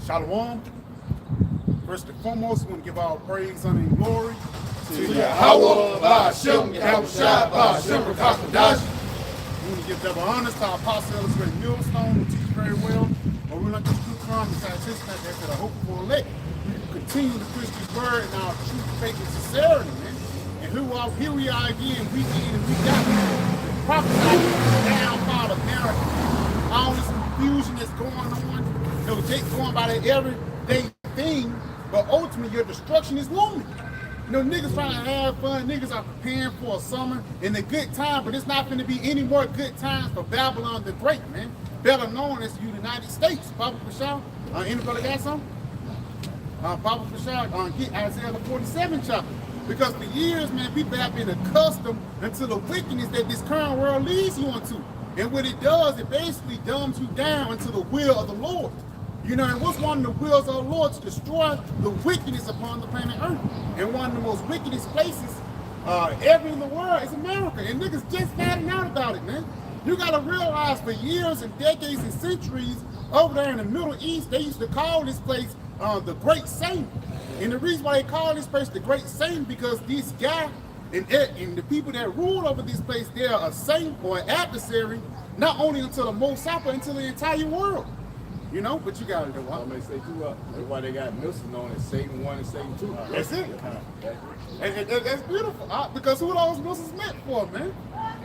Shalom. First and foremost, we want to give all praise, honor, and glory to Yahweh, Ba'ashem, Yahushua, Ba'ashem, Rakakadash. We want to give double honors to our apostle, illustrated millstone, who teach very well. But we want to do from the scientists that they're the hope for elect. We continue to preach this word in our true faith and sincerity, man. And here we are again, week in and week out. Prophesying the downfall of America. All this confusion that's going on. You know, Jake going by the everyday thing, but ultimately your destruction is looming. You know, niggas trying to have fun, niggas are preparing for a summer and a good time, but it's not going to be any more good times for Babylon the Great, man. Better known as the United States. Papa Pashal, anybody got something? Papa Pashal, get Isaiah the 47th chapter. Because for years, man, people have been accustomed unto the wickedness that this current world leads you into. And what it does, it basically dumbs you down into the will of the Lord. You know, and what's one of the wills of the Lord? To destroy the wickedness upon the planet Earth. And one of the most wickedest places ever in the world is America. And niggas just finding out about it, man. You gotta realize for years and decades and centuries, over there in the Middle East, they used to call this place the Great Satan. And the reason why they call this place the Great Satan, because this guy and the people that rule over this place, they're a saint or an adversary, not only unto the Most High, but unto the entire world. You know, but you gotta do what? They say too. That's why they got Milson known as Satan 1 and Satan 2. That's it. And that's beautiful. Because who those Milsons meant for, man?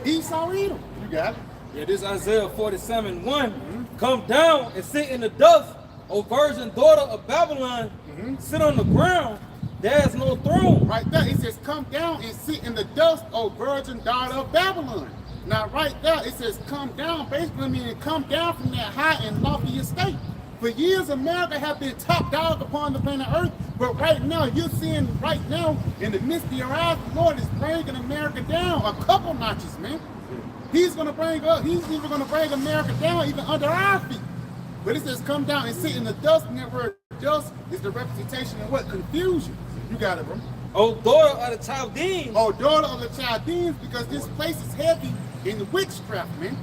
Esau Edom. You got it. Yeah, this Isaiah 47:1. Come down and sit in the dust, O virgin daughter of Babylon. Sit on the ground. There is no throne. Right there, it says, come down and sit in the dust, O virgin daughter of Babylon. Now, right there, it says, come down, basically meaning come down from that high and lofty estate. For years, America have been top dog upon the planet Earth, but right now, you're seeing right now, in the midst of your eyes, the Lord is bringing America down a couple notches, man. He's even going to bring America down even under our feet. But it says, come down and sit in the dust, and that word dust is the representation of what? Confusion. You got it, bro. Oh, daughter of the Chaldeans. Oh, daughter of the Chaldeans, because this place is heavy in witchcraft, man.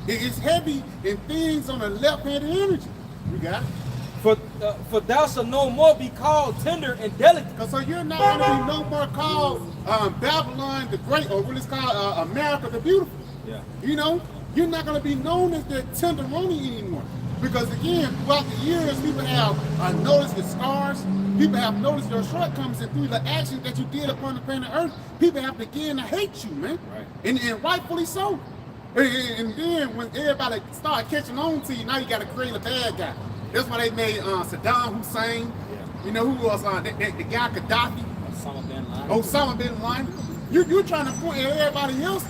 It is heavy in things on the left-handed energy. You got it? For thou shalt no more be called tender and delicate. So you're not going to be no more called Babylon the Great, or what is called America the Beautiful. Yeah. You know, you're not going to be known as the tenderoni anymore. Because again, throughout the years, people have noticed the scars, people have noticed your shortcomings, and through the actions that you did upon the planet Earth, people have begun to hate you, man. Right. And rightfully so. And then when everybody start catching on to you, now you got to create a bad guy. That's why they made Saddam Hussein. Yeah. You know who was the guy Gaddafi? Osama bin Laden. You're trying to point at everybody else,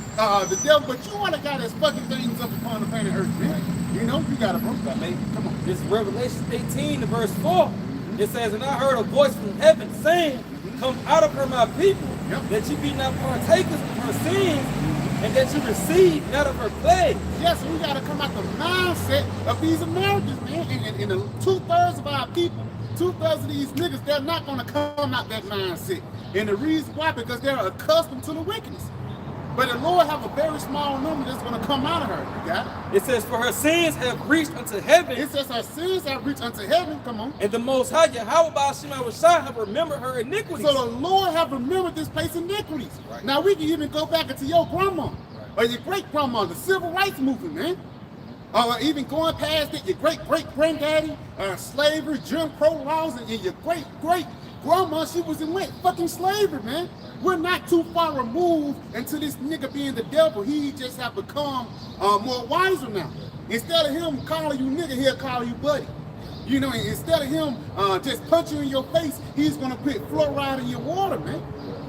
the devil, but you are the guy that's fucking things up upon the planet Earth, man. You know, you got it, bro. Come on. This is Revelation 18, verse 4. It says, and I heard a voice from heaven saying, come out of her, my people, that you be not partakers of her sins, and that you receive not of her plague. Yes, we got to come out the mindset of these Americans, man. And the 2/3 of our people, 2/3 of these niggas, they're not going to come out that mindset. And the reason why, because they're accustomed to the wickedness. But the Lord have a very small number that's going to come out of her. You got it? It says, for her sins have reached unto heaven. It says her sins have reached unto heaven. Come on. And the Most High, Yahweh Ba'ashem Yahushua, have remembered her iniquities. So the Lord have remembered this place iniquities. Right. Now we can even go back into your grandma, or your great-grandma, the civil rights movement, man. Or even going past it, your great-great-granddaddy, slavery, Jim Crow laws, and your great-great-grandma, she was in fucking slavery, man. We're not too far removed into this nigga being the devil. He just have become more wiser now. Instead of him calling you nigga, he'll call you buddy. You know, instead of him just punching you in your face, he's gonna put fluoride in your water, man.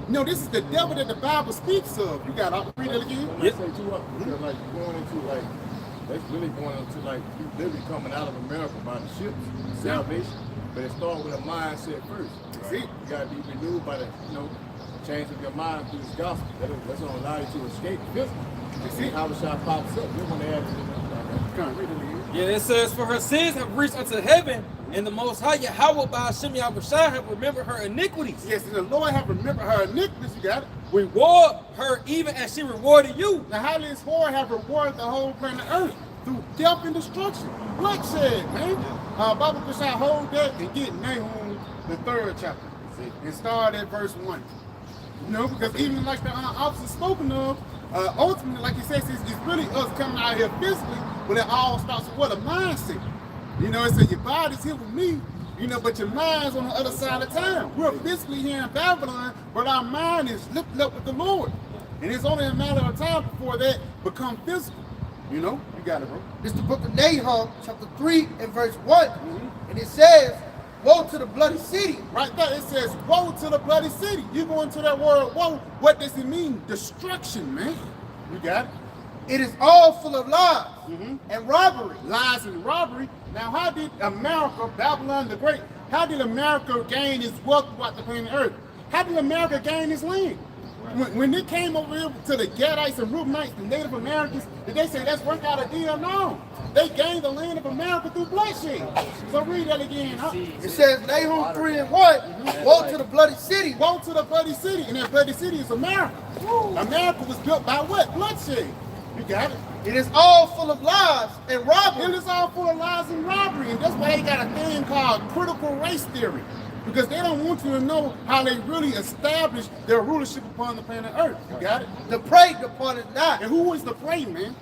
You know, this is the devil that the Bible speaks of. You gotta read it again. Yep. Say too, because like going into like, that's really going into like you literally coming out of America by the ships, salvation. But it starts with a mindset first. That's it. You gotta be renewed by the, you know, change of your mind through this gospel. That's gonna allow you to escape physical. You see how the shot pops up. You're gonna add to it. Come on, read it again. Yeah, it says, for her sins have reached unto heaven, and the Most High Yahweh Ba'ashem Yahushua have remembered her iniquities. Yes, and the Lord have remembered her iniquities. You got it. Reward her even as she rewarded you. Now, how does whore have rewarded the whole planet Earth? through death and destruction. Bloodshed, man. Bible push out, hold that and get Nahum, the 3rd chapter. And start at verse 1. You know, because even like the officer spoken of, ultimately, like he says, it's really us coming out here physically, but it all starts with what? A mindset. You know, it said your body's here with me, you know, but your mind's on the other side of town. We're physically here in Babylon, but our mind is lifted up with the Lord. And it's only a matter of time before that become physical. You know, you got it, bro. This is the book of Nahum, chapter 3 and verse 1. And it says, woe to the bloody city. Right there, it says, woe to the bloody city. You go into that word, woe, what does it mean? Destruction, man. You got it? It is all full of lies and robbery. Lies and robbery. Now, how did America, Babylon the Great, how did America gain its wealth throughout the planet Earth? How did America gain its land? When they came over here to the Gadites and Reubenites, the Native Americans, did they say, let's work out a deal? No. They gained the land of America through bloodshed. So read that again, huh? It says, Nahum 3 and 1, woe to the bloody city. Woe to the bloody city. And that bloody city is America. America was built by what? Bloodshed. You got it? It is all full of lies and robbery. It is all full of lies and robbery. And that's why they got a thing called critical race theory. Because they don't want you to know how they really established their rulership upon the planet Earth. You got it? The prey departed not. And who was the prey, man?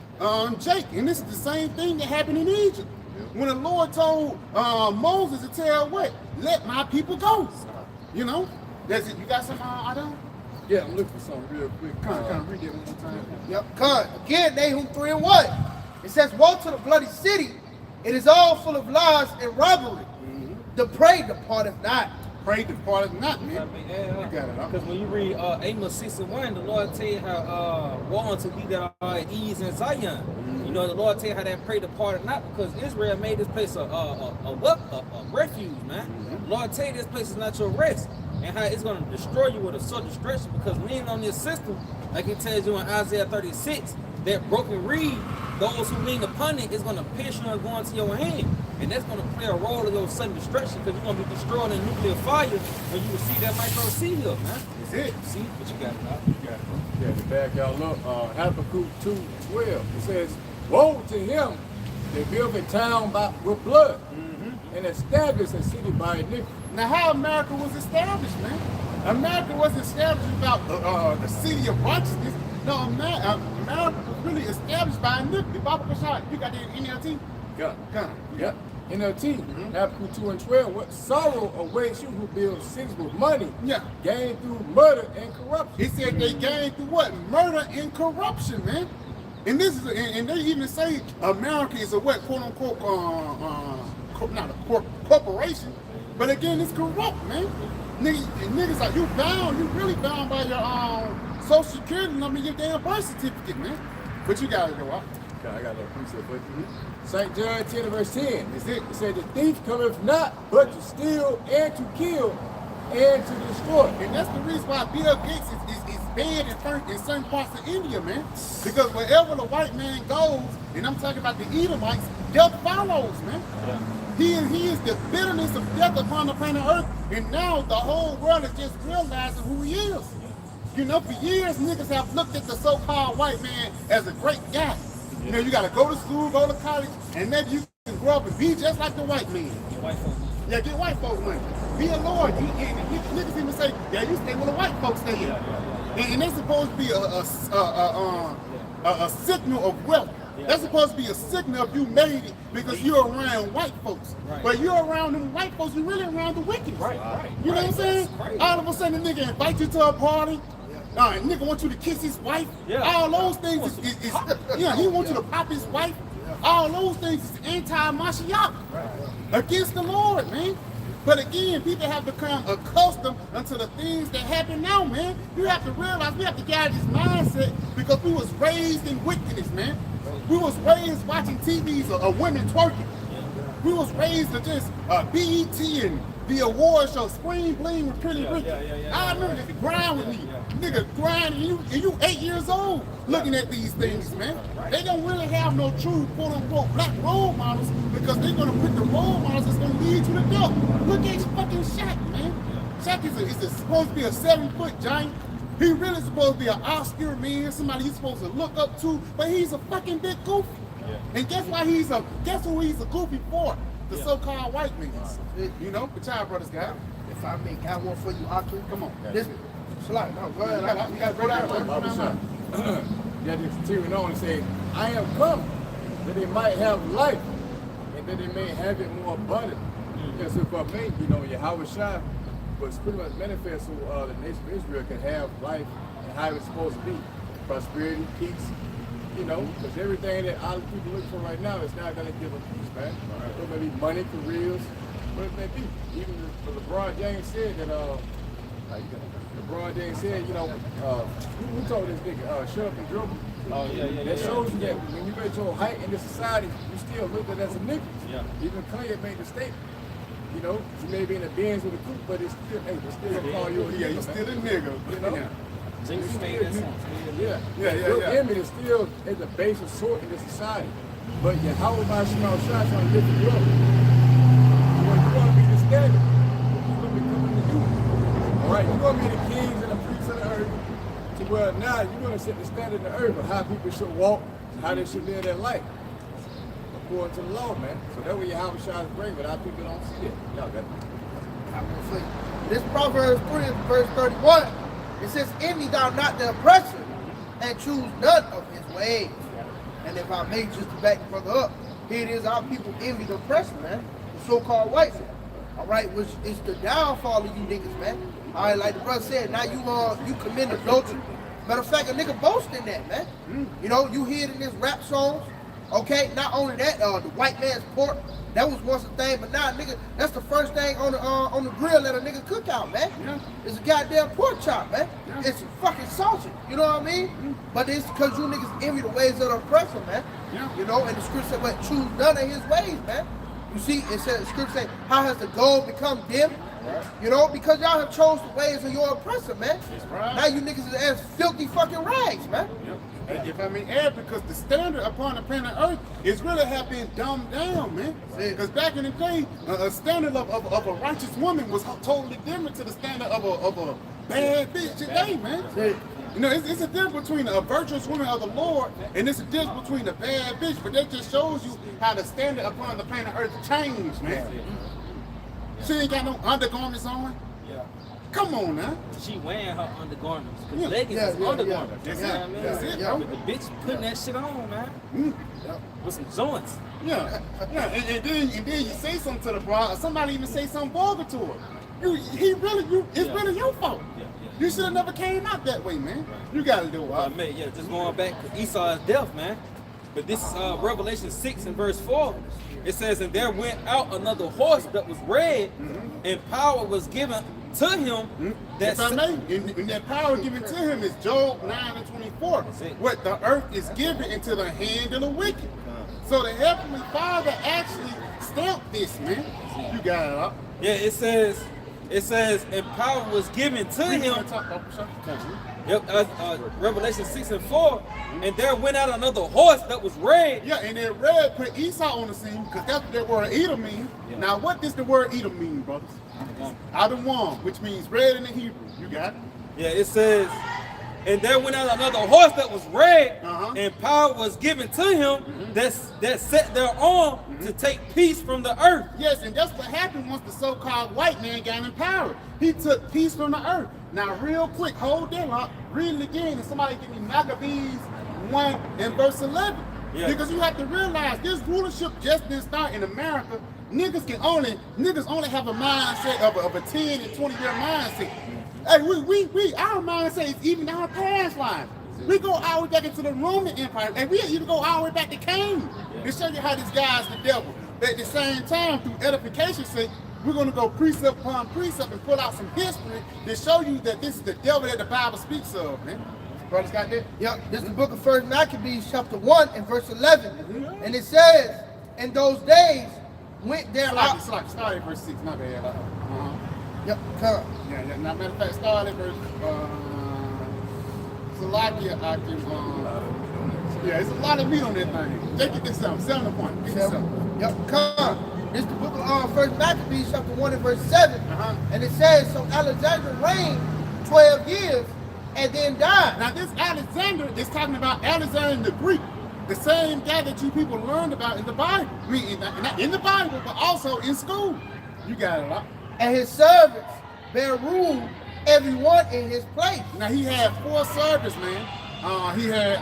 Jake. And this is the same thing that happened in Egypt. When the Lord told Moses to tell what? Let my people go. You know? That's it. You got some, Adam? Yeah, I'm looking for something real quick. Kind of read that one more time. Yep, come. Again, Nahum 3 and 1. It says, woe to the bloody city. It is all full of lies and robbery. The prey departeth not. Prey departeth not, man. Yeah, You got it, huh? because when you read Amos 6 and 1, the Lord tell you how woe unto we that are at ease in Zion. You know, the Lord tell you how that prey departed not, because Israel made this place a refuge, man. The Lord tell you this place is not your rest, and how it's going to destroy you with a sudden destruction, because leaning on this system, like it tells you in Isaiah 36, that broken reed, those who lean upon it is going to pierce you and go into your hand. And that's going to play a role in your sudden destruction, because you're going to be destroyed in nuclear fire when you receive that micro seed here, man. That's it. See? But you got it, dog. You got it, bro. Yeah, to back y'all up, Habakkuk 2:12. It says, woe to him that built a town with blood and established a city by iniquity. Now, how America was established, man? America wasn't established about the city of righteousness. No, America was really established by iniquity. Bible Kashad, you got the NLT? Got it. Got it. Yep. NLT, Habakkuk 2 and 12. What sorrow awaits you who build cities with money, Yeah. gained through murder and corruption. He said they gained through what? Murder and corruption, man. And this is, and they even say America is a what, quote unquote, not a corporation, but again, it's corrupt, man. Niggas like, you bound, you really bound by your Social Security number, your damn birth certificate, man. But you gotta go out. Okay, I got a precept for you. St. John 10 and verse 10. Is it? It said, the thief cometh not but to steal and to kill and to destroy. And that's the reason why Bill Gates is banned in certain parts of India, man. Because wherever the white man goes, and I'm talking about the Edomites, death follows, man. Yeah. He is the bitterness of death upon the planet Earth, and now the whole world is just realizing who he is. You know, for years, niggas have looked at the so-called white man as a great guy. You know, you gotta go to school, go to college, and maybe you can grow up and be just like the white man. Your white folks. Yeah, get white folks money. Be a lord. Niggas even say, yeah, you stay where the white folks stay in. And that's supposed to be a signal of wealth. That's supposed to be a signal of you made it because you're around white folks. Right. But you're around them white folks, you're really around the wicked. Right. You know what I'm saying? All of a sudden, a nigga invite you to a party. Nigga want you to kiss his wife. Yeah. All those things is he wants you to pop his wife. All those things is anti-Mashiach. Against the Lord, man. But again, people have become accustomed unto the things that happen now, man. You have to realize we have to get out of this mindset because we was raised in wickedness, man. We was raised watching TVs of women twerking. We was raised to just BET and the award show, Screen Bling with Pretty Ricky. I remember this grind with me. Nigga grind, and you 8 years old looking at these things, man. They don't really have no true quote unquote black role models because they're gonna put the role models that's gonna lead you to death. Look at fucking Shaq, man. Shaq is supposed to be a 7-foot giant. He really supposed to be an obscure man, somebody he's supposed to look up to, but he's a fucking big goofy. And guess who he's a goofy for? The so-called white man. You know, the child brothers guy. If I may got one for you, Aki. Come on. This, slide. No, go ahead. You gotta go down. Yeah, just continuing on and say, I am come that they might have life and that they may have it more abundant. Because if I may, you know, Yahweh Shai was pretty much manifest so the nation of Israel can have life and how it's supposed to be. Prosperity, peace, you know, because everything that all the people look for right now is not going to give them peace, man. It may be money, careers, what it may be. Even LeBron James said that, LeBron James said, you know, who told this nigga, shut up and dribble? Oh, yeah. That shows you that when you reach your height in this society, you still look at it as a nigga. Yeah. Even Kanye made the statement. You know, you may be in the Benz with a coupe, but it's still, hey, it's still gonna call you a nigga. You're still a nigga. You know? Yeah. Your image is still at the base of sort in this society. But yet, how am I small shots trying to lift you up? When you want to be the standard, you're going to be coming to you. All right, you're going to be the kings and the priests of the earth. To where now you're going to set the standard in the earth of how people should walk, how they should live their life. According to the law, man. So that way you have a shot to bring, but our people don't see it. Y'all got it. This Proverbs 3, verse 31, it says, envy thou not the oppressor, and choose none of his ways. And if I may just to back the brother up, here it is, our people envy the oppressor, man. The so-called white man. All right, which is the downfall of you niggas, man. All right, like the brother said, now you commit adultery. Matter of fact, a nigga boast in that, man. You know, you hear it in his rap songs. Okay, not only that, the white man's pork, that was once a thing, but now, nigga, that's the first thing on the grill that a nigga cook out, man. Yeah. It's a goddamn pork chop, man. Yeah. It's fucking salty, you know what I mean? But it's because you niggas envy the ways of the oppressor, man. Yeah. You know, and the scripture said, "But choose none of his ways, man." You see, it said, the scripture said, "How has the gold become dim?" Right. You know, because y'all have chose the ways of your oppressor, man. Right. Now you niggas is as filthy fucking rags, man. Yep. And if I may add, because the standard upon the planet Earth is really have been dumbed down, man. Because back in the day, a standard of a righteous woman was totally different to the standard of a bad bitch today, man. You know, it's a difference between a virtuous woman of the Lord and it's a difference between a bad bitch. But that just shows you how the standard upon the planet Earth changed, man. She ain't got no undergarments on. Yeah. Come on now. She wearing her undergarments. Yeah. Leggings is undergarments. That's You know it. what I mean? That's it, bro. But the bitch putting that shit on, man. With some joints. Yeah, and then you say something to the broad, or somebody even say something vulgar to her. It's really your fault. Yeah. You should have never came out that way, man. You gotta do it. Just going back to Esau's death, man. But this is Revelation 6 and verse 4. It says, and there went out another horse that was red, and power was given to him. If I may, and that power given to him is Job 9 and 24. What the earth is given into the hand of the wicked. So the Heavenly Father actually stamped this, man. You got it up. Yeah, it says, and power was given to him. Yep, Revelation 6 and 4. And there went out another horse that was red. Yeah, and that red put Esau on the scene because that's what that word Edom means. Yeah. Now, what does the word Edom mean, brothers? Adam, which means red in the Hebrew. You got it? Yeah, it says, and there went out another horse that was red, and power was given to him that sat thereon to take peace from the earth. Yes, and that's what happened once the so-called white man got in power. He took peace from the earth. Now, real quick, hold that up, read it again, and somebody give me Maccabees 1 and verse 11. Yeah. Because you have to realize this rulership just didn't start in America. Niggas only have a mindset of a 10 and 20 year mindset. Hey, our mindset is even our past life. We go all the way back into the Roman Empire, and we even go all the way back to Cain to show you how this guy's the devil. But at the same time, through edification's sake, we're going to go precept upon precept and pull out some history to show you that this is the devil that the Bible speaks of, man. Brothers got that? Yep, this is the book of 1 Maccabees, chapter 1 and verse 11. And it says, in those days went there out. Start at verse 6, not bad. Yep, come. Yeah. Now, matter of fact, start at verse Salakia, it's a lot of meat on that thing. Take it this out, 7 point. Yep, come. This is the book of 1 Maccabees, chapter 1 and verse 7. And it says, so Alexander reigned 12 years and then died. Now, this Alexander is talking about Alexander the Greek. The same guy that you people learned about in the Bible. I mean, not in the Bible, but also in school. You got it a lot. And his servants bear rule everyone in his place. Now he had 4 servants, man. He had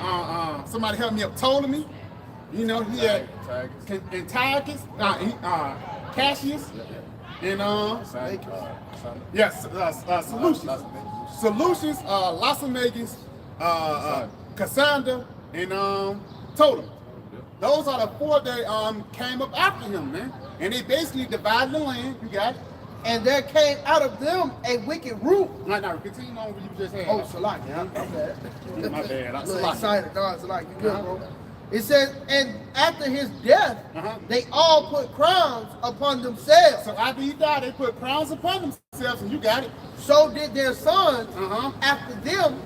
somebody help me up, Ptolemy. You know, he had Antiochus, Cassius, and Seleucus. Seleucus, Lysimachus, Cassander, and Ptolemy. Those are the 4 that came up after him, man. And they basically divided the land. You got it. And there came out of them a wicked root. Now, continue on what you just had. Oh, Salak, yeah. My bad. I'm excited, dog. Salak, you good, bro? It says, and after his death, they all put crowns upon themselves. So after he died, they put crowns upon themselves, and you got it. So did their sons after them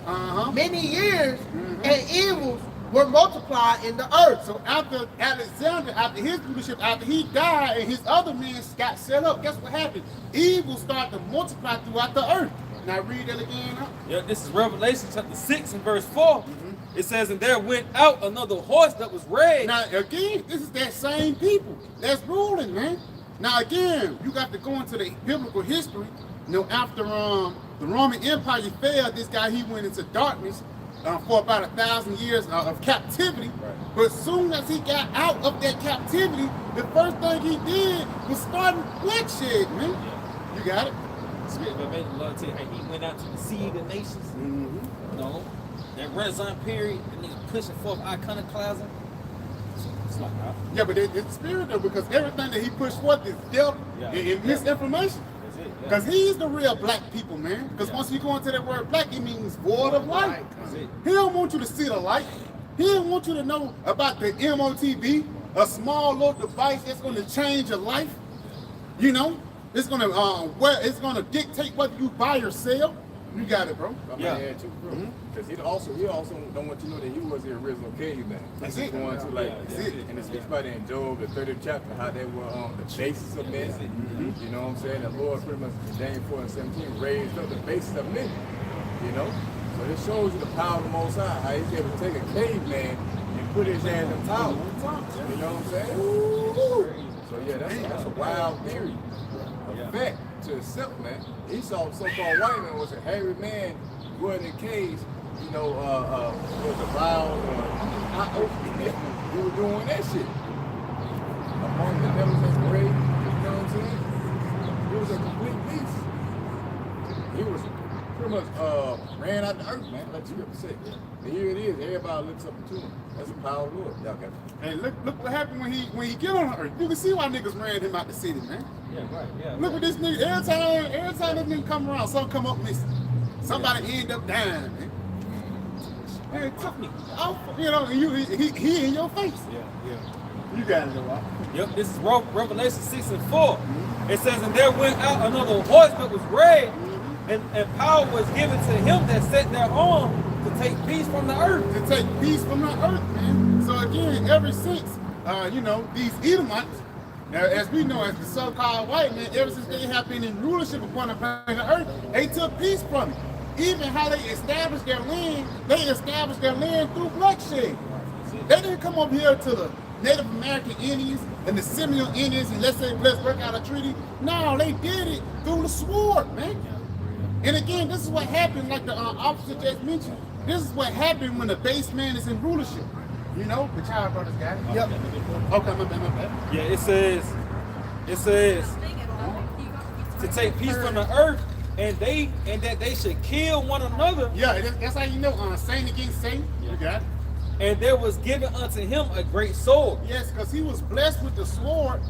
many years, and evils were multiplied in the earth. So after Alexander, after his leadership, after he died and his other men got set up, guess what happened? Evil started to multiply throughout the earth. Now read that again. Yeah, this is Revelation chapter 6 and verse 4. It says, and there went out another horse that was red. Now again, this is that same people that's ruling, man. Now again, you got to go into the biblical history. You know, after the Roman Empire fell, this guy, he went into darkness for about 1,000 years of captivity. Right. But as soon as he got out of that captivity, the first thing he did was start bloodshed, man. Yeah. You got it? Spirit of the Lord tell you, he went out to deceive the nations. You know, that Renaissance period, the nigga pushing forth iconoclasm. It's like, yeah, but it's spirit though, because everything that he pushed forth is death and misinformation. Because he's the real black people, man. Because once you go into that word black, it means void of light. He don't want you to see the light. He don't want you to know about the MOTB, a small little device that's going to change your life. You know, it's going to dictate whether you buy or sell. You got it, bro. Yeah, too, bro. Because he also don't want you to know that he was the original caveman. That's it. Going to and it speaks about it in Job, the 30th chapter, how they were the basis of men. You know what I'm saying? The Lord pretty much in Daniel 4 and 17 raised up the basis of men. You know, so it shows you the power of the Most High. How he's able to take a caveman and put his hand in the tower. You know what I'm saying? So yeah, that's a wild theory. A fact to accept, man. He saw so-called white man was a hairy man going in caves, you know, was a wild, he was doing that shit. Among the devils and grave, you know what I'm saying? He was a complete beast. He was pretty much ran out the earth, man, like you ever said. And here it is, everybody looks up to him. That's the power of the Lord. Y'all got it. Hey, look what happened when he get on earth. You can see why niggas ran him out the city, man. yeah, right, yeah. Look at this nigga. Every time this nigga come around, something come up missing. Somebody end up dying, man. And it took me off, you know, he in your face. Yeah. You got it, though. Yep, this is Revelation 6 and 4. It says, and there went out another horse that was red, and power was given to him that sat thereon to take peace from the earth. To take peace from the earth, man. So again, ever since, you know, these Edomites, now as we know as the so-called white men, ever since they have been in rulership upon the planet earth, they took peace from it. Even how they established their land, they established their land through bloodshed. They didn't come over here to the Native American Indians and the Seminole Indians and let's work out a treaty. No, they did it through the sword, man. And again, this is what happened, like the officer just mentioned. This is what happened when the base man is in rulership. You know, the child brothers got it. Yep. Okay, my bad. Yeah, it says to take peace from the earth, and that they should kill one another. Yeah, that's how you know, Saint against Saint. You got it. And there was given unto him a great sword. Yes, because he was blessed with the sword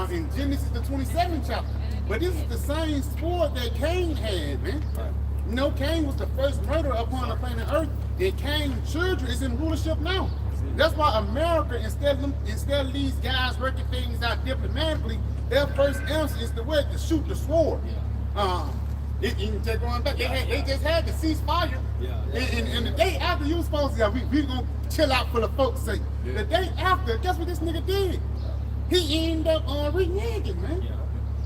in Genesis the 27th chapter. But this is the same sword that Cain had, man. Right. You know, Cain was the first murderer upon the planet Earth, and Cain's children is in rulership now. That's why America, instead of these guys working things out diplomatically, their first answer is to shoot the sword. Going back, they just had to cease fire. And the day after you was supposed to, we gonna chill out for the folks' sake. The day after, guess what this nigga did? He ended up reneging, man. Yeah.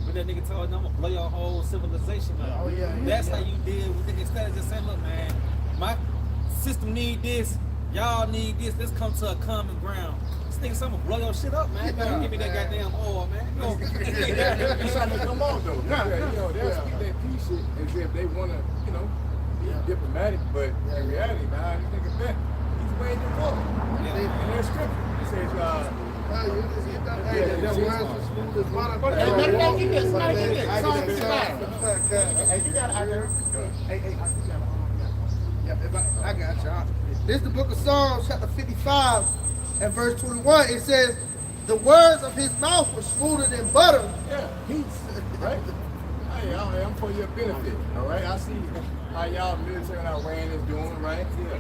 But that nigga told him, I'm gonna blow your whole civilization up. That's how you deal with it. Instead of just saying, look, man, my system need this, Y'all need this. Let's come to a common ground. This nigga, someone blow your shit up, man. You better give me that goddamn oil, man. You know, It's trying to come on though. You know, they'll speak that peace shit as if they want to, you know, be diplomatic, but in reality, man, this nigga bet he's way too far. And there's scripture. It says, I got you. This is the book of Psalms, chapter 55 and verse 21. It says, the words of his mouth were smoother than butter. yeah, peace, right? Hey, I'm for your benefit, all right? I see how y'all military and Iran is doing, right? Yeah.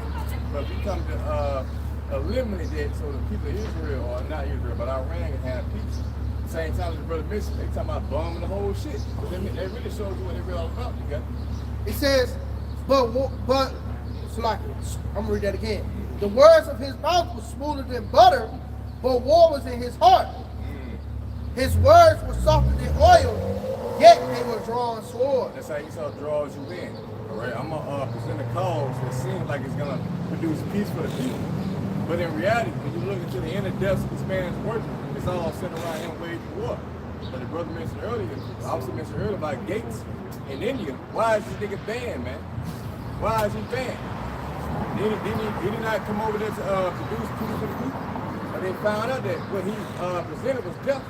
But we come to eliminate that so the people of Israel, or not Israel, but Iran can have peace. Same time as the brother mentioned, they talking about bombing the whole shit. But that really shows you what they're really all about, you got? It says, but so like, I'm gonna read that again. The words of his mouth were smoother than butter, but war was in his heart. His words were softer than oil, yet they were drawn sword. That's how Esau draws you in. All right, I'm gonna present a cause that seems like it's gonna produce peace for the people. But in reality, when you look into the inner depths of this man's work, it's all centered around him waging war. But the brother mentioned earlier, the officer mentioned earlier about Gates in India. Why is this nigga banned, man? Why is he banned? He did not come over there to produce peace for the people. But they found out that what he presented was death.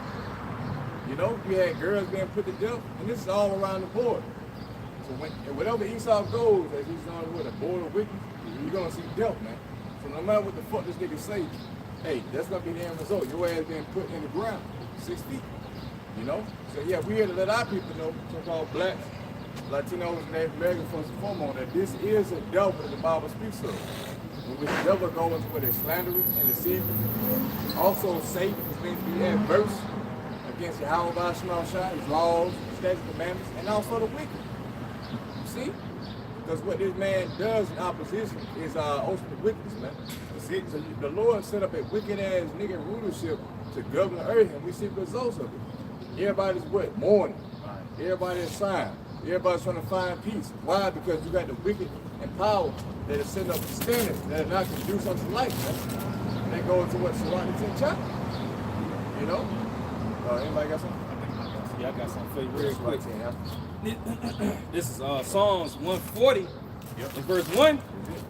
You know, you had girls being put to death, and this is all around the board. So whatever Esau goes, as he's on with a board of wickedness, you're gonna see death, man. So no matter what the fuck this nigga say, hey, that's gonna be the end result. Your ass being put in the ground, 6 feet. You know? So yeah, we here to let our people know, so-called blacks, Latinos, and Native Americans first and foremost, that this is a devil that the Bible speaks of. In which the devil goes with a slanderous and deceiving. Also Satan is meant to be adverse against Yahweh Shai, his laws, statutes, commandments, and also the wicked. You see? Because what this man does in opposition is ultimate wickedness, man. See? So the Lord set up a wicked ass nigga rulership to govern the earth, and we see the results of it. Everybody's what? Mourning. Everybody's sighing. Everybody's trying to find peace. Why? Because you got the wicked and power that are setting up standards that are not going to do something like that. And they go into what? Surround the 10th chapter. You know? Anybody got something? Yeah, I got something for you real quick. This is Psalms 140, in verse 1.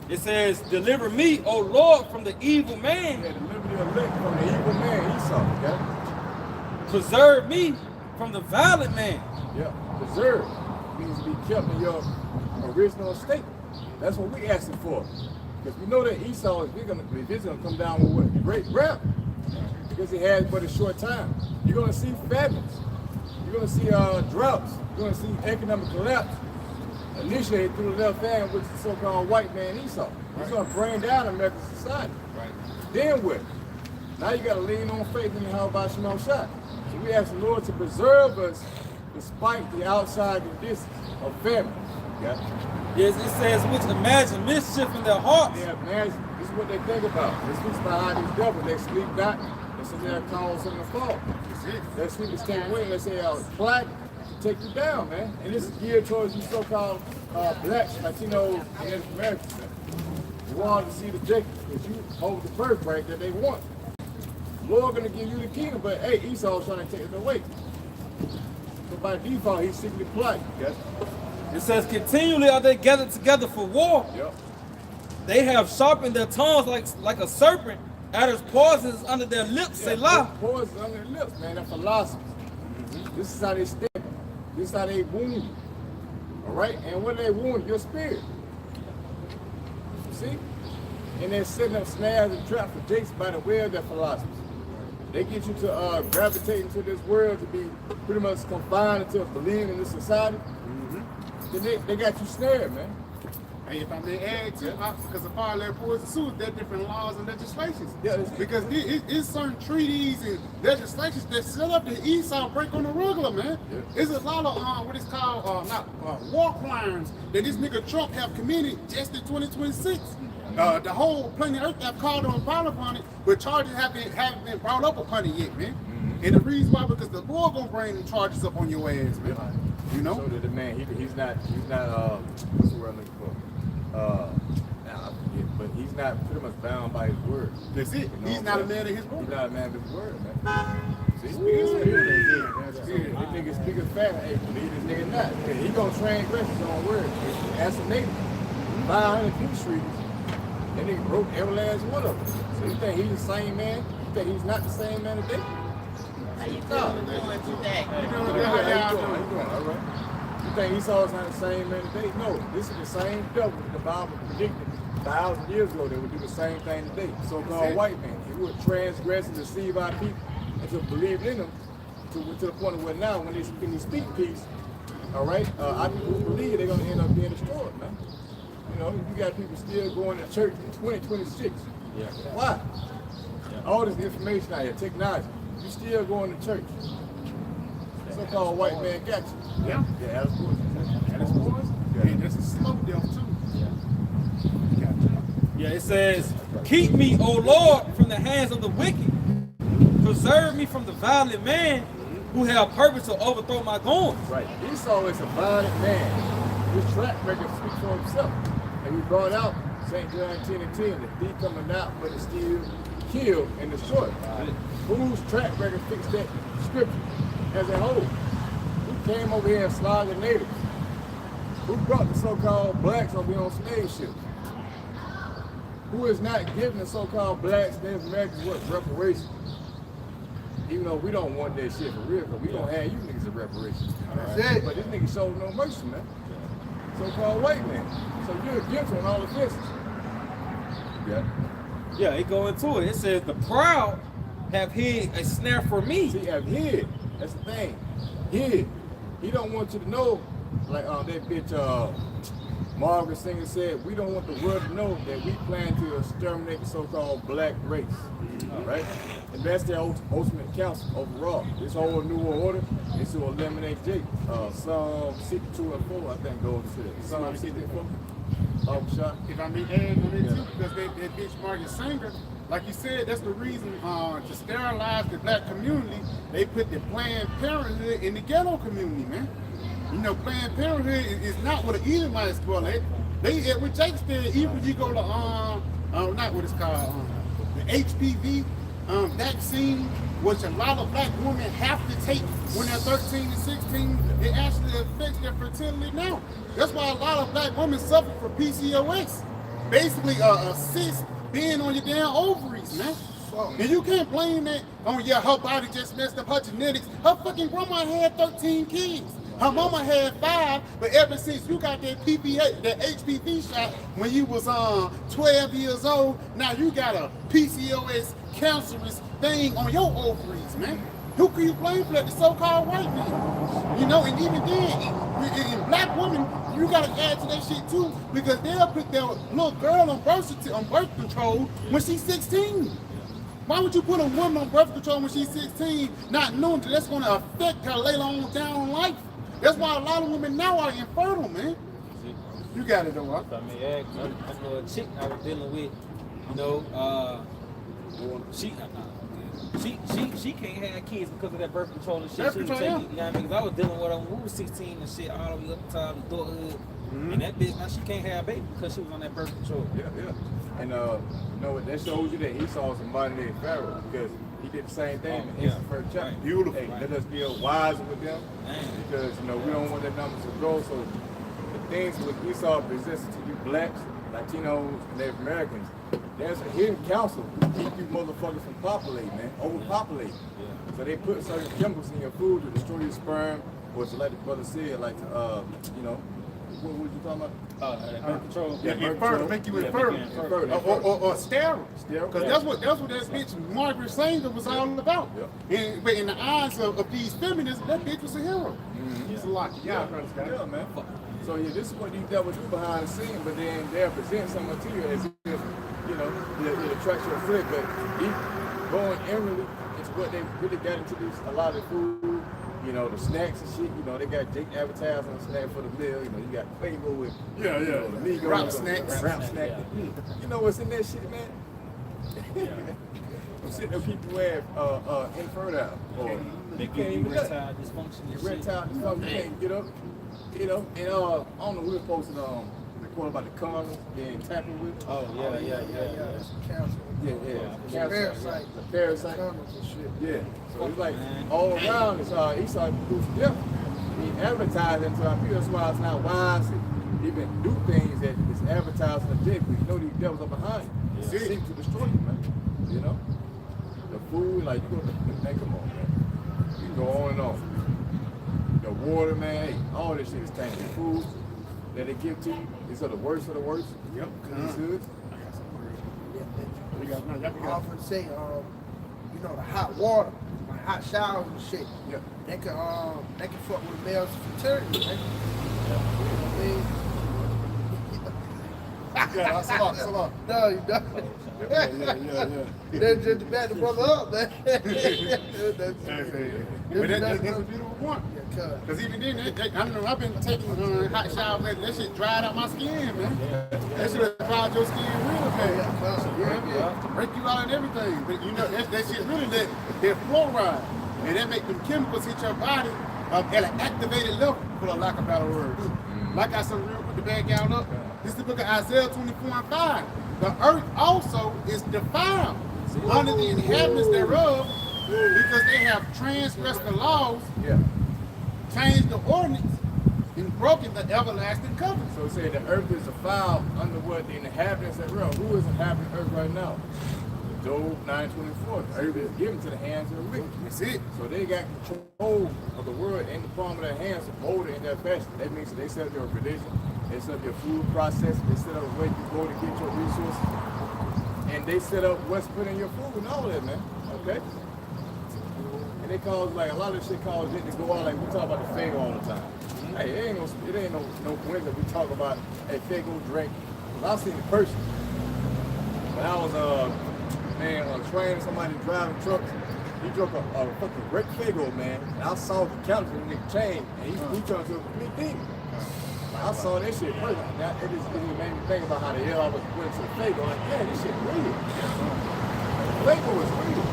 It says, deliver me, O Lord, from the evil man. Yeah, deliver the elect from the evil man, Esau, okay? Preserve me from the violent man. Yeah, preserve means to be kept in your original state. That's what we're asking for. Because we know that Esau is gonna come down with what? Great wrath. Because he has but a short time. You're gonna see famines. You're gonna see droughts. You're gonna see economic collapse initiated through the left hand, which is the so-called white man Esau. He's gonna bring down American society. Right. Then what? Now you gotta lean on faith in the Yahweh Shai. So we ask the Lord to preserve us despite the outside conditions of famine. Yeah. Yes, it says, which imagine mischief in their hearts. Yeah, imagine. This is what they think about. They speak about how these devils, they sleep not. They say they'll cause something to fall. Their sleep is taken away. They say, plot to take you down, man. And this is geared towards you so-called blacks, Latinos, and Native Americans. You want to see the Jacob because you hold the birthright that they want. The Lord going to give you the kingdom, but hey, Esau's trying to take it away. So by default, he's secretly plotting. Yes? It says, continually are they gathered together for war. Yep. They have sharpened their tongues like a serpent. Adder's poisons under their lips. Say lie. Poisons under their lips, man. They're philosophers. This is how they sting. This is how they wound you. All right? And when they wound your spirit. You see? And they're setting up snares and traps for jakes by the way of their philosophers. They get you to gravitate into this world to be pretty much confined into believing in this society. Then they got you snared, man. Hey, if I may add too, because the parallel poison suits, there are different laws and legislations. Yeah, because it's certain treaties and legislations that set up the Esau break on the regular, man. Yeah. There's a lot of what is called war crimes that this nigga Trump have committed just in 2026. The whole planet Earth have called on file upon it, but charges haven't been brought up upon it yet, man. And the reason why, because the Lord gonna bring the charges up on your ass, man. You know? So that the man, he's not what's the word I'm looking for? but he's not pretty much bound by his word. That's it. You know He's what not a I'm man saying? of his word. He's not a man of his word, man. See, That's they it. niggas speaking fast. Hey, believe this nigga not. Hey, he gonna transgress his own word. That's a nigga. 500 Q Streets. That nigga broke every last one of them. So you think he's the same man? You think he's not the same man today? How you feeling doing today? How you doing? All right. You think Esau's not the same man today? No, this is the same devil that the Bible predicted 1,000 years ago that would do the same thing today. So-called white man. He would transgress and deceive our people until believe in them to the point of where now when they speak peace, all right, our people who believe they're going to end up being destroyed, man. You know, you got people still going to church in 2026. Yeah. Why? All this information out here, technology. You still going to church. So-called white man got you. Yeah. Yeah, that's good. And it's boys. And that's a slow death too. Yeah, it says, keep me, O Lord, from the hands of the wicked. Preserve me from the violent man who have purpose to overthrow my goings. Right. Esau is a violent man. His track record speaks for himself. And we brought out St. John 10 and 10, the thief coming out but to steal, kill, and destroy. Whose track record fits that scripture as a whole? Who came over here and slaughtered the natives? Who brought the so-called blacks over here on slave ships? Who is not giving the so-called blacks, Native Americans, what, reparations? Even though we don't want that shit for real, because we don't have you niggas a reparations. That's it. But this nigga showed no mercy, man. So-called white man. So you're guilty on all offenses. Yeah. Yeah, it go into it. It says, the proud have hid a snare for me. See, have hid. That's the thing. Hid. He don't want you to know, like that bitch Margaret Singer said, we don't want the world to know that we plan to exterminate the so-called black race. Right? And that's their ultimate counsel overall. This whole new world order is to eliminate Jake. Psalm 62 and 4, I think, goes to that. Psalm 64. Shot. If I may add on it too, because that bitch Margaret Sanger, like you said, that's the reason to sterilize the black community, they put the Planned Parenthood in the ghetto community, man. You know, Planned Parenthood is not what an Edomites dwell at. They, what Jake said, even if you go to, not what it's called, the HPV vaccine, which a lot of black women have to take when they're 13 and 16, it actually affects their fertility now. That's why a lot of black women suffer from PCOS. Basically, a cyst being on your damn ovaries, man. And you can't blame that on, yeah, her body just messed up her genetics. Her fucking grandma had 13 kids. Her mama had 5, but ever since you got that HPV shot when you was 12 years old, now you got a PCOS cancerous thing on your ovaries, man. Who can you blame for that? The so-called white man. You know, and even then, in black women, you gotta add to that shit too, because they'll put their little girl on birth control when she's 16. Why would you put a woman on birth control when she's 16, not knowing that that's gonna affect her later on down in life? That's why a lot of women now are infertile, man. You got it though, huh? I mean, I know a chick I was dealing with, you know, she can't have kids because of that birth control and shit. Birth She was control, taking, you know what I mean? 'Cause I was dealing with her when we were 16 and shit, all the way up to adulthood. And that bitch, now she can't have a baby because she was on that birth control. Yeah. And you know what, that shows you that Esau is a modern day Pharaoh, because he did the same thing in his first chapter. Right. Beautiful. Hey, let us deal wiser with them, because you know we don't want their numbers to grow. So the things with Esau presents to you blacks, Latinos, and Native Americans, there's a hidden council to keep you motherfuckers from populating, man, overpopulating. Yeah. So they put certain chemicals in your food to destroy your sperm, or to, like the brother said, like you know, what was you talking about? Birth control. Yeah, birth infertile, control. make you Yeah, infertile. make you infertile. Or sterile. Sterile. Because that's what that bitch Margaret Sanger was all about. Yeah. But in the eyes of these feminists, that bitch was a hero. It's a lot. Yeah, Yeah, man. So yeah, this is what these devils do behind the scene, but then they'll present some material as if, you know, it attracts your foot, but going inwardly into what they really got into this, a lot of the food, you know, the snacks and shit, you know, they got Jake advertising on the snack for the meal, you know, you got Quavo with, you know, the Migos, Rap snacks. Rap snack. You know what's in that shit, man? I'm sitting there, people wear infertile, or They you give can't you even nut. erectile dysfunction and shit. Erectile dysfunction, you can't get up, you know, and I don't know, we were posting the report about the cars being tampered with. Oh, yeah. It's cancer. Yeah. Parasite. The parasite. Condoms and shit. Yeah. So it's like all around it's Esau do some different. He advertising to our people. That's why it's not wise to even do things that is advertising objective. You know these devils are behind you. They seek to destroy you, man. You know? The food, like you go man, come on, man. You go on and on. The water, man, hey, all this shit is tainted. The food that they give to you, these are the worst of the worst. Yep. These hoods. I often say, you know, the hot water, like hot showers and shit. Yeah. They can fuck with males' fertility, right? You know what I mean? Yeah, so long. No, you don't. Yeah. That's just to back the brother up, man. But that's a beautiful point. Because even then, I know I've been taking hot showers, that shit dried out my skin, man. That shit dried your skin real bad. Yeah. Break you out and everything. But you know, that shit really that fluoride. And that make them chemicals hit your body at an activated level, for a lack of better words. Like I said, real quick to back y'all up. This is the book of Isaiah 24:5. The earth also is defiled under the inhabitants thereof, because they have transgressed the laws, changed the ordinance, and broken the everlasting covenant. So it said the earth is defiled under what the inhabitants thereof. Who is inhabiting earth right now? Job 9:24. The earth is given to the hands of the wicked. That's it. So they got control of the world in the palm of their hands to mold it in their fashion. That means they set up your religion, they set up your food process, they set up where you go to get your resources, and they set up what's put in your food and all that, man. Okay? And they cause, like, a lot of shit cause it to go on, like we talk about the Fago all the time. Hey, it ain't no coincidence we talk about a Fago drink. I've seen it personally. When I was training somebody driving trucks, he drove a fucking wreck Fago, man. And I saw the counter in the chain, and he turned to a complete demon. I saw that shit personally. Now, it just made me think about how the hell I was went to the Fago. Like, man, this shit real. Fago is real.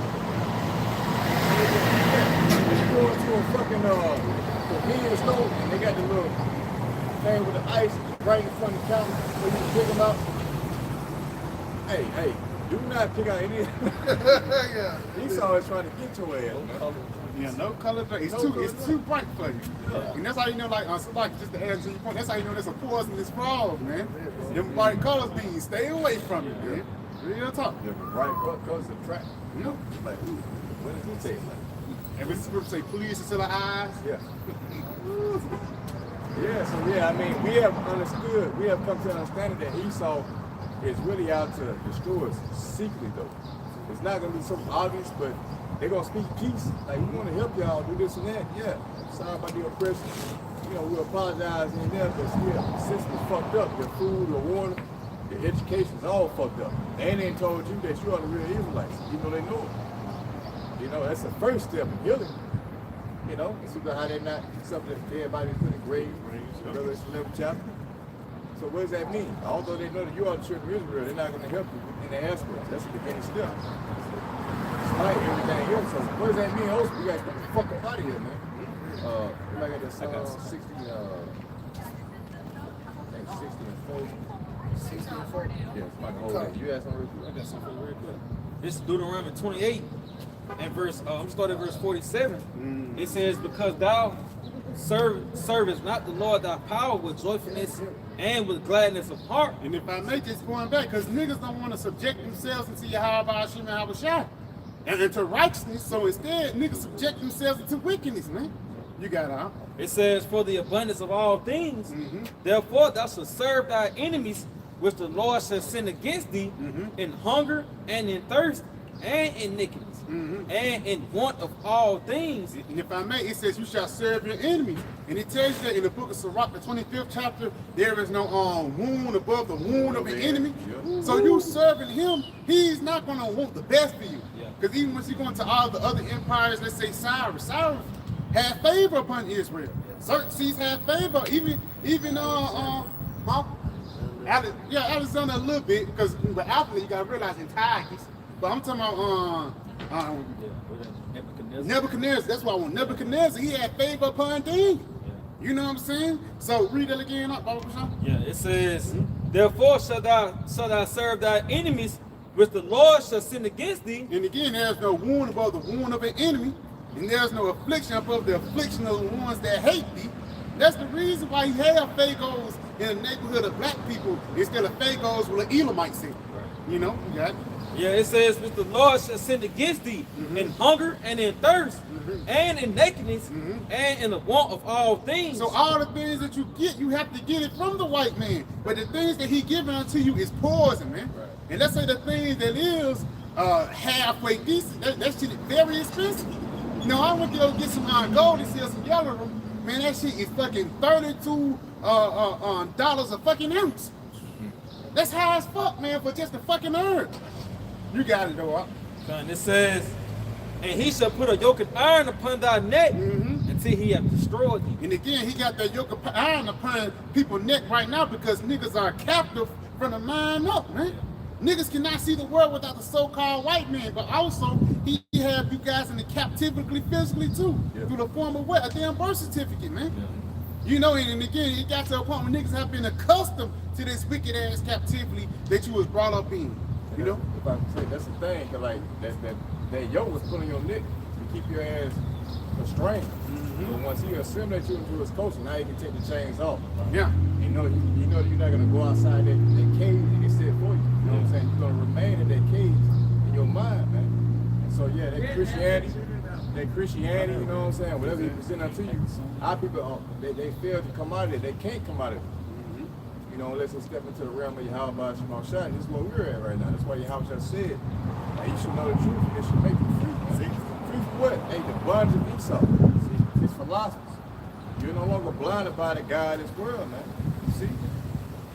You go into a fucking convenience store, and they got the little thing with the ice right in front of the counter where you can pick them out. Hey, do not pick out any. Esau is trying to get your ass, man. Yeah, no color. It's too bright for you. Yeah. And that's how you know, like, just to add to your point, that's how you know there's a poisonous frog, man. Them bright colors mean stay away from it, man. Real talk. Yeah, bright colors attract. You know, like, ooh, what does it taste like? And this scripture say, please to the eyes. Yeah. I mean, we have come to an understanding that Esau is really out to destroy us secretly, though. It's not going to be so obvious, but they're going to speak peace. Like, we want to help y'all do this and that. Yeah, sorry about the oppression. You know, we apologize in there, but still, the system is fucked up. Your food, your water, your education's all fucked up. And they told you that you are the real Israelites, even though they know it. You know, that's the first step in healing. You know, it's about how they're not something that everybody put in grave, whether it's 11th chapter. So what does that mean? Although they know that you are the children of Israel, they're not going to help you in the aspect. That's the beginning step. Despite everything else. So what does that mean? Also, we got to get the fuck up out of here, man. I got that Psalm 60, I think 60 and 4. 60 and 40. Yeah, it's about the whole thing. You ask something real quick? I got something real quick. This is Deuteronomy 28 and I'm starting at verse 47. It says, because thou servest not the Lord thy power with joyfulness and with gladness of heart. And if I may, just going back, because niggas don't want to subject themselves into Yahweh Hashem and Habashah and into righteousness, so instead niggas subject themselves into wickedness, man. You got out. It says, for the abundance of all things, therefore thou shalt serve thy enemies, which the Lord shall send against thee in hunger and in thirst and in nakedness and in want of all things. And if I may, it says you shall serve your enemies. And it tells you that in the book of Sirach, the 25th chapter, there is no wound above the wound of the enemy. So you serving him, he's not going to want the best for you. Because even when you go into all the other empires, let's say Cyrus had favor upon Israel. Xerxes had favor, even Alexander a little bit, because after you gotta realize Antiochus. But I'm talking about Nebuchadnezzar. That's why I want Nebuchadnezzar. He had favor upon thee. You know what I'm saying? So read it again, Baba Basham. Yeah, it says, Therefore shall thou serve thy enemies, which the Lord shall send against thee. And again, there's no wound above the wound of an enemy, and there's no affliction above the affliction of the ones that hate thee. That's the reason why he have Phagos in the neighborhood of black people instead of Phagos with an Elamite city. You know, you got it. Yeah, it says, which the Lord shall send against thee in hunger and in thirst and in nakedness and in the want of all things. So all the things that you get, you have to get it from the white man. But the things that he giving unto you is poison, man. Right. And let's say the things that is halfway decent, that shit is very expensive. No, I went to go get some gold and sell some yellow. Man, that shit is fucking $32 a fucking ounce. That's high as fuck, man, for just a fucking herb. You got it, though. And it says, and he shall put a yoke of iron upon thy neck until he have destroyed thee. And again, he got that yoke of iron upon people's neck right now because niggas are captive from the mind up, man. Niggas cannot see the world without the so-called white man, but also he have you guys in the captivity physically too, through the form of what? A damn birth certificate, man. You know, and again, it got to a point where niggas have been accustomed to this wicked ass captivity that you was brought up in. You know? If I say that's the thing, cause like that yoke was put on your neck to keep your ass restrained. But once he assimilates you into his culture, now you can take the chains off. Yeah. You know you're not gonna go outside that cage that he set for you. You know what I'm saying? You're gonna remain in that cage in your mind, man. And so yeah, that Christianity, you know what I'm saying? Whatever he present unto you, our people they fail to come out of it. They can't come out of it. You know, unless they step into the realm of Yahweh Shemashah. This is where we're at right now. That's why Yahweh said, hey, you should know the truth and it should make you free. See? Free for what? Hey, the bondage of Esau. See? It's philosophers. You're no longer blinded by the God of this world, man. You see?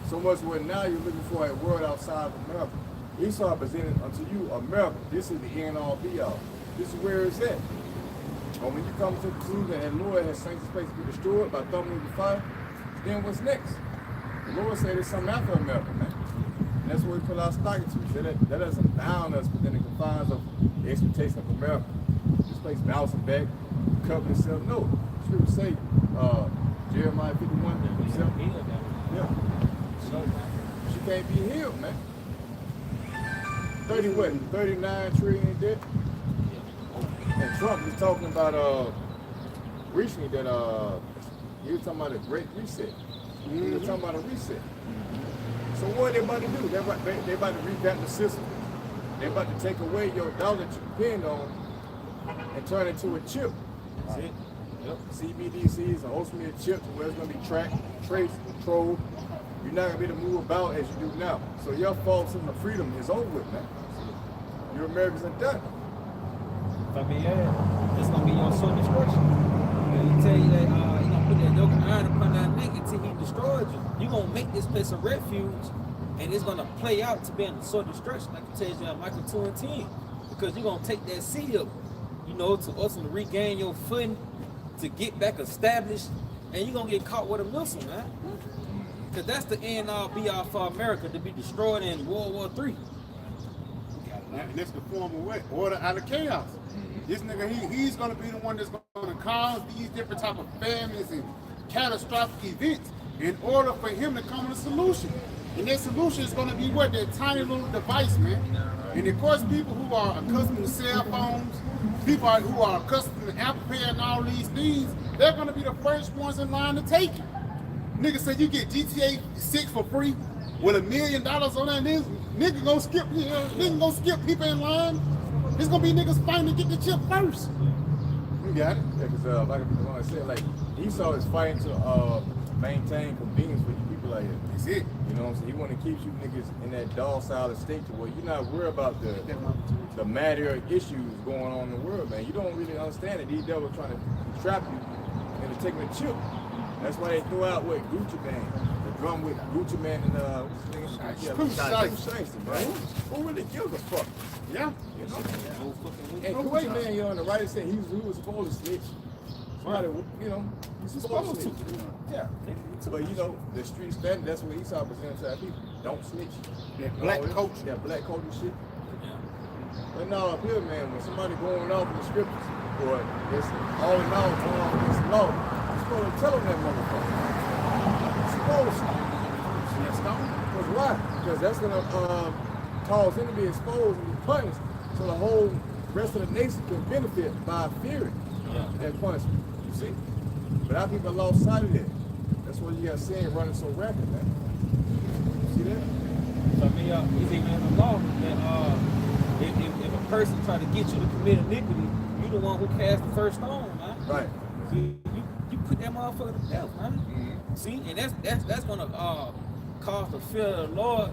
So much where now you're looking for a world outside of America. Esau presented unto you America. This is the end all be all. This is where it's at. But when you come to the conclusion that the Lord has sanctified space to be destroyed by throwing in the fire, then what's next? The Lord said there's something after America, man. And that's where we put our stock into. So that doesn't bound us within the confines of the expectation of America. This place bouncing back, covering itself. No. The scripture say, Jeremiah 51, himself. Yeah. She can't be healed, man. 39 trillion debt. And Trump was talking about recently that he was talking about a great reset. He was talking about a reset. So what are they about to do? They're about to revamp the system. They're about to take away your dollar that you depend on and turn it into a chip. See? Yep. CBDCs are ultimately a chip to where it's going to be tracked, traced, controlled. You're not going to be able to move about as you do now. So your false sense of freedom is over with, man. Your Americans are done. If I may add, it's going to be your soul destruction. He tell you that you're going to put that yoke of iron upon that neck until he destroys you. You're going to make this place a refuge, and it's going to play out to being a soul destruction, like it tells you in Micah 2 and 10. Because you're going to take that seal, you know, to ultimately regain your footing, to get back established, and you're going to get caught with a missile, man. Because that's the end all be all for America, to be destroyed in World War III. And that's the form of what? Order out of chaos. This nigga, he's going to be the one that's going to cause these different type of famines and catastrophic events in order for him to come with a solution. And that solution is going to be what? That tiny little device, man. And of course, people who are accustomed to cell phones, people who are accustomed to Apple Pay and all these things, they're going to be the first ones in line to take it. Nigga said you get GTA 6 for free with $1 million on that nigga gonna skip, you know, nigga gonna skip people in line. It's gonna be niggas fighting to get the chip first. You got it? Yeah, because like I said, like Esau is fighting to maintain convenience for you people like that. That's it. You know what I'm saying? He want to keep you niggas in that docile state to where you're not worried about the matter issues going on in the world, man. You don't really understand that these devils trying to trap you into taking a chip. That's why they throw out what Gucci Man, the drum with Gucci Man and right? Who really gives a fuck? Yeah. You know? And Kuwait Man, you know, on the right said he was supposed to snitch. Somebody, you know, he's supposed to. Yeah. But you know, the street standard, that's what Esau presented to our people. Don't snitch. That black culture. That black culture shit. But no, up here, man, when somebody going off in the scriptures, or it's all in all going off against the law, you're supposed to tell them that motherfucker. You're supposed to. That's stone. Because why? Because that's going to cause him to be exposed and be punished, so the whole rest of the nation can benefit by fearing that punishment. You see? But our people lost sight of that. That's why you got sin running so rapid, man. You see that? So I mean, it's even in the law that if a person try to get you to commit iniquity, you the one who cast the first stone, man. Right. See, you put that motherfucker to death, man. Mm-hmm. See, and that's gonna cause the fear of the Lord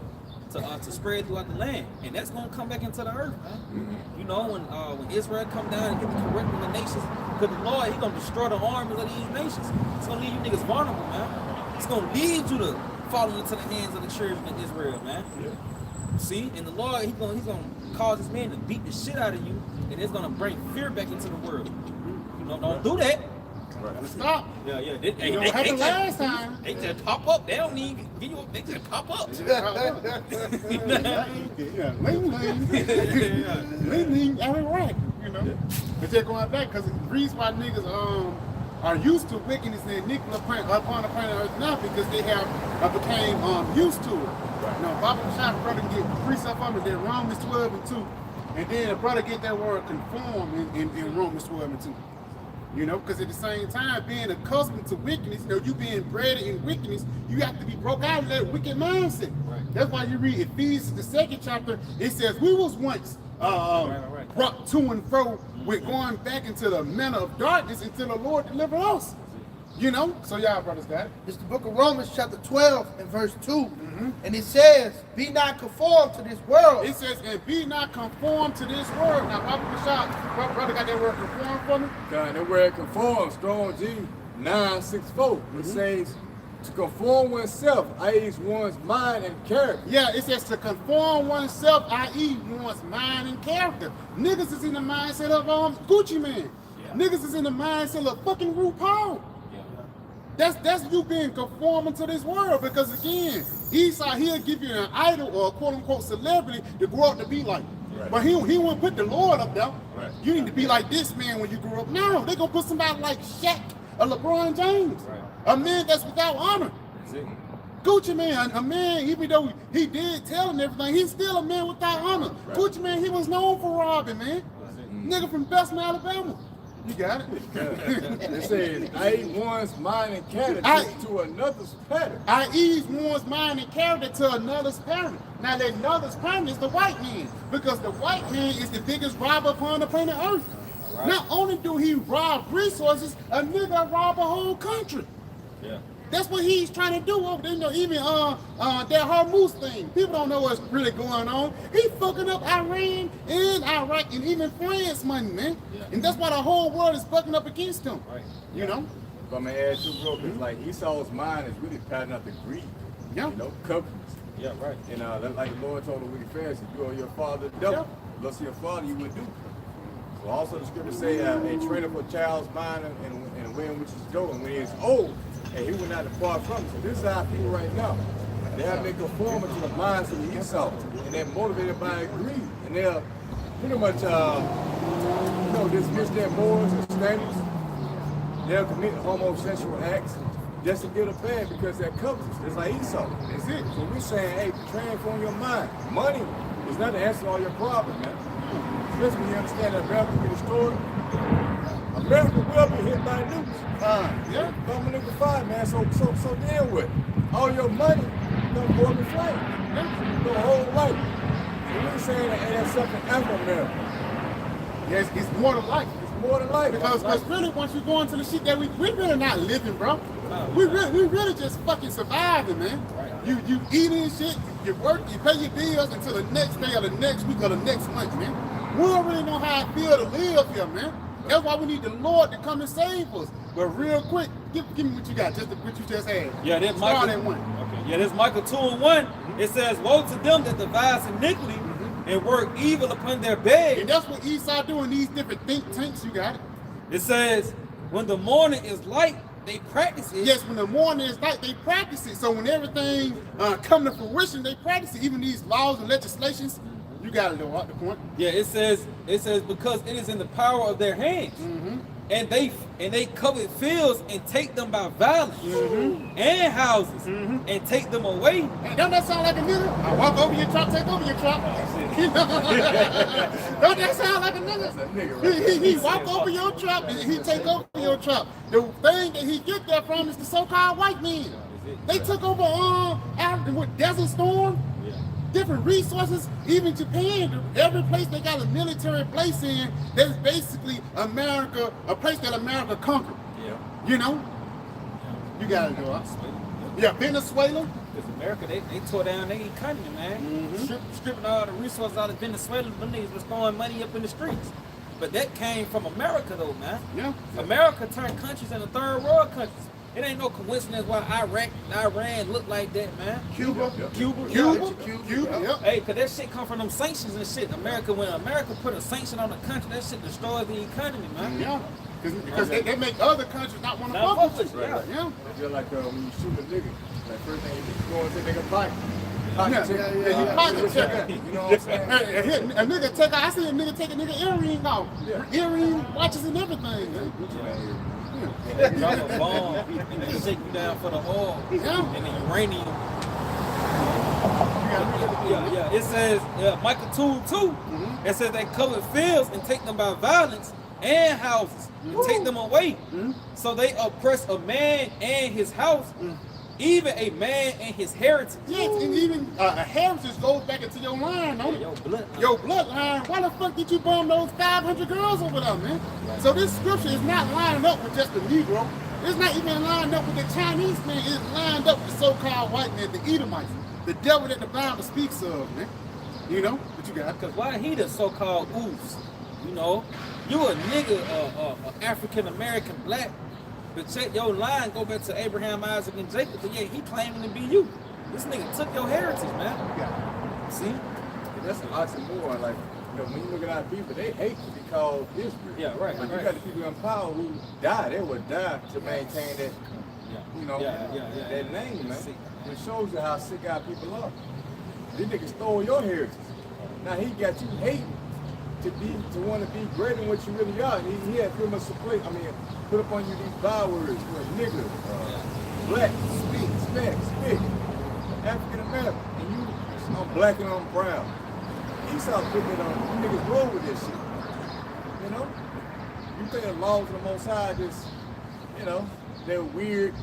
to spread throughout the land, and that's gonna come back into the earth, man. Mm-hmm. You know, when Israel come down and get the correct of the nations, because the Lord, He gonna destroy the armies of these nations. It's gonna leave you niggas vulnerable, man. It's gonna lead you to fall into the hands of the children of Israel, man. Yeah. See, and the Lord, He's gonna cause His men to beat the shit out of you, and it's gonna bring fear back into the world. You know, don't do that. Right. Stop. Yeah. You know what happened last time? They just pop up. They don't need give you. They just pop up. Yeah, lean, every right, you know. But they're going back because the reason why niggas are used to wickedness and iniquity upon the planet Earth now because they have became used to it. Right. Now, Baba Shah brother get precept from it, then Romans 12 and 2, and then a brother get that word conform in Romans 12 and 2. You know, because at the same time, being accustomed to wickedness, you know, you being bred in wickedness, you have to be broke out of that wicked mindset. Right. That's why you read Ephesians, the 2nd chapter, it says, we was once brought to and fro with going back into the manner of darkness until the Lord delivered us. You know, so y'all brothers got it. It's the book of Romans chapter 12 and verse 2. And it says, be not conformed to this world. It says, and be not conformed to this world. Now, Papa Bashar, brother got that word conform for me? God, that word conform, strong G 964. It says to conform oneself, i.e. one's mind and character. Yeah, it says to conform oneself, i.e. one's mind and character. Niggas is in the mindset of Gucci Man. Yeah. Niggas is in the mindset of fucking RuPaul. That's you being conforming to this world because again, Esau, he'll give you an idol or a quote unquote celebrity to grow up to be like. Right. But he won't put the Lord up there. Right. You need to be like this man when you grow up. No, they're gonna put somebody like Shaq or LeBron James. Right. A man that's without honor. Gucci Man, a man, even though he did tell him everything, he's still a man without honor. Right. Gucci Man, he was known for robbing, man. Nigga from Bessemer, Alabama. You got it? It says, I.e. one's mind and character to another's pattern. I.e. one's mind and character to another's pattern. Now, that another's pattern is the white man, because the white man is the biggest robber upon the planet Earth. Right. Not only do he rob resources, a nigga rob a whole country. Yeah. That's what he's trying to do over there. You know, even that Hormuz thing. People don't know what's really going on. He fucking up Iran and Iraq and even France money, man. Yeah. And that's why the whole world is fucking up against him. Right. You know? If I'm gonna add two real quick, like Esau's mind is really patterned up to greed. Yeah. You know, covetousness. Yeah, right. And like the Lord told the wicked Pharisee, you are your father the devil. Yeah. Look to your father, you would do. So also the scriptures say, a train up a child's mind and the way in which he's going. When he is old, and he will not depart from it. So this is our people right now. They have been conforming to the minds of Esau, and they're motivated by greed. And they're pretty much, dismiss their morals and standards. They'll commit homosexual acts just to get a bag because they're covetous. It's like Esau. That's it. So we're saying, hey, transform your mind. Money is not the answer to all your problems, man. Especially when you understand that America will be destroyed. America will be hit by nukes. Yeah, number 5, man. So deal with it. All your money gonna go up in flames. Yeah. Your whole life. So we're saying that that's something after America. Yes, it's more than life. It's more than life. Because really, once you go into the shit that we really not living, bro. We really just fucking surviving, man. You eating shit, you work, you pay your bills until the next day or the next week or the next month, man. We don't really know how it feels to live here, man. That's why we need the Lord to come and save us. But real quick, give me what you got, just what you just had. Yeah, that's Michael. Okay. Yeah, that's Michael 2:1. It says, woe to them that devise iniquity and work evil upon their bed. And that's what Esau doing, these different think tanks, you got it. It says, when the morning is light, they practice it. Yes, when the morning is light, they practice it. So when everything come to fruition, they practice it. Even these laws and legislations, You got it, though. What the point? Yeah, it says because it is in the power of their hands, and they covet fields and take them by violence, and houses and take them away. Hey, don't that sound like a nigga? I walk over your truck, take over your truck. Don't that sound like a nigga? That's a nigga, right? He walk over your truck and he take over your truck. The thing that he get that from is the so-called white men. They took over after with Desert Storm. Different resources, even Japan, every place they got a military place in, that's basically America, a place that America conquered. Yeah. You know? You got it, though. Yeah, Venezuela. Because America, they tore down their economy, man. Stripping all the resources out of Venezuela, them niggas was throwing money up in the streets. But that came from America, though, man. Yeah. America turned countries into third world countries. It ain't no coincidence why Iraq and Iran look like that, man. Cuba. Cuba. Yep. Hey, cause that shit come from them sanctions and shit. When America put a sanction on the country, that shit destroys the economy, man. Yeah. Because they make other countries not want to Not fuck with fuck you. with you, Yeah. It's just like when you shoot a nigga, like first thing you go and say nigga fight. Yeah, pocket checker. You know what I'm saying? A nigga take, I see a nigga take a nigga earring off. Yeah. Earring, watches and everything. Drop a bomb and they take you down for the oil Yeah. and the uranium. You gotta Yeah. It says Michael 2:2. It says they cover fields and take them by violence and houses and take them away. So they oppress a man and his house, even a man and his heritage. Yes, and even a heritage goes back into your line, don't it? Your blood. Your bloodline. Why the fuck did you bomb those 500 girls over there, man? So this scripture is not lined up with just the Negro. It's not even lined up with the Chinese man. It's lined up with the so-called white man, the Edomites, the devil that the Bible speaks of, man. You know what you got? Because why he the so-called oofs? You know, you a nigga, African American black, but check your line, go back to Abraham, Isaac, and Jacob. But yeah, he claiming to be you. This nigga took your heritage, man. See? And that's an oxymoron. Like, you know, when you look at our people, they hate to be called Israel. Yeah, right. But right. you got the people in power who die. They would die to maintain that, you know, that name, man. Sick, man. It shows you how sick our people are. These niggas stole your heritage. Now he got you hating to want to be greater than what you really are. And he had pretty much put up on you these bywords, nigga, black, speak, African American, and you, I'm black and I'm brown. He started putting it on you niggas roll with this shit. You know? You think the laws of the Most High just, you know, they're weird.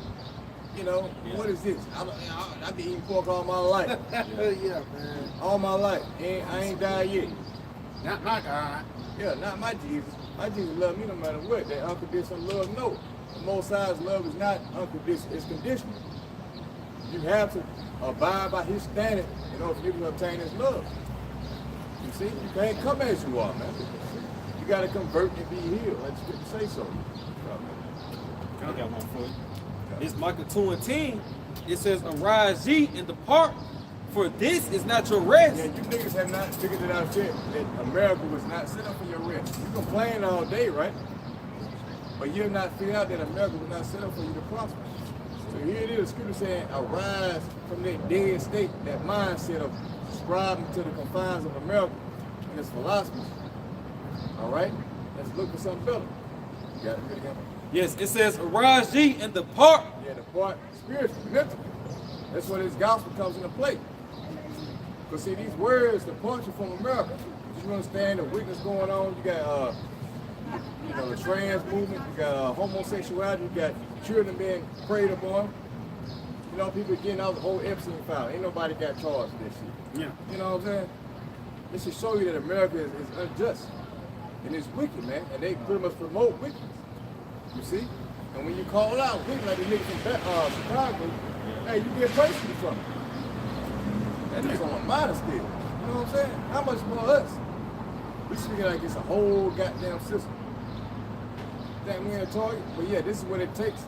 You know, what is this? I've been eating pork all my life. Yeah, man. All my life. I ain't died yet. Not my God. Yeah, not my Jesus. My Jesus love me no matter what. That unconditional love, no. The Most High's love is not unconditional, it's conditional. You have to abide by his standard in order for you to obtain his love. You see, you can't come as you are, man. You gotta convert and be healed. Let the scripture say so. I got one for you. It's Micah 2:10. It says, "Arise ye and depart, for this is not your rest." Yeah, you niggas have not figured it out yet that America was not set up for your rest. You complain all day, right? But you have not figured out that America was not set up for you to prosper. So here it is, scripture saying, arise from that dead state, that mindset of subscribing to the confines of America and its philosophies. All right? Let's look for something better. You got it again? Yes, it says, "Arise ye and depart." Yeah, the part spiritually, mentally. That's where this gospel comes into play. Because see, these words depart you from America. You understand the wickedness going on. You got, you know, the trans movement. You got homosexuality. You got children being preyed upon. You know, people getting out the whole Epstein file. Ain't nobody got charged for this shit. Yeah. You know what I'm saying? This should show you that America is unjust and it's wicked, man. And they pretty much promote wickedness. You see? And when you call out wicked like the nigga from Chicago, hey, you get personally from it. That nigga's on a minor scale. You know what I'm saying? How much more us? We speaking like it's a whole goddamn system. Think we in a target? But yeah, this is what it takes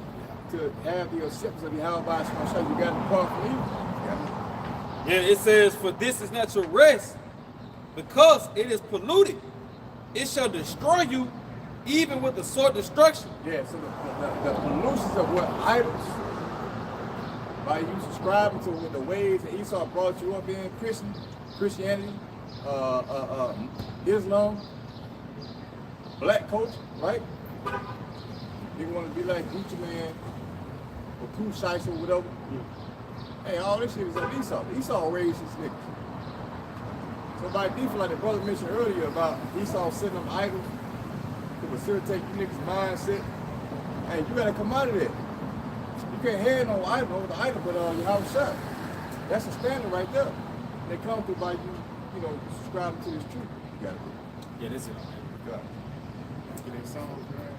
to have the acceptance of the how by show you got the part from you. And it says, "For this is not your rest, because it is polluted. It shall destroy you, even with the sword destruction." Yeah, so the pollutions of what idols, by you subscribing to the ways that Esau brought you up in Christianity, Islam, black culture, right? They want to be like Gucci Man or Pooh Shice or whatever. Hey, all this shit is on Esau. Esau raised his niggas. So by default, like the brother mentioned earlier about Esau setting up idols to facilitate you niggas' mindset, hey, you gotta come out of there. You can't have no idol over the idol, but your house shut. That's a standard right there. They come through by you know, subscribing to this truth. You gotta do. Yeah, this is it. God. Get their songs, right?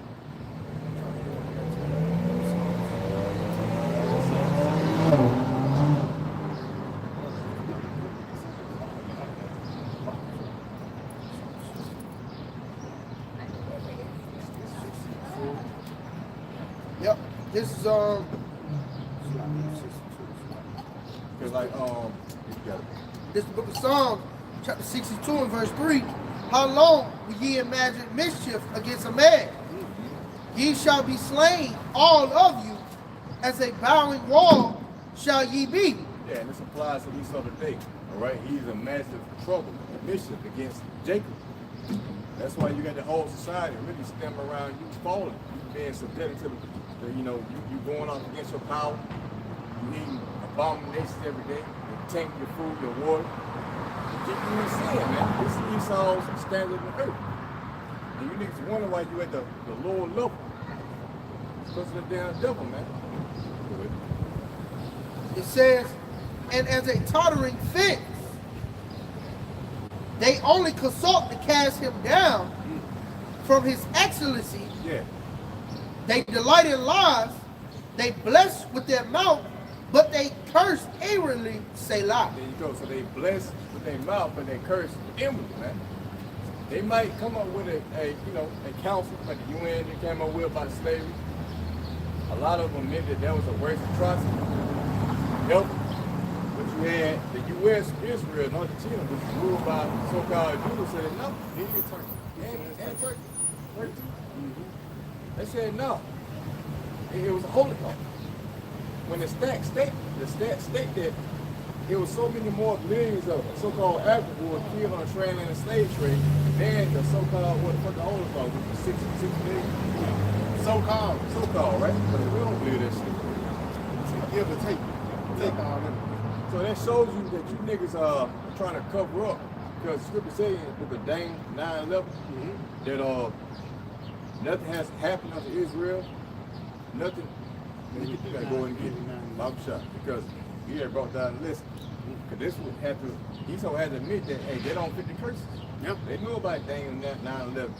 Yep. This is Cause like you got it. this is the book of Psalms, chapter 62 and verse 3. How long will ye imagine mischief against a man? Ye shall be slain, all of you, as a bowing wall shall ye be. Yeah, and this applies to Esau today. All right, he's a massive trouble, a mischief against Jacob. That's why you got the whole society really stem around you falling, you being subjected to the you know, you going off against your power, you eating abominations every day, you taking your food, your water. You keep doing sin, man. This is Esau's standard in the earth. And you niggas wonder why you at the lower level. It's because of the damn devil, man. It says, and as a tottering fence, they only consult to cast him down from his excellency. Yeah. They delight in lies, they bless with their mouth, but they curse inwardly, Selah. There you go. So they bless with their mouth, but they curse inwardly, man. They might come up with a you know, a council like the UN they came up with about slavery. A lot of them admitted that was a worst atrocity. Nope. But you had the U.S., Israel, and Argentina, which was ruled by so-called Jews, said no. And Turkey. Turkey too. They said no. It was a holocaust. When the stats state that it was so many more millions of so-called Africans who were killed on the transatlantic slave trade than the so-called, what the fuck the holocaust, which was 66 million. So-called, right? But we don't believe that shit. Give or take. Take all them. So that shows you that you niggas are trying to cover up, because the scripture says with the Dane 9/11 that nothing has happened unto Israel, nothing. You gotta go and get Bible shot, because he had brought down the list. Because this would have to, Esau had to admit that, hey, they don't fit the curses. Yep. They knew about Dane 9/11.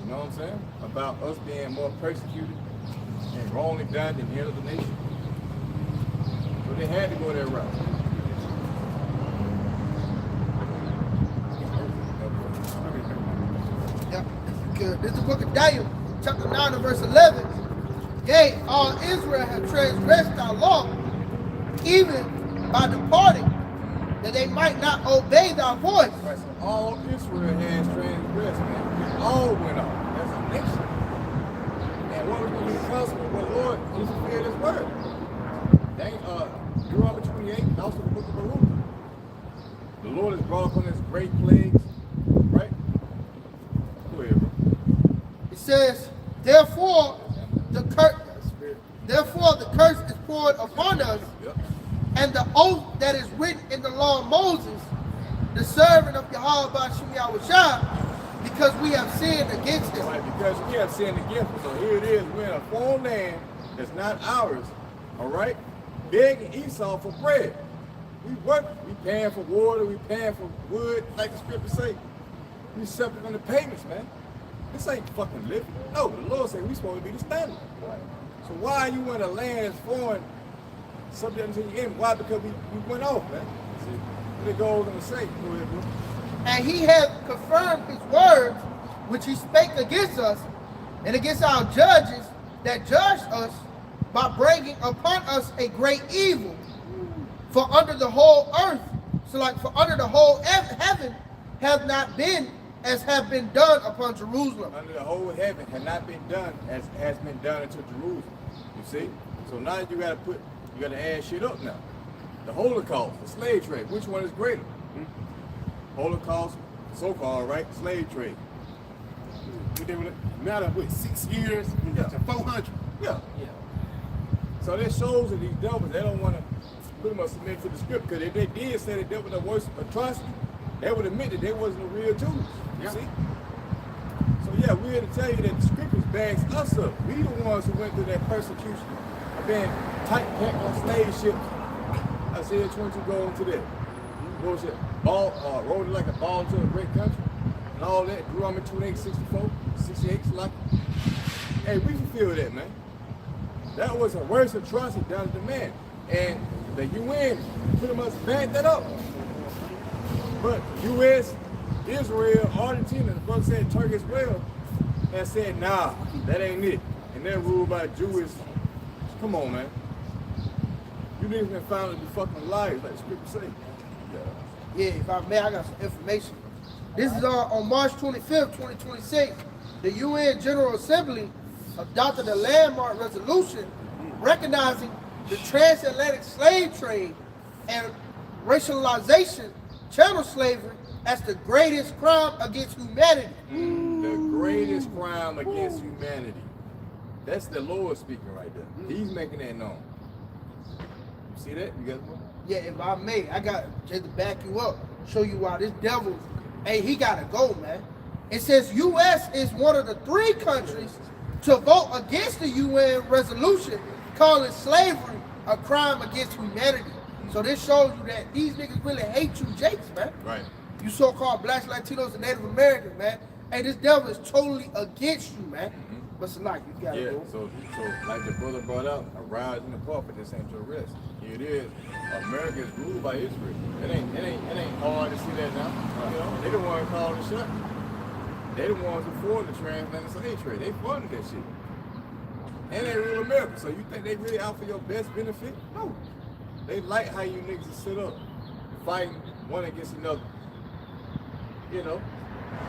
You know what I'm saying? About us being more persecuted and wrongly done than the other nation. So they had to go that route. Yep, good. This is the book of Daniel, chapter 9 and verse 11. Yea, all Israel have transgressed thy law, even by departing, that they might not obey thy voice. Right, so all Israel has transgressed, man. We all went off as a nation. And what was going to be the consequence? Well, Lord, he fulfilled his word. Deuteronomy 28, and also the book of Baruch. The Lord has brought upon us great plagues, right? Go ahead, bro. It says, therefore the curse is poured upon us, Yep. and the oath that is written in the law of Moses, the servant of Yahweh Bashim Yahushua, because we have sinned against him. Right, because we have sinned against him. So here it is, we're in a foreign land that's not ours, all right? Begging Esau for bread. We work, we paying for water, we paying for wood, like the scripture say. We suffering on the payments, man. This ain't fucking living. No, the Lord said we supposed to be the standard. So why are you in a land that's foreign, subject to your enemy? Why? Because we went off, man. See, what it goes on to say. Go ahead, bro. And he hath confirmed his words, which he spake against us, and against our judges that judged us, by bringing upon us a great evil. For under the whole earth, for under the whole heaven, have not been as have been done upon Jerusalem. Under the whole heaven had not been done as has been done unto Jerusalem. You see? So now you gotta add shit up now. The Holocaust, the slave trade, which one is greater? Holocaust, so-called, right, slave trade. They were matter with 6 years to 400. Yeah. So that shows that these devils, they don't want to pretty much submit to the script, because if they did say that they were the worst atrocity, they would admit that they wasn't the real Jews. You see? So yeah, we're here to tell you that the scriptures backs us up. We the ones who went through that persecution of being tight-packed on slave ships. I said 22 going to that. What was it? Rode it like a ball to a great country. And all that. Grew on me 28, 64, 68, like. Hey, we fulfilled that, man. That was a worse atrocity down to the man. And the UN pretty much backed that up. But US, Israel, Argentina, the brother said Turkey as well, and said, nah, that ain't it. And they're ruled by Jewish. Come on, man. You niggas been found to be fucking liars, like the scripture say. Yeah, if I may, I got some information. This is on March 25th, 2026. The UN General Assembly adopted a landmark resolution recognizing the transatlantic slave trade and racialization, chattel slavery, as the greatest crime against humanity. The greatest crime against humanity. That's the Lord speaking right there. He's making that known. You see that? You got one? Yeah, if I may, I got just to back you up, show you why this devil, hey, he gotta go, man. It says U.S. is one of the 3 countries to vote against the UN resolution calling slavery a crime against humanity. So this shows you that these niggas really hate you Jakes, man. Right. You so-called blacks, Latinos, and Native Americans, man. Hey, this devil is totally against you, man. But it's like, you gotta go. So like the brother brought up, a rise in the pulpit, this ain't your rest. Here it is. America is ruled by Israel. It ain't hard to see that now. You know, they the ones calling the shot. They the ones who formed the transatlantic slave trade. They funded that shit. And they rule America. So you think they really out for your best benefit? No. They like how you niggas sit up fighting one against another. You know,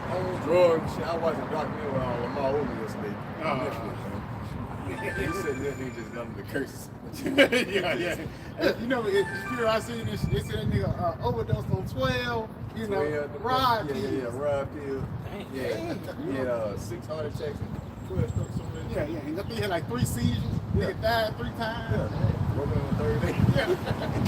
on drugs and shit. I watched a documentary on Lamar over yesterday. He said that nigga just under the curses. yeah. You know, I seen this. They said that nigga overdosed on 12. You know, rod pills. Yeah, rod pills. Yeah, he had 6 heart attacks and 12 strokes. Yeah. And I think he had like 3 seizures. Nigga died 3 times. Yeah. Working on the 3rd day.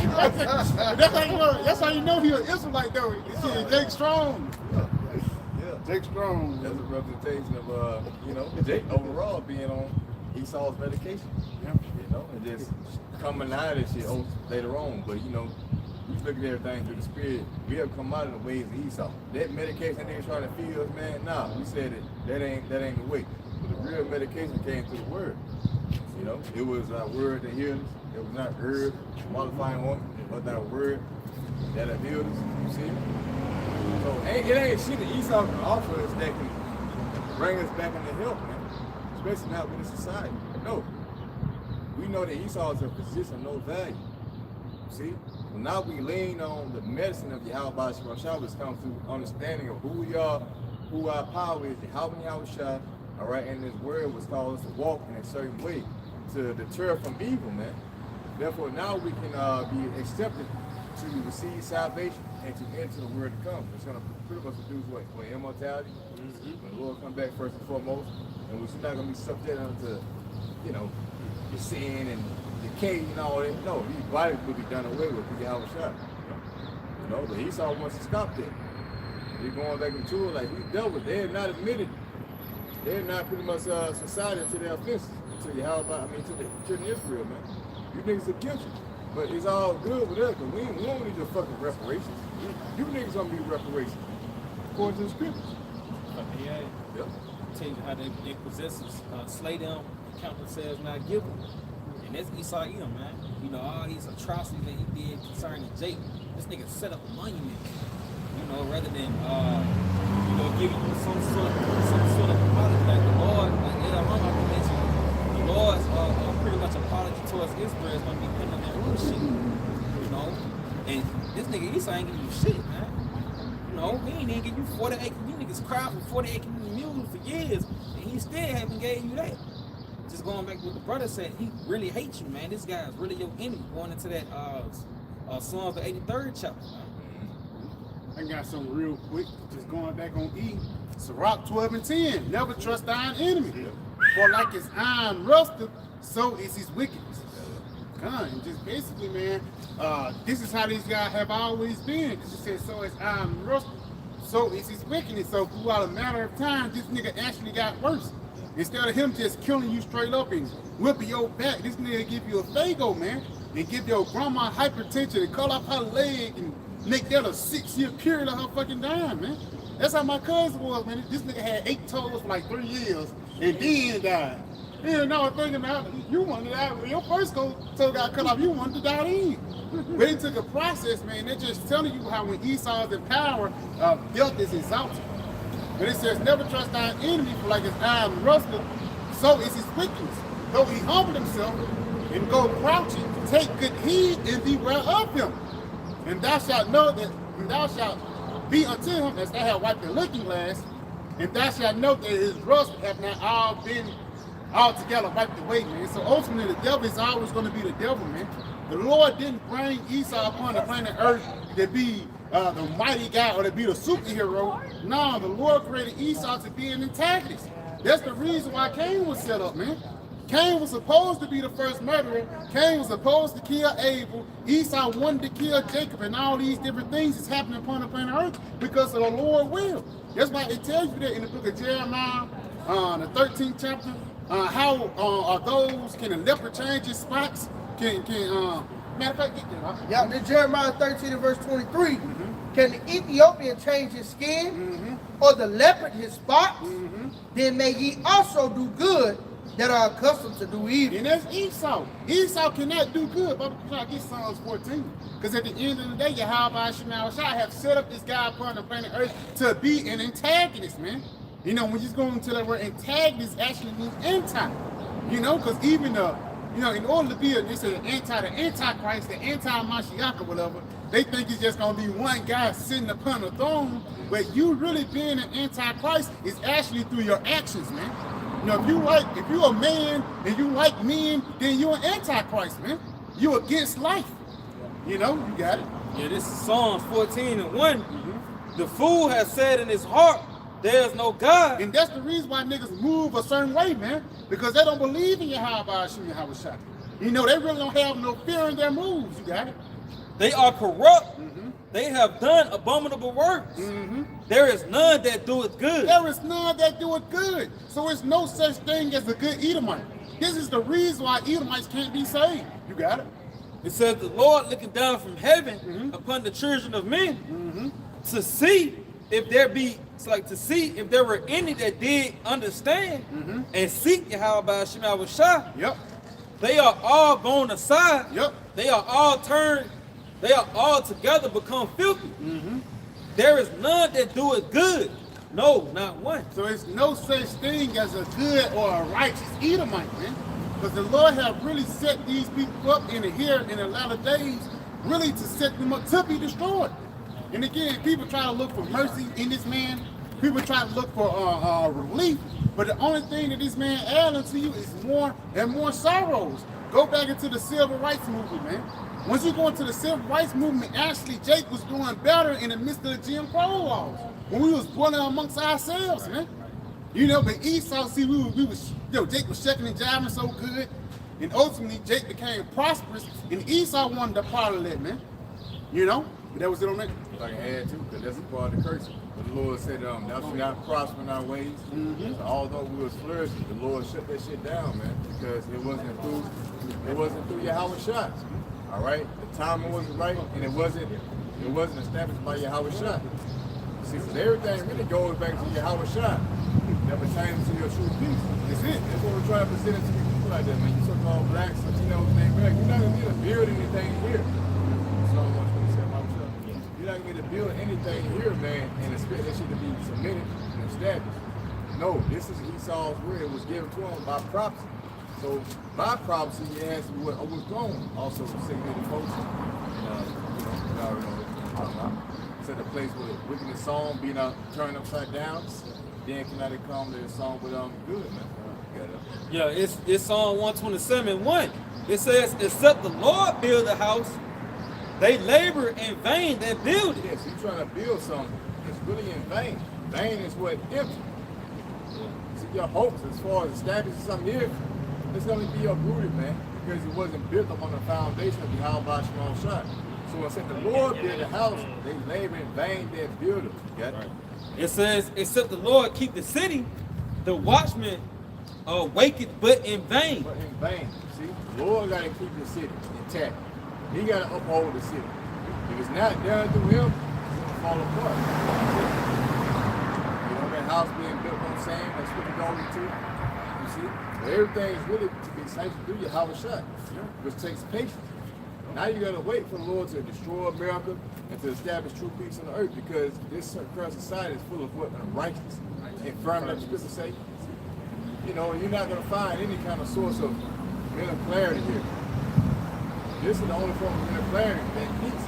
Yeah. That's how you know he was Israelite though. See, Jake Strong. Yeah. Jake Strong. That's a representation of you know, Jake overall being on Esau's medication. Yeah. You know, and just coming out of shit later on. But you know, we look at everything through the spirit. We have come out of the ways of Esau. That medication they trying to feed us, man. Nah, we said that ain't the way. But the real medication came through the word. You know, it was our word that healed us. It was not herb, modifying woman. It was not a word that healed us. You see? So it ain't shit that Esau can offer us that can bring us back into health, man. Especially not with this society. No. We know that Esau is a position of no value. See? So now we lean on the medicine of Yahweh Shah, which comes through understanding of who we are, who our power is, Yahweh Shah, all right? And this word was called us to walk in a certain way to deter from evil, man. Therefore, now we can be accepted to receive salvation and to enter the world to come. It's going to pretty much produce what? Immortality. When the Lord come back first and foremost, and we're not going to be subject to, you know, your sin and decay and all that. No, these bodies will be done away with through Yahweh Shah. You know, but Esau wants to stop that. They're going back into it like these devils. They have not admitted. They have not pretty much society to their offenses. To the children of Israel, man. You niggas are guilty. But it's all good with us, because we don't need your fucking reparations. You niggas gonna be reparations. According to the scriptures. Yep. Tell you how they possess us, slay them, count themselves not guilty. And that's Esau Edom, man. You know, all these atrocities that he did concerning Jake. This nigga set up a monument. You know, rather than you know, give you some sort of apology, like the Lord, like I mentioned, the Lord's pretty much apology towards Israel is gonna be putting on their own shit. You know? And this nigga Esau ain't giving you shit, man. You know, he ain't even give you 40 acres. You niggas cried for 40 acres mules for years, and he still haven't gave you that. Just going back to what the brother said, he really hates you, man. This guy is really your enemy. Going into that Psalms the 83rd chapter, man. I got something real quick. Just going back on E. Sirach 12:10. Never trust thine enemy. For like his iron rusteth, so is his wickedness. And just basically, man, this is how these guys have always been. This says, so is iron rusteth, so is his wickedness. So throughout a matter of time, this nigga actually got worse. Instead of him just killing you straight up and whipping your back, this nigga give you a fago, man, and give your grandma hypertension and cut off her leg and make that a 6-year period of her fucking dying, man. That's how my cousin was, man. This nigga had 8 toes for like 3 years and then died. Then I was thinking about you wanted to die. When your first toe got cut off, you wanted to die then. But it took a process, man. They're just telling you how when Esau's in power, death is exalted. But it says, never trust thine enemy, for like his iron rusteth, so is his wickedness. Though he humble himself and go crouching, take good heed and beware of him. And thou shalt know that, and thou shalt be unto him as they have wiped the looking glass, and thou shalt know that his rust have not all been altogether wiped away, man. So ultimately, the devil is always going to be the devil, man. The Lord didn't bring Esau upon the planet Earth to be the mighty guy or to be the superhero. No, the Lord created Esau to be an antagonist. That's the reason why Cain was set up, man. Cain was supposed to be the first murderer. Cain was supposed to kill Abel. Esau wanted to kill Jacob, and all these different things is happening upon the planet Earth because of the Lord will. That's why it tells you that in the book of Jeremiah, the 13th chapter, how are those, can a leopard change his spots? Matter of fact, get there. Yeah, in Jeremiah 13 and verse 23, can the Ethiopian change his skin, or the leopard his spots? Then may ye also do good that are accustomed to do evil. And that's Esau. Esau cannot do good. But I'm trying to get Psalms 14. Because at the end of the day, Yahweh Shai have set up this guy upon the planet Earth to be an antagonist, man. You know, when you go into that word antagonist actually means anti. You know, because even in order to be they say the Antichrist, the anti-Mashiach or whatever, they think it's just gonna be one guy sitting upon a throne. But you really being an antichrist is actually through your actions, man. You know, if you're a man and you like men, then you're an antichrist, man. You're against life. You know, you got it. Yeah, this is Psalms 14 and 1. The fool has said in his heart, there's no God. And that's the reason why niggas move a certain way, man. Because they don't believe in Yahweh Shai. You know, they really don't have no fear in their moves. You got it. They are corrupt. They have done abominable works. There is none that doeth good. There is none that doeth good. So it's no such thing as a good Edomite. This is the reason why Edomites can't be saved. You got it. It says the Lord looking down from heaven upon the children of men to see if there be, it's like to see if there were any that did understand and seek Yahweh Shai. Yep. They are all gone aside. Yep. They are all turned. They are all together become filthy. There is none that do it good. No, not one. So it's no such thing as a good or a righteous Edomite, man. Because the Lord have really set these people up in the latter days, really to set them up to be destroyed. And again, people try to look for mercy in this man. People try to look for relief. But the only thing that this man adds unto you is more and more sorrows. Go back into the civil rights movement, man. Once you go into the civil rights movement, actually Jake was doing better in the midst of the Jim Crow laws. When we was dwelling amongst ourselves, man. You know, but Esau, see, Jake was checking and jiving so good. And ultimately, Jake became prosperous. And Esau wanted a part of that, man. You know? But that was it on that. I can add too, because that's a part of the curse. But the Lord said, thou shalt not prosper in our ways. So although we was flourishing, the Lord shut that shit down, man, because it wasn't through Yahweh Shai. All right, the timing wasn't right, and it wasn't established by Yahweh Shai. See, so everything really goes back to Yahweh Shai. That pertains to your true peace. That's it. That's what we're trying to present it to the people like that, man. You so-called blacks, Latinos, and black. You're not gonna be able to build anything here. So you're not going to build anything here, man, and expect that shit to be submitted and established. No, this is Esau's word. It was given to him by prophecy. So by prophecy, it has to be what was gone. Also, segmented folks. You already know. Said the place where the wickedness song being turned upside down. Then can I come to the song with good, man. Yeah, it's Psalm 127:1. It says, except the Lord build a house, they labor in vain that build it. Yes, you're trying to build something. It's really in vain. Vain is what empty. See, your hopes as far as establishing something here, it's going to be uprooted, man, because it wasn't built upon the foundation of the house by small shot. So when it said the Lord built the house, they labor in vain that build it. You got it? It says, except the Lord keep the city, the watchman waketh but in vain. But in vain. See, the Lord got to keep the city intact. He got to uphold the city. If it's not done through him, it's going to fall apart. You know, that house being built on sand, that's what we're going to. You see? But everything is really to be sanctioned through your house shot, which takes patience. Now you got to wait for the Lord to destroy America and to establish true peace on the earth, because this current society is full of what? Unrighteousness. Infirmity, like the scripture say. You know, you're not going to find any kind of source of mental clarity here. This is the only form of mental clarity, that peace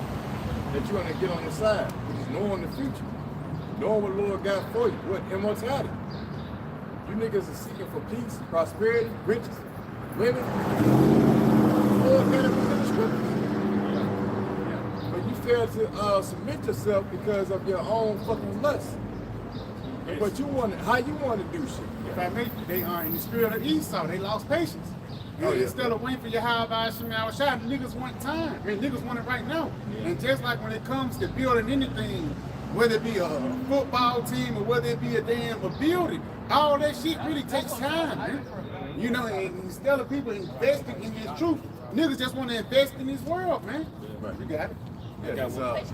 that you're going to get on your side, which is knowing the future, knowing what the Lord got for you, what immortality. You niggas are seeking for peace, prosperity, riches, women. The Lord got it within the scriptures. But you fail to submit yourself because of your own fucking lust. But you want how you want to do shit. If I may, they are in the spirit of Esau. They lost patience. Instead of waiting for your high by Shemal Shah, niggas want time. I mean, niggas want it right now. And just like when it comes to building anything, whether it be a football team or whether it be a building, all that shit really takes time, man. You know, and instead of people investing in this truth, niggas just want to invest in this world, man. Right. You got it. Yeah, it's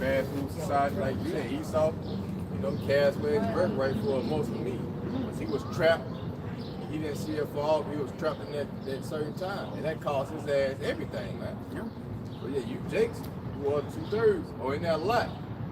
bad food society like you and Esau. You know, cast away his birthright for most of me. He was trapped. He didn't see it fall. He was trapped in that certain time, and that cost his ass everything, man. So yeah, you Jakes, who are 2/3, or in that lot.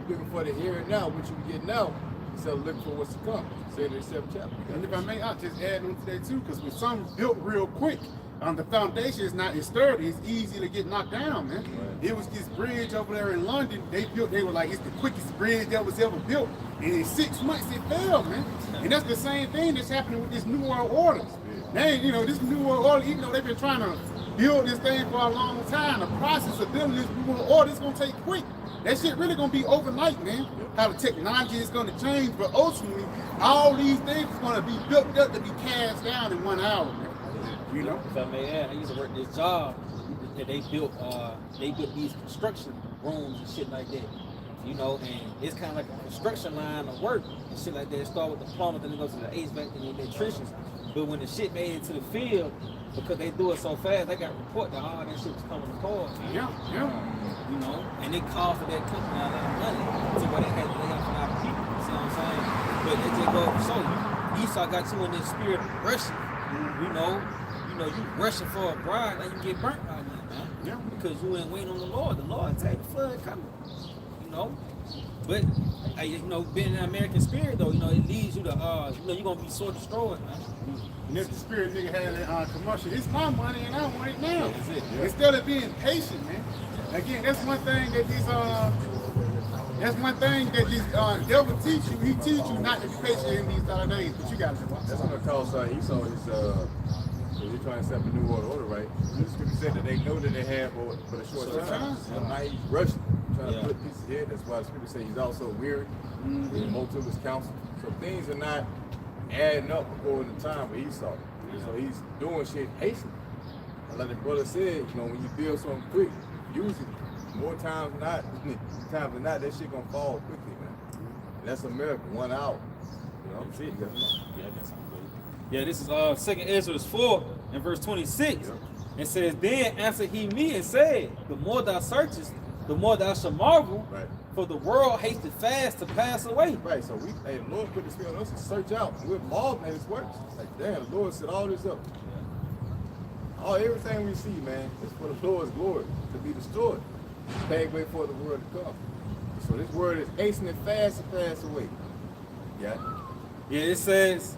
You looking for the here and now, what you can get now, instead of looking for what's to come. Say in the 7th chapter. And if I may, I'll just add on to that too, because when something's built real quick, the foundation is not as sturdy. It's easy to get knocked down, man. Right. It was this bridge over there in London. They were like, it's the quickest bridge that was ever built. And in 6 months, it fell, man. And that's the same thing that's happening with this New World Order. They, you know, this New World Order, even though they've been trying to build this thing for a long time, the process of building this New World Order is going to take quick. That shit really going to be overnight, man. How the technology is going to change, but ultimately, all these things are going to be built up to be cast down in 1 hour, man. You know? If I may add, I used to work this job that they built these construction rooms and shit like that. You know, and it's kind of like a construction line of work and shit like that. It start with the plumbers, then it goes to the HVAC and the electricians. But when the shit made it to the field, because they do it so fast, they got report that all that shit was coming apart. Yeah. You know, and it costed that company a lot of money to where they had to lay off a lot of people. You see what I'm saying? But they just go to show you. Esau got you in this spirit of rushing. You know, you rushing for a bride, like you get burnt by that, man. Yeah. Because you ain't waiting on the Lord. The Lord take the flood coming. You know, but you know, being in the American spirit though, you know, it leads you to you know, you're gonna be so destroyed, man. And if the spirit nigga had that commercial, it's my money and I want it now. That's it, yeah. Instead of being patient, man. Again, that's one thing that these devil teach you. He teach you not to be patient in these days, but you gotta do it. That's what calls Esau is he's trying to set up a new world order, right? The scripture said that they know that they have for the short time. So now he's rushing, trying to put pieces here. That's why the scripture says he's also weary. In multiple of his counsel. So things are not adding up according to time with Esau. So he's doing shit hastily. And like the brother said, you know, when you build something quick, use it. More times than not, that shit gonna fall quickly, man. And that's America, 1 hour. You know, that's it. Yeah, that's something. Yeah, this is 2nd Ezra 4 and verse 26. Yeah. It says, then answered he me and said, the more thou searchest, the more thou shalt marvel. Right. For the world hasted fast to pass away. Right, so the Lord put the spirit on us to search out. And we're marveling at his works. Like, damn, the Lord set all this up. Everything we see, man, is for the Lord's glory to be destroyed. Pave way for the world to come. So this word is hastening fast to pass away. Yeah. Yeah, it says,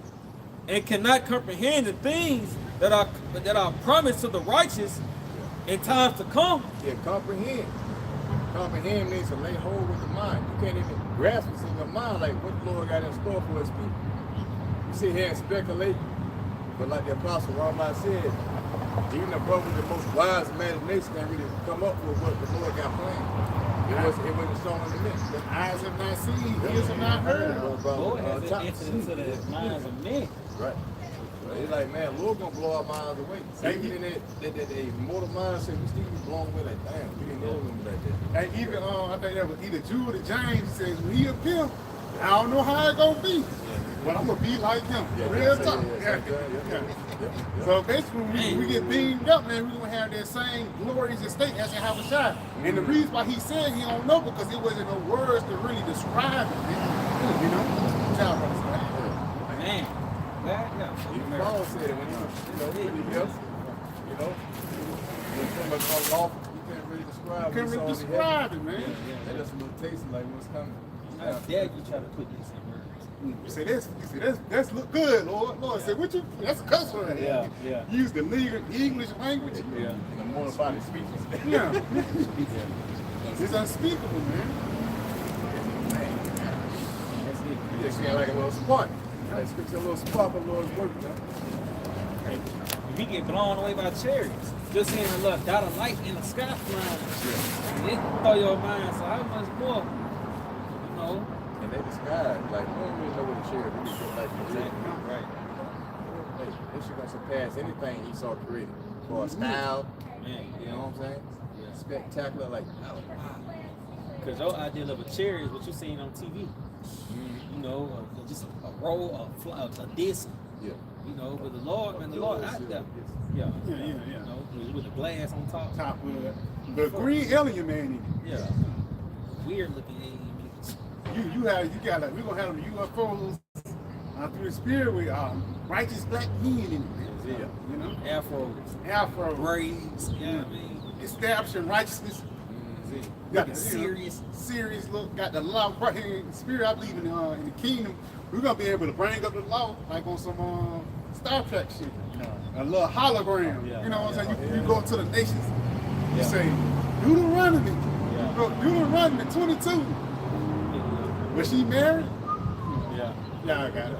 and cannot comprehend the things that are promised to the righteous in times to come. Yeah, comprehend. Comprehend means to lay hold with the mind. You can't even grasp what's in your mind, like what the Lord got in store for his people. You sit here and speculate, but like the Apostle Romans said, Even the brother with the most wise imagination can't really come up with what the Lord got planned. It wasn't shown in the midst. Eyes have not seen, ears have not heard. Lord has entered into the minds of men. Right. It's like, man, Lord gonna blow our minds away. Even in that mortal mindset, we still be blown away like, damn, we didn't know him like that. And even, I think that was either Jude or James says, when he appear, I don't know how it gonna be, but I'm gonna be like him. Real talk. So basically, when we get beamed up, man, we're gonna have that same glorious estate as in Havashai. And the reason why he said he don't know, because it wasn't no words to really describe it, man. You know? Child brothers, Man. Even Paul said it when he was, when he else, when someone comes off, you can't really describe it. Can't really describe it, man. That just a little taste of like what's coming. How dare you try to put this in words? You say that's look good, Lord. Lord said, what you? That's a cuss word. Yeah. Use the legal English language. Yeah. And the more about it speeches. Yeah. It's unspeakable, man. You just feel like a little spark. Like scripture, a little spark of Lord's work, man. If you get blown away by chariots, just seeing a little dot of light in the sky flying, it throw your mind. So how much more, you know? And they describe, like, we don't really know what a chariot really feel like. Right. Hey, this shit gonna surpass anything Esau created. For a style, Man, you know what I'm saying? Yeah. Spectacular, like, oh, wow. Because your idea of a chariot is what you're seeing on TV. You know, just a roll, a disc. Yeah. You know, but the Lord, man, the Lord out there. Yeah. Yeah. You know, with the glass on top. Top of the green alien man in it. Yeah. Weird looking alien. You got we're gonna have them UFOs through the spirit with righteous black men in it, man. Yeah. You know? Afro. Braids. Yeah, I mean. Establishing righteousness. Got the serious look. Got the law right here in the spirit. I believe in the kingdom. We're gonna be able to bring up the law like on some Star Trek shit. A little hologram. You know what I'm saying? You go to the nations. You say Deuteronomy. Deuteronomy 22. Was she married? Yeah, I got it.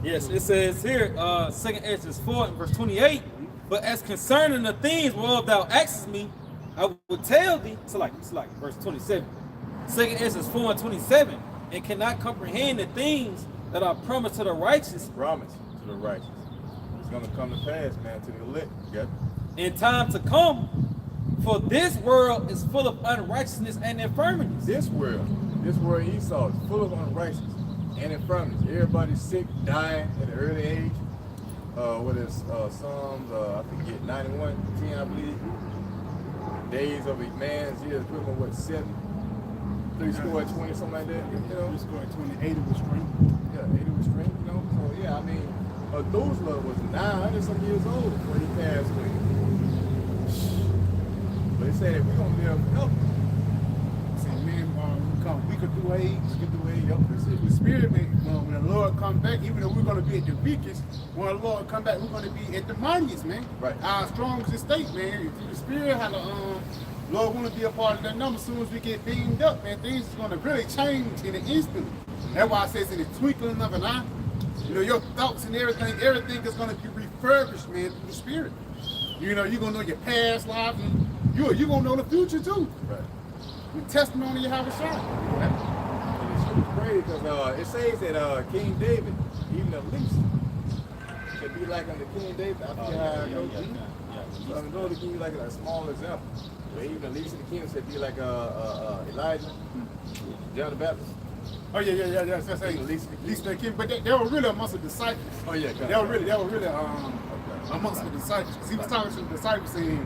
Yes, it says here, 2 Ezra 4 and verse 28. But as concerning the things whereof thou askest me, I will tell thee. It's like verse 27. 2 Ezra 4 and 27. And cannot comprehend the things that are promised to the righteous. Promise to the righteous. It's gonna come to pass, man, to the elect. You got it? In time to come. For this world is full of unrighteousness and infirmities. This world Esau is full of unrighteousness and infirmities. Everybody's sick, dying at an early age. What is Psalms, I forget, 91:10, I believe. Days of a man's years, equivalent, what, 7? 3 score 20, something like that, you know? 3 score 20, 80 with strength. Yeah, 80 with strength, you know? So, yeah, I mean, Methuselah was 900 some years old before he passed away. But they say that we're going to live forever. See, men become weaker through age. The spirit, man, when the Lord comes back, even though we're going to be at the weakest, when the Lord comes back, we're going to be at the mightiest, man. Right. Our strongest estate, man. If the spirit had a, Lord want to be a part of that number, as soon as we get beamed up, man, things is going to really change in an instant. That's why I say it's in the twinkling of an eye. You know, your thoughts and everything is going to be refurbished, man, through the spirit. You know, you're going to know your past life, and you're going to know the future, too. Right. The testimony you have a shot. And it's really crazy because it says that King David, even the least, could be like under King David. I forget how it goes. So I'm going to give you like a small example. But even the least of the kingdom said be like Elijah, John the Baptist. Oh yeah. That's least they came, but they were really amongst the disciples. Oh yeah, they were really amongst the disciples. Because he was talking to the disciples saying,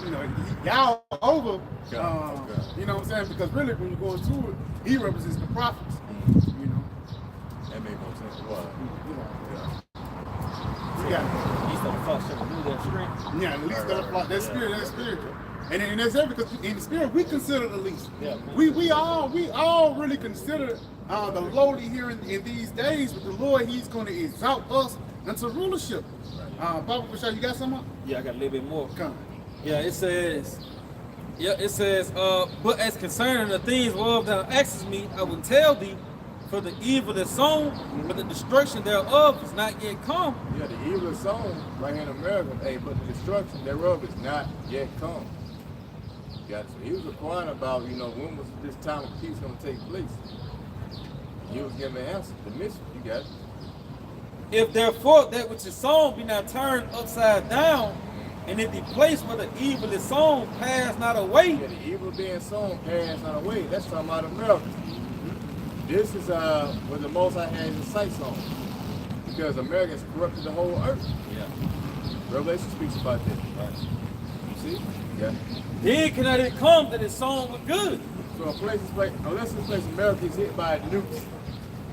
you know, y'all over. You know what I'm saying? Because really, when you go into it, he represents the prophets. You know. That made more sense. Well, At least the flock should renew their strength. Yeah, at least that spirit. And that's it, because in the spirit we consider the least. Yeah. We all really consider the lowly here in these days, but the Lord, He's going to exalt us into rulership. Papa Bashar, you got something? Yeah, I got a little bit more. Come. Yeah, it says, but as concerning the things whereof thou askest me, I will tell thee, For the evil is sown, but the destruction thereof is not yet come. Yeah, the evil is sown right here in America, hey, but the destruction thereof is not yet come. Got it. So he was inquiring about, you know, when was this time of peace going to take place? He was giving an answer, the mission. You got it. If therefore that which is sown be not turned upside down, and if the place where the evil is sown pass not away. Yeah, the evil being sown pass not away. That's talking about America. This is where the Most High has his sights on. Because America has corrupted the whole earth. Yeah. Revelation speaks about that. Right. You see? Yeah. Then cannot it come that it's sown with good. So unless this place America is hit by nukes,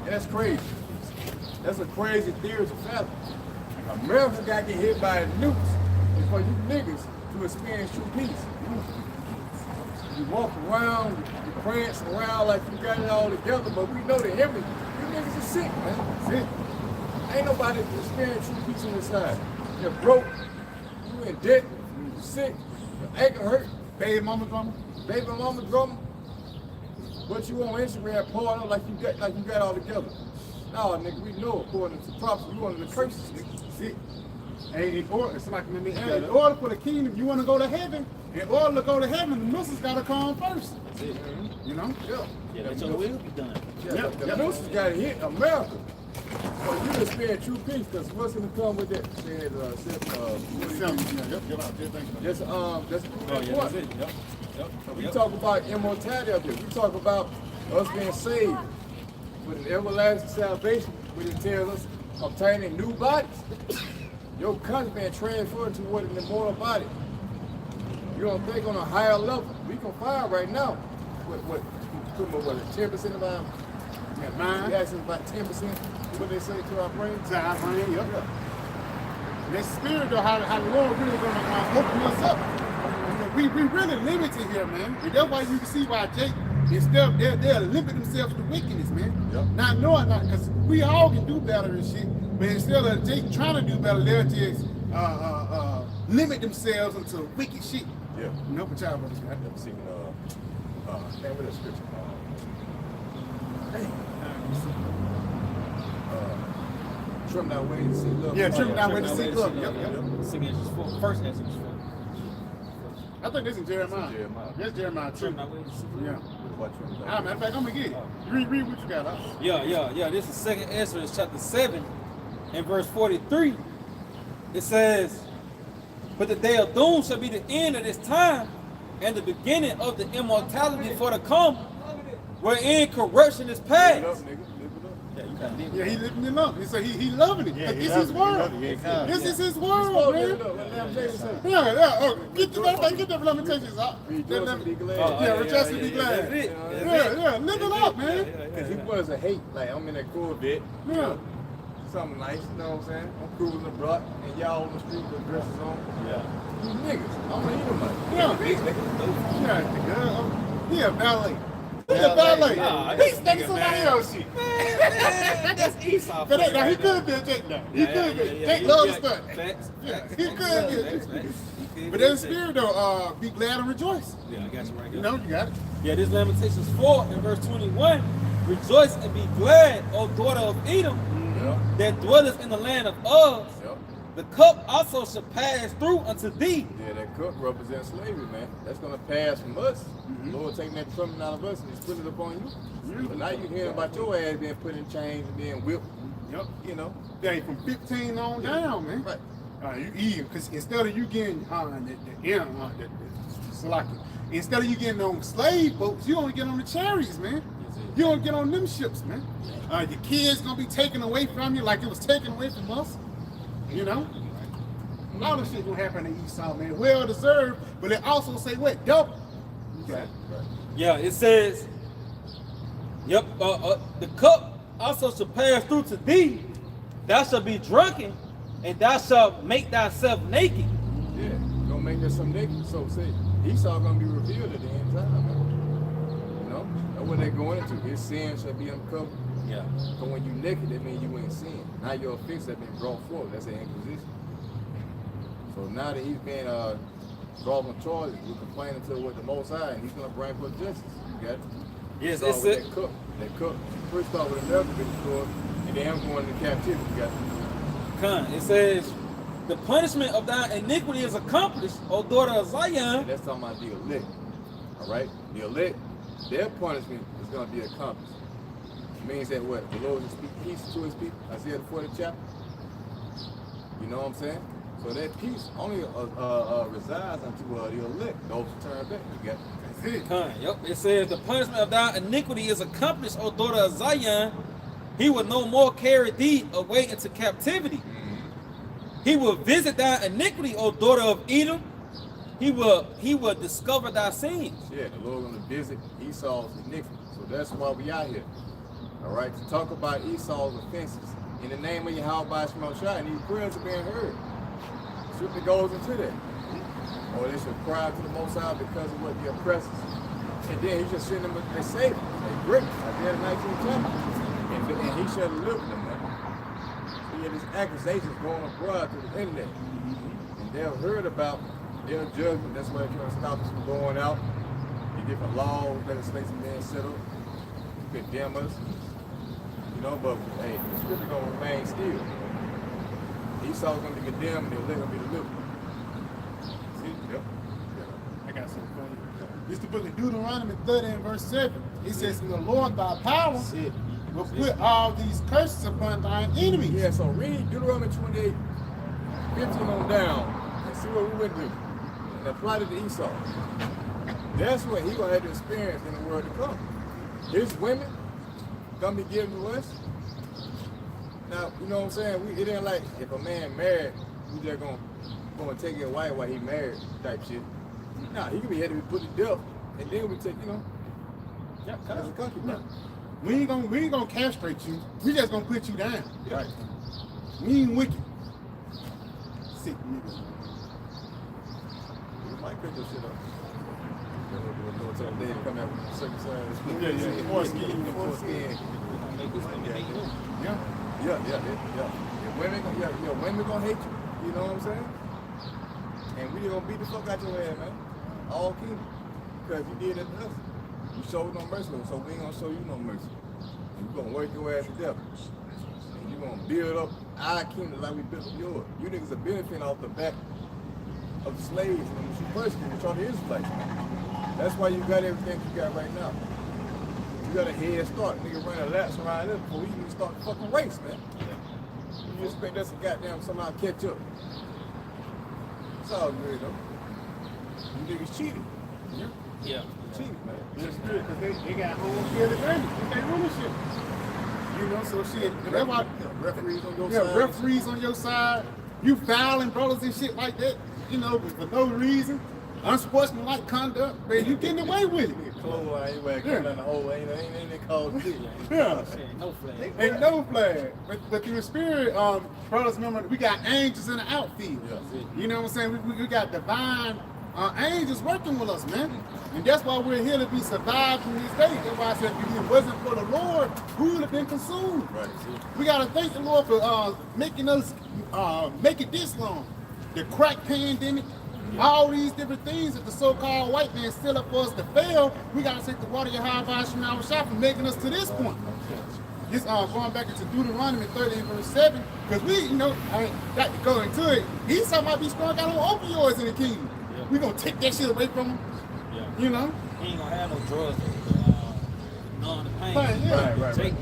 and that's crazy. That's a crazy theory to fathom. America got to get hit by nukes and for you niggas to experience true peace. You walk around, you prance around like you got it all together, but we know the heaven, you niggas are sick, man. Sick. Ain't nobody experience true peace on this side. You're broke, you in debt, you sick, your ankle hurt, Baby mama drama. baby mama drama, but you on Instagram pouring up like you got all together. No, nigga, we know according to prophecy, you one of the curses, nigga. See, hey, in order, it's like in order for the kingdom, you want to go to heaven. In order to go to heaven, the missiles gotta come first. You know? Yeah. Yeah, let your will be done. Yeah, the nooses got to hit America. So you experience true peace, because what's going to come with that? That's That's it. Yep. we talk about immortality up here. We talk about us being saved with an everlasting salvation, which entails us obtaining new bodies. Your country being transferred to what an immortal body. You don't think on a higher level. We can find right now what 10% of our Mind. we actually about 10%. What they say to our brains? To our brain, yep. And that spirit, though, how the Lord really gonna open us up. You know, we really limited here, man. And that's why you can see why Jake instead they'll limit themselves to wickedness, man. Yep. Not knowing that, because we all can do better and shit. But instead of Jake trying to do better, they'll just limit themselves into wicked shit. Yeah. You know, but y'all brothers, man. I've never seen what that scripture trim thy way to see love. Yeah, trim thy way to see love. Yep. First Exodus 4. I think this is Jeremiah. Jeremiah. That's Jeremiah too. Trim thy way to see love. Yeah. What trim thy Matter of fact, I'm gonna get it. Read what you got. Yeah. This is 2nd Ezra chapter 7 and verse 43. It says, but the day of doom shall be the end of this time and the beginning of the immortality for the come, wherein corruption is past. Live it up, nigga. Live it up. Yeah, you gotta live Yeah, he lifting it up. So he loving it. Yeah, this he is loving his it. word. He loving it. This is his Live word, it man. up. Let them say it. Yeah. Oh, get the lamentations out. Rejoice and be glad. Yeah, rejoice and be glad. That's it. Yeah, live it up, man. Because he was a hate, like I'm in that Corvette. Yeah. Something nice, you know what I'm saying? I'm cruising abroad, and y'all on the street with dresses on. Yeah. You niggas, I'm gonna eat them like. Yeah, valet. He's a valet. He's taking somebody else shit. That's Esau. But now he could be a Jake now. He could be. Jake loves the stunt. Facts. He could be. But in the spirit though, be glad and rejoice. Yeah, I got you right here. You know, you got it. Yeah, this Lamentations 4 and verse 21. Rejoice and be glad, O daughter of Edom, Yeah. that dwelleth in the land of Uz. Yep. The cup also shall pass through unto thee. Yeah, that cup represents slavery, man. That's gonna pass from us. Lord taking that trumpet out of us and he's putting it upon you. But now you hearing about your ass being put in chains and being whipped. Yep. You know. Dang, from 15 on down, man. Right. You even, because instead of you getting instead of you getting on slave boats, you only get on the chariots, man. You don't get on them ships, man. Your kids gonna be taken away from you like it was taken away from us. You know? A lot of shit gonna happen to Esau, man. Well deserved, but it also say what? Double. Right. Yeah, it says, the cup also shall pass through to thee. Thou shalt be drunken, and thou shalt make thyself naked. Yeah, gonna make that some naked. So say Esau gonna be revealed at the end time, man. You know? That's what they're going into. His sin shall be uncovered. Yeah. So when you naked, that means you ain't sin. Now your offense has been brought forward. That's an inquisition. So now that he's been brought on charges, we're complaining to what the Most High, and he's gonna bring forth justice. You got it? Yes, Start it's with it. That cook. First start with another bit before, and then I'm going into captivity. You got Con, it says, the punishment of thy iniquity is accomplished, O daughter of Zion. and that's talking about the elect. All right? The elect, their punishment is going to be accomplished. It means that what? The Lord will speak peace to his people. Isaiah the 40th chapter. You know what I'm saying? So that peace only resides unto the elect, those who turn back. You got that's it. Con, yep. It says, the punishment of thy iniquity is accomplished, O daughter of Zion. He will no more carry thee away into captivity. He will visit thy iniquity, O daughter of Edom. He will discover thy sins. Yeah, the Lord going to visit Esau's iniquity. So that's why we out here. All right, to talk about Esau's offenses. In the name of Yahweh Shema Shai, and these prayers are being heard. Scripture goes into that. Or they should cry to the Most High because of what the oppressors. And then he just send them a savior. They great. Isaiah the 19th chapter. And he shall deliver them. Man. So he had these accusations going abroad through the internet. And they've heard about their judgment. That's why they trying to stop us from going out. The different laws, legislation being set up to condemn us. You know, but hey, the scripture gonna remain still. Esau's gonna be condemned and the elect gonna be delivered. See? Yep. I got something for you. It's the book of Deuteronomy 30 and verse 7. It says, "The Lord thy power will put all these curses upon thine enemies." Yeah, so read Deuteronomy 28, 15 on down, and see what we went through. And apply it to Esau. That's what he gonna have to experience in the world to come. His women gonna be given to us. Now, you know what I'm saying? It ain't like if a man married, we just gonna take his wife while he married type shit. Nah, he could be had to be put to death, and then we take, Yeah, as a country. No. We ain't gonna castrate you. We just gonna put you down. Right. We ain't wicked. Sick niggas. We might cut this shit up. We'll tell them they come out with circumcised. Yeah. Foreskin. Yeah. Yeah. Women gonna hate you. You know what I'm saying? And we gonna beat the fuck out your ass, man. All kingdom. Because you did it to us. You showed no mercy, so we ain't gonna show you no mercy. And you gonna work your ass to death. And you gonna build up our kingdom like we built up yours. You niggas are benefiting off the back of the slaves and the persecuted, which are the Israelites. That's why you got everything you got right now. You got a head start. Nigga running laps around us before we even start the fucking race, man. You expect us to goddamn somehow catch up. It's all good though. You niggas cheated. Yeah. Cheated, man. That's good, because they got home field advantage. They can't run this shit. You know, so shit. That's why Referees on your yeah, side. referees on your side. You fouling brothers and shit like that, you know, for no reason. Unsportsmanlike conduct, man, you getting away with it. Clothes anyway, come down the hole, ain't they called shit. Yeah. No flag. Ain't no flag. But through the spirit, brothers, remember, we got angels in the outfield. Yeah. You know what I'm saying? We got divine angels working with us, man. And that's why we're here to be survived in these days. That's why I said if it wasn't for the Lord, who would have been consumed? Right. We got to thank the Lord for making us make it this long. The crack pandemic, all these different things that the so-called white man still up for us to fail. We got to take the water your high vibe from our shop and making us to this point. This going back into Deuteronomy 30 and verse 7, because we, you know, I ain't got to go into it. Esau might be strong out on opioids in the kingdom. Yeah. We gonna take that shit away from him. Yeah. You know? He ain't gonna have no drugs. The pain. Yeah. Right. Jake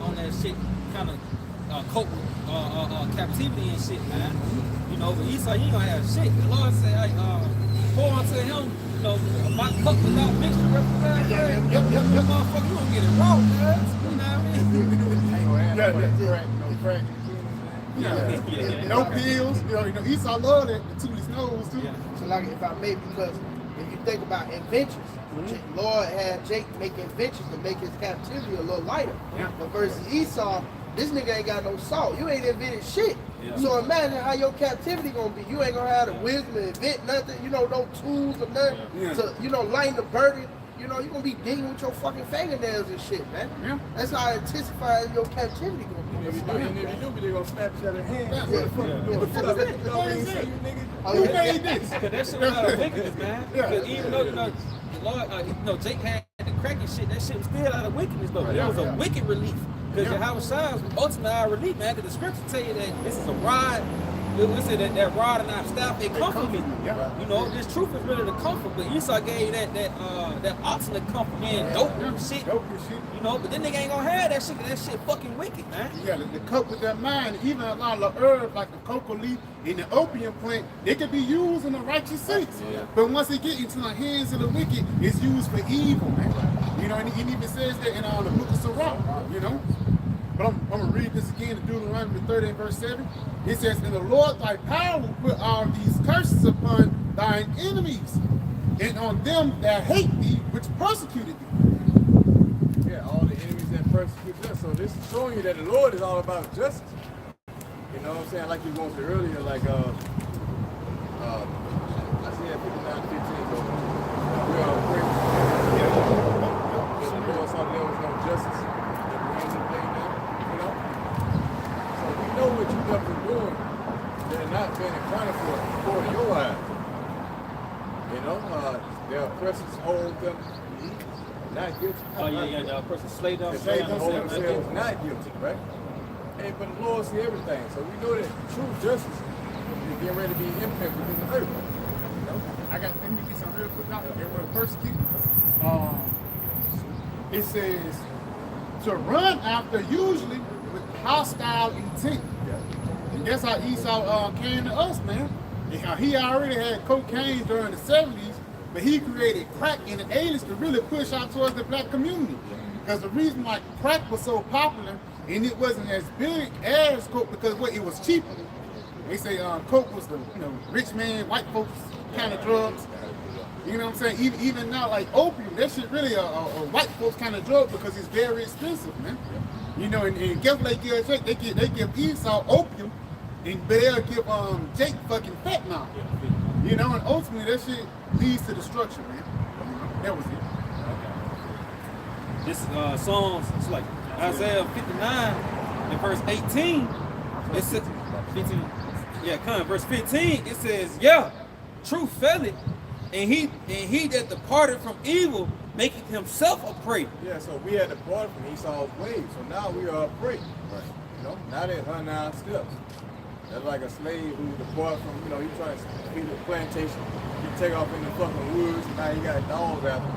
on that shit kind of cope with captivity and shit, man. You know, but Esau, he ain't gonna have shit. The Lord said, like, pour onto him, you know, my cup without mixture represents. Yep. Motherfucker, you gonna get it wrong, man. You know what I mean? Ain't gonna have Yeah. crack. Yeah. No pills. You know, Esau love that to toot his nose too. Yeah. So like if I may, because if you think about inventions, Lord had Jake make inventions to make his captivity a little lighter. Yeah. But versus Esau, this nigga ain't got no salt. You ain't invented shit. Yeah. So imagine how your captivity gonna be. You ain't gonna have the wisdom to invent nothing, you know, no tools or nothing Yeah. to, you know, lighten the burden. You know, you're gonna be digging with your fucking fingernails and shit, man. Yeah. That's how intensifying your captivity gonna be. If you do, they gonna snap each other hands. Yeah. What the fuck you doing? Yeah. What the fuck you ain't say, you nigga? Oh, Who yeah. made this? Cause that shit was out of wickedness, man. Yeah. Because even though, you know, the Lord, you know, Jake had the crack and shit, that shit was still out of wickedness though. Right, It was yeah. a wicked relief. Because Yeah. Yahweh Shai was ultimately our relief, man. Because the scripture tell you that this is a rod. We said that rod and our staff, they comfort me. Yeah. You know, this truth is really the comfort. But Esau gave you that ultimate comfort, man. Dope and shit. Dope and shit. You know, but then nigga ain't gonna have that shit. 'Cause that shit fucking wicked, man. Yeah, the coke with that mind, even a lot of herbs like the cocoa leaf and the opium plant, they can be used in the righteous sense. Yeah. But once it get into the hands of the wicked, it's used for evil, man. You know, and it even says that in the book of Sirach, you know. But I'm gonna read this again in Deuteronomy 30 and verse 7. It says, "And the Lord thy power will put all these curses upon thine enemies, and on them that hate thee, which persecuted thee." Yeah, all the enemies that persecute us. So this is showing you that the Lord is all about justice. You know what I'm saying? Like you going through earlier, like I said 59:15. So we are praying. The Lord saw there was no justice. That we ended the thing now, you know. So we know what you guys are doing. They're not being accounted for before your eyes. You know, their oppressors hold them not guilty. Oh yeah, the person slayed them. They hold themselves not guilty, right? And but the Lord see everything. So we know that true justice is getting ready to be implemented within the earth. You know? Let me get some real quick out. They were persecute. It says to run after usually with hostile intent. And that's how Esau came to us, man. He already had cocaine during the 70s, but he created crack in the 80s to really push out towards the black community. Because the reason why crack was so popular and it wasn't as big as coke because it was cheaper. They say coke was the rich man, white folks kind of drugs. You know what I'm saying? Even now, like opium, that shit really a white folks kind of drug because it's very expensive, man. You know, and guess what they give Jake? They give Esau opium, but they'll give Jake fucking fentanyl. You know, and ultimately that shit leads to destruction, man. That was it. This is Psalms. It's like Isaiah 59 and verse 18. It says 15. Yeah, come on, verse 15. It says, "Yeah, truth faileth, and he that departed from evil maketh himself a prey." Yeah, so we had departed from Esau's ways, so now we are a prey. Right. You know, now they're 109 steps. That's like a slave who departed from, he trying to feed the plantation. He take off in the fucking woods, and now he got dogs after him.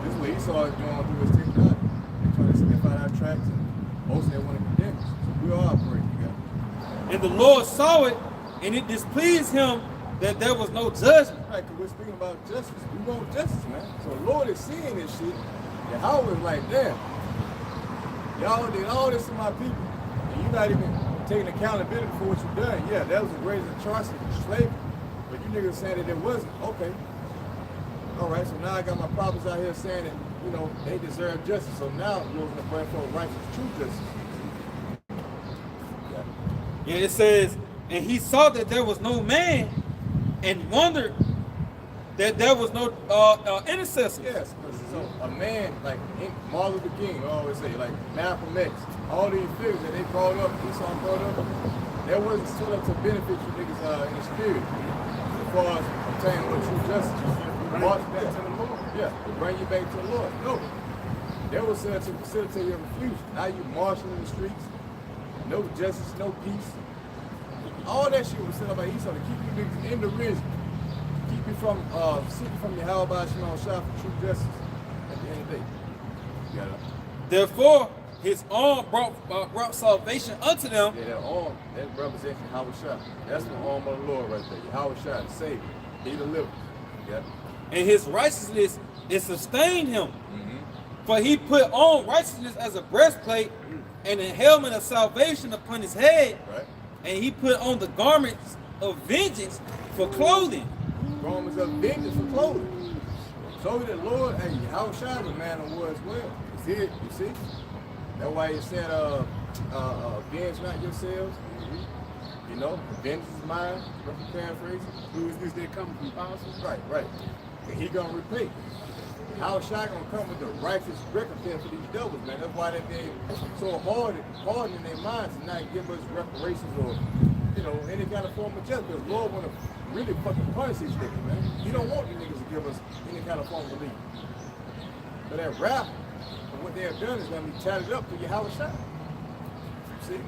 This is what Esau is doing through his TikTok. They're trying to sniff out our tracks, and mostly they want to condemn us. So we are a prey together. And the Lord saw it, and it displeased him that there was no judgment. Right, because we're speaking about justice. We want justice, man. So the Lord is seeing this shit. And Howard is like, damn, y'all did all this to my people, and you're not even taking accountability for what you've done. Yeah, that was the greatest atrocity, slavery. But you niggas saying that it wasn't. Okay. All right, so now I got my prophets out here saying that, they deserve justice. So now we're going to bring forth righteous, true justice. Yeah, it says, and he saw that there was no man, and wondered that there was no intercessor. Yes, so a man like Martin Luther King, I always say, like Malcolm X, all these figures that they brought up, Esau brought up, that wasn't set up to benefit you niggas in the spirit as far as obtaining what true justice. March back to the Lord. Yeah, to bring you back to the Lord. No. That was set up to facilitate your future. Now you marching in the streets, no justice, no peace. All that shit was set up by Esau to keep you niggas in the risen. Keep you from seeking from your how about you shop for true justice at the end of the day. You got it. Therefore, his arm brought salvation unto them. Yeah, that arm, that represents Yahweh Shai. That's the arm of the Lord right there. Yahweh Shai, the Savior. He delivers. You got it. And his righteousness, it sustained him. For he put on righteousness as a breastplate and a helmet of salvation upon his head. Right. And he put on the garments of vengeance for clothing. Garments of vengeance for clothing. So that Lord, hey, Yahweh Shai is a man of war as well. You see it? You see? That's why he said, avenge not yourselves. Vengeance is mine. Rough paraphrase. Who is this that coming from Apostle? Right. And he gonna repay. How Shai gonna come with the righteous recompense for these devils, man. That's why they so hard in their minds to not give us reparations or, any kind of form of justice. Because Lord wanna really fucking punish these niggas, man. He don't want these niggas to give us any kind of form of relief. But that rap, and what they have done is going to be tatted up to your house shot. See?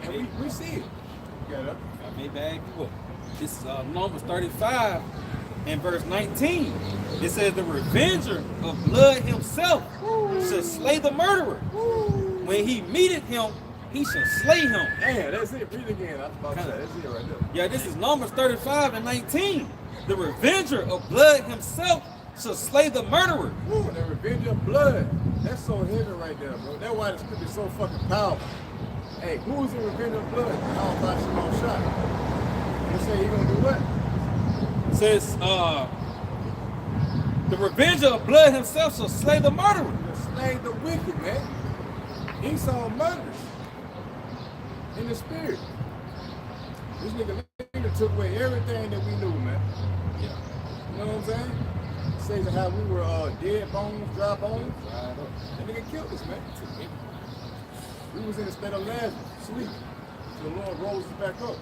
And we see it. You got it up. I may bag you up. This is Numbers 35 and verse 19. It says the revenger of blood himself shall slay the murderer. When he meeteth him, he shall slay him. Damn, that's it. Read it again. I was about to say, that's it right there. Yeah, this is Numbers 35 and 19. The revenger of blood himself shall slay the murderer. Woo, the revenge of blood. That's so heavy right there, bro. That's why this could be so fucking powerful. Hey, who is the revenge of blood? How about Shimon shot? They say he gonna do what? It says, the revenger of blood himself shall slay the murderer. He'll slay the wicked, man. Esau murders in the spirit. This nigga took away everything that we knew, man. Yeah. You know what I'm saying? Says how we were dead bones, dry bones. That nigga killed us, man. We was in a state of Lazarus, sleep. So the Lord rose us back up.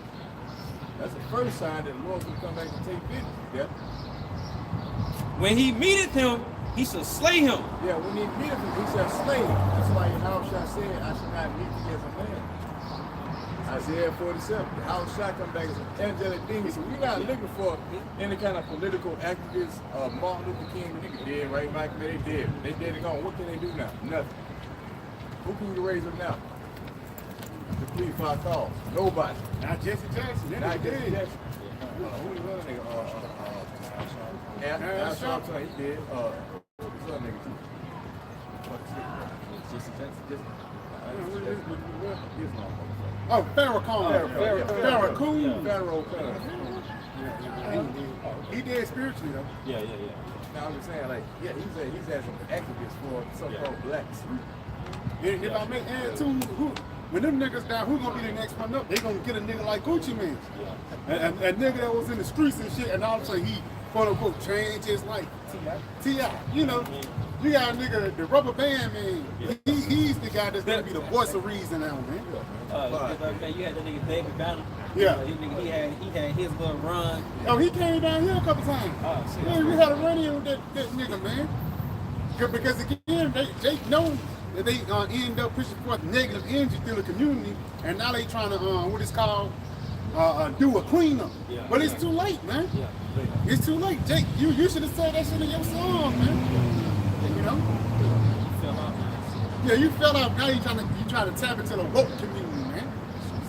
That's the first sign that the Lord's gonna come back and take business. Yeah. When he meeteth him, he shall slay him. Yeah, when he meeteth him, he shall slay him. That's why Yahushua said, I shall not meet thee as a man. Isaiah 47. The house shall come back as an angelic being. So we're not looking for any kind of political activists. Martin Luther King, the nigga dead, right? Michael, they dead. They dead and gone. What can they do now? Nothing. Who can you raise them now? To plead for our cause? Nobody. Not Jesse Jackson. Not Jesse Jackson. Who the other nigga? Al Sharpton, he dead. Who's the other nigga too? Jesse Jackson. Oh, Farrakhan. Farrakhan. He dead spiritually though. Yeah. Now I'm just saying, like, yeah, he's had some activists for so-called blacks. And if I may add too, when them niggas down, who gonna be the next one up? They gonna get a nigga like Gucci Mane. Yeah. A nigga that was in the streets and shit, and all of a sudden he quote unquote changed his life. T.I. You know, you got a nigga, the rubber band man, he's the guy that's gonna be the voice of reason now, man. Man, you had that nigga David Banner. Yeah. He had his little run. Oh, he came down here a couple times. Oh, shit. Yeah, we had a run-in with that nigga, man. Because again, they know that they end up pushing forth negative energy through the community, and now they trying to what it's called do a cleanup. Yeah. But it's too late, man. Yeah. It's too late, Jake. You should have said that shit in your song, man. You know? You fell out, man. Yeah, you fell out. Now you trying to tap into the woke community, man.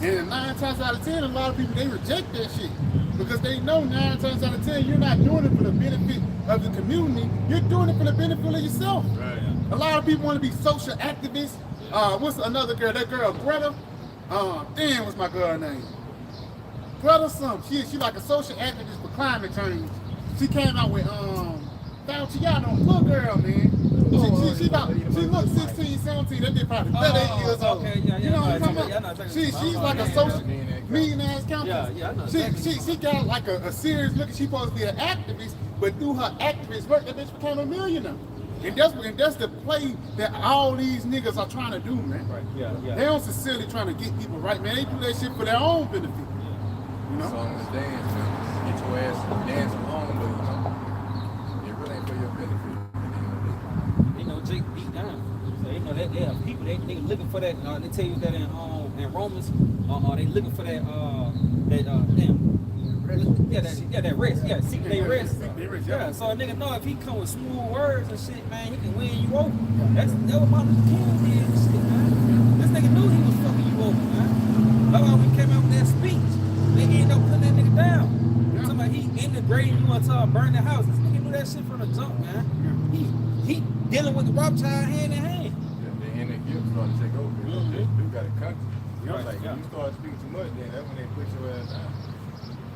And 9 times out of 10, a lot of people they reject that shit because they know 9 times out of 10 you're not doing it for the benefit of the community. You're doing it for the benefit of yourself. Right. A lot of people want to be social activists. What's another girl? That girl Greta. Damn, what's my girl name? Greta something. She like a social activist for climate change. She came out with Fauci, y'all know, little girl, man. She looks 16, 17. That bitch probably 38 years old. Okay, yeah, you know what I'm talking about? She's like a social mean-ass counselor. Yeah, I know. She got like a serious look. She's supposed to be an activist, but through her activist work, that bitch became a millionaire. And that's the play that all these niggas are trying to do, man. Right. Yeah. They don't sincerely trying to get people right, man. They do that shit for their own benefit. You know? Song is dance, man. Get your ass dance along, but you know, it really ain't for your benefit. You know, Jake beat down. So you know that they have people they looking for that. They tell you that in Romans, they looking for that that rest. Yeah, seek their rest. Yeah. So a nigga know if he come with smooth words and shit, man, he can win you over. That's what Martin Luther King did and shit, man. This nigga knew he was fucking you over, man. That's why when he came out with that speech, they ended up putting that nigga down. Somebody he integrating you into a burning house. This nigga knew that shit from the jump, man. He dealing with the Rothschild hand in hand. Yeah, they in their guilt started to take over. You know, they do got a country. You know, like when you start speaking too much, then that's when they put your ass down.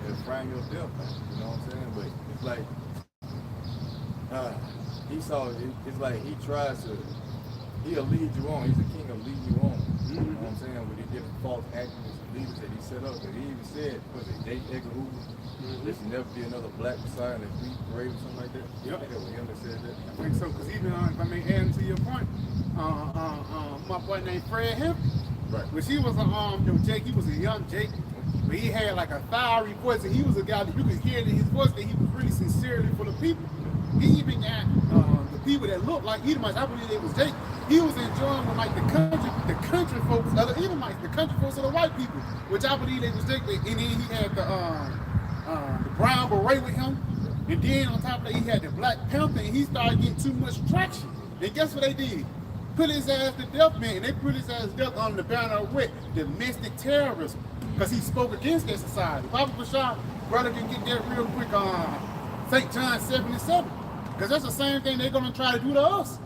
They'll frame your death, you know what I'm saying? But it's like it's like he tries to, he'll lead you on. He's the king of leading you on. You know what I'm saying? With the different false activists and leaders that he set up. But he even said, was it J. Edgar Hoover? There should never be another black Messiah in a Greek parade or something like that. Yep. I think that was him that said that. I think so, because even if I may add to your point, my boy named Fred Hampton, Right. when he was Jake, he was a young Jake, but he had like a fiery voice, and he was a guy that you could hear in his voice that he was really sincerely for the people. He even got the people that looked like Edomites. I believe it was Jake. He was enjoying with like the country folks, other Edomites, the country folks of the white people, which I believe it was Jake. And then he had the brown beret with him. And then on top of that, he had the Black Panther, and he started getting too much traction. And guess what they did? Put his ass to death, man. And they put his ass to death on the banner of what? Domestic terrorism. Because he spoke against that society. Papa Bashar, brother, can get that real quick on St. John 7:7. Because that's the same thing they're going to try to do to us.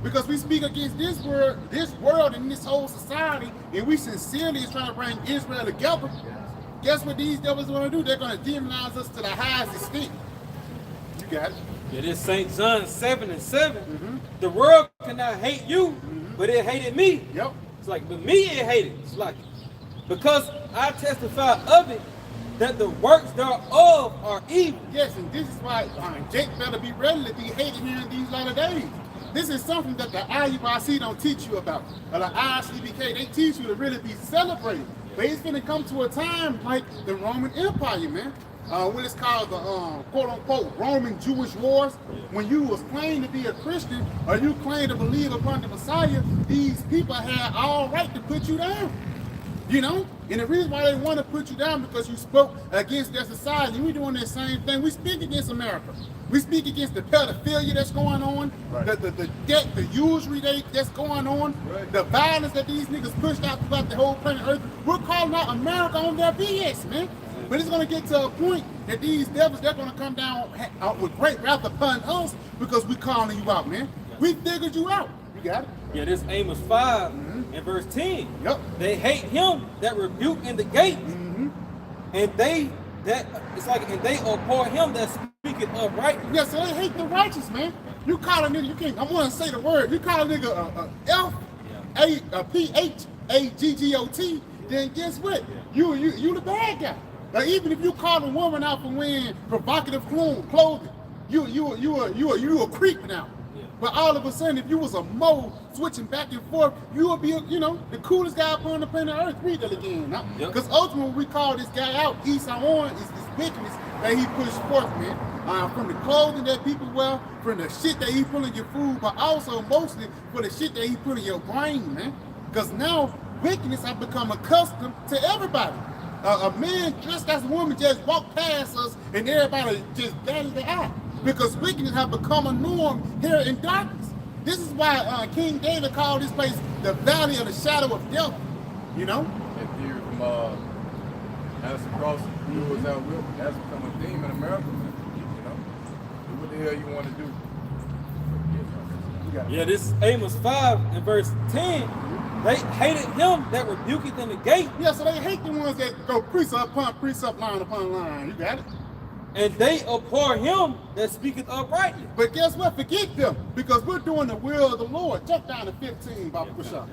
Because we speak against this world and this whole society, and we sincerely is trying to bring Israel together. Guess what these devils are going to do? They're going to demonize us to the highest extent. You got it. Yeah, this St. John 7:7. The world cannot hate you, but it hated me. Yep. It's like, but me it hated. It's like, because I testify of it, that the works thereof are evil. Yes, and this is why Jake better be ready to be hated here in these latter days. This is something that the IUIC don't teach you about. Or the ICBK, they teach you to really be celebrated. But it's going to come to a time like the Roman Empire, man. What is called the quote-unquote Roman Jewish wars. When you was claimed to be a Christian or you claimed to believe upon the Messiah, these people had all right to put you down. You know? And the reason why they want to put you down because you spoke against their society. We're doing the same thing. We speak against America. We speak against the pedophilia that's going on, right. the debt, the usury that's going on, right. The violence that these niggas pushed out throughout the whole planet Earth. We're calling out America on their BS, man. But it's going to get to a point that these devils, they're going to come down with great wrath upon us because we're calling you out, man. We figured you out. You got it? Yeah, this Amos 5 and verse 10. Yep. They hate him that rebuke in the gate, and they abhor him that speaketh upright. Yeah, so they hate the righteous, man. You call a nigga, you can't, I want to say the word, you call a nigga a P-H-A-G-G-O-T, then guess what? You the bad guy. Now, even if you call a woman out for wearing provocative clothing, you a creep now. But all of a sudden, if you was a mole switching back and forth, you would be, the coolest guy upon the planet Earth. Read that again. Because ultimately, we call this guy out, Esau on, is this wickedness that he pushed forth, man. From the clothing that people wear, from the shit that he put in your food, but also mostly for the shit that he put in your brain, man. Because now, wickedness have become accustomed to everybody. A man dressed as a woman just walked past us, and everybody just batted the eye. Because wickedness have become a norm here in darkness. This is why King David called this place the valley of the shadow of death. You know? That theory from Alice Cross, who was out with, that's become a theme in America. You know? What the hell you want to do? Yeah, this Amos 5 and verse 10. They hated him that rebuketh in the gate. Yeah, so they hate the ones that go precept upon precept, line upon line. You got it? And they abhor him that speaketh uprightly. But guess what? Forget them, because we're doing the will of the Lord. Jump down to 15, Baba Bashar.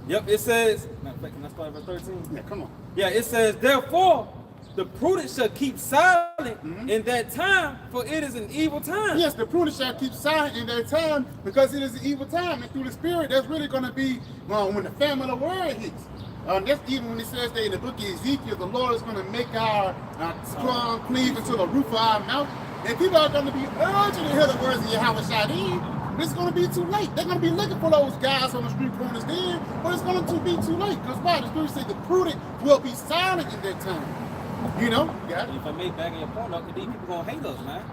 Yep, it says, can I start at verse 13? Yeah, come on. Yeah, it says, therefore, the prudent shall keep silent in that time, for it is an evil time. Yes, the prudent shall keep silent in that time, because it is an evil time. And through the Spirit, that's really going to be when the famine of the world hits. That's even when it says that in the book of Ezekiel, the Lord is going to make our tongue cleave into the roof of our mouth. And people are going to be urging to hear the words of Yahweh Shadim. But it's going to be too late. They're going to be looking for those guys on the street corners then, but it's going to be too late. Because why? The Spirit says the prudent will be silent in that time. You know? Got it? If I make back in your point, though, these people going to hate us, man.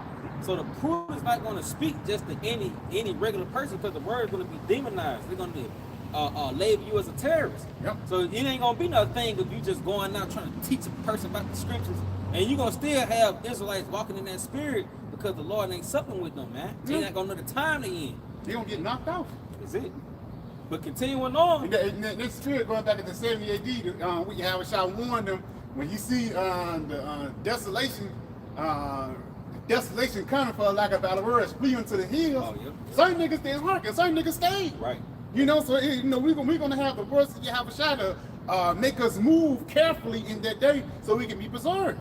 So the prudent is not going to speak just to any regular person, because the word is going to be demonized. They're going to label you as a terrorist. Yep. So it ain't gonna be no thing of you just going out trying to teach a person about the scriptures, and you're gonna still have Israelites walking in that spirit because the Lord ain't supping with them, man. They not gonna know the time they in. They're going to get knocked off. That's it. But continuing on. And that spirit going back into 70 AD, we Yahweh Shah warned them when you see the desolation coming for lack of better words, flee into the hills. Oh, yep. Some niggas didn't work and some niggas stayed. Right. You know, so we're gonna have the words of Yahweh Shah to make us move carefully in that day so we can be preserved.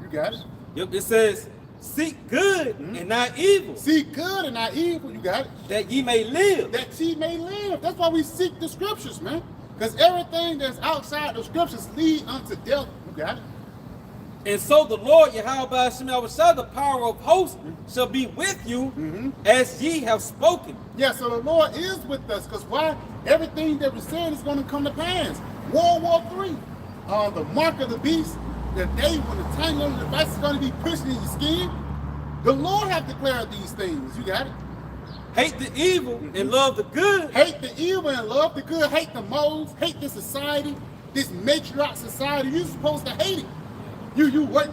You got it? Yep. It says, seek good and not evil. Seek good and not evil. You got it? That ye may live. That ye may live. That's why we seek the scriptures, man. Because everything that's outside the scriptures lead unto death. You got it? And so the Lord Yahweh Shem Yahushua, the power of hosts, shall be with you as ye have spoken. Yeah, so the Lord is with us, because why? Everything that we said is going to come to pass. World War III, the mark of the beast, the day when the tiny little device is going to be pushed in your skin. The Lord have declared these things. You got it? Hate the evil and love the good. Hate the evil and love the good. Hate the moles. Hate the society, this matriarch society. You're supposed to hate it. You work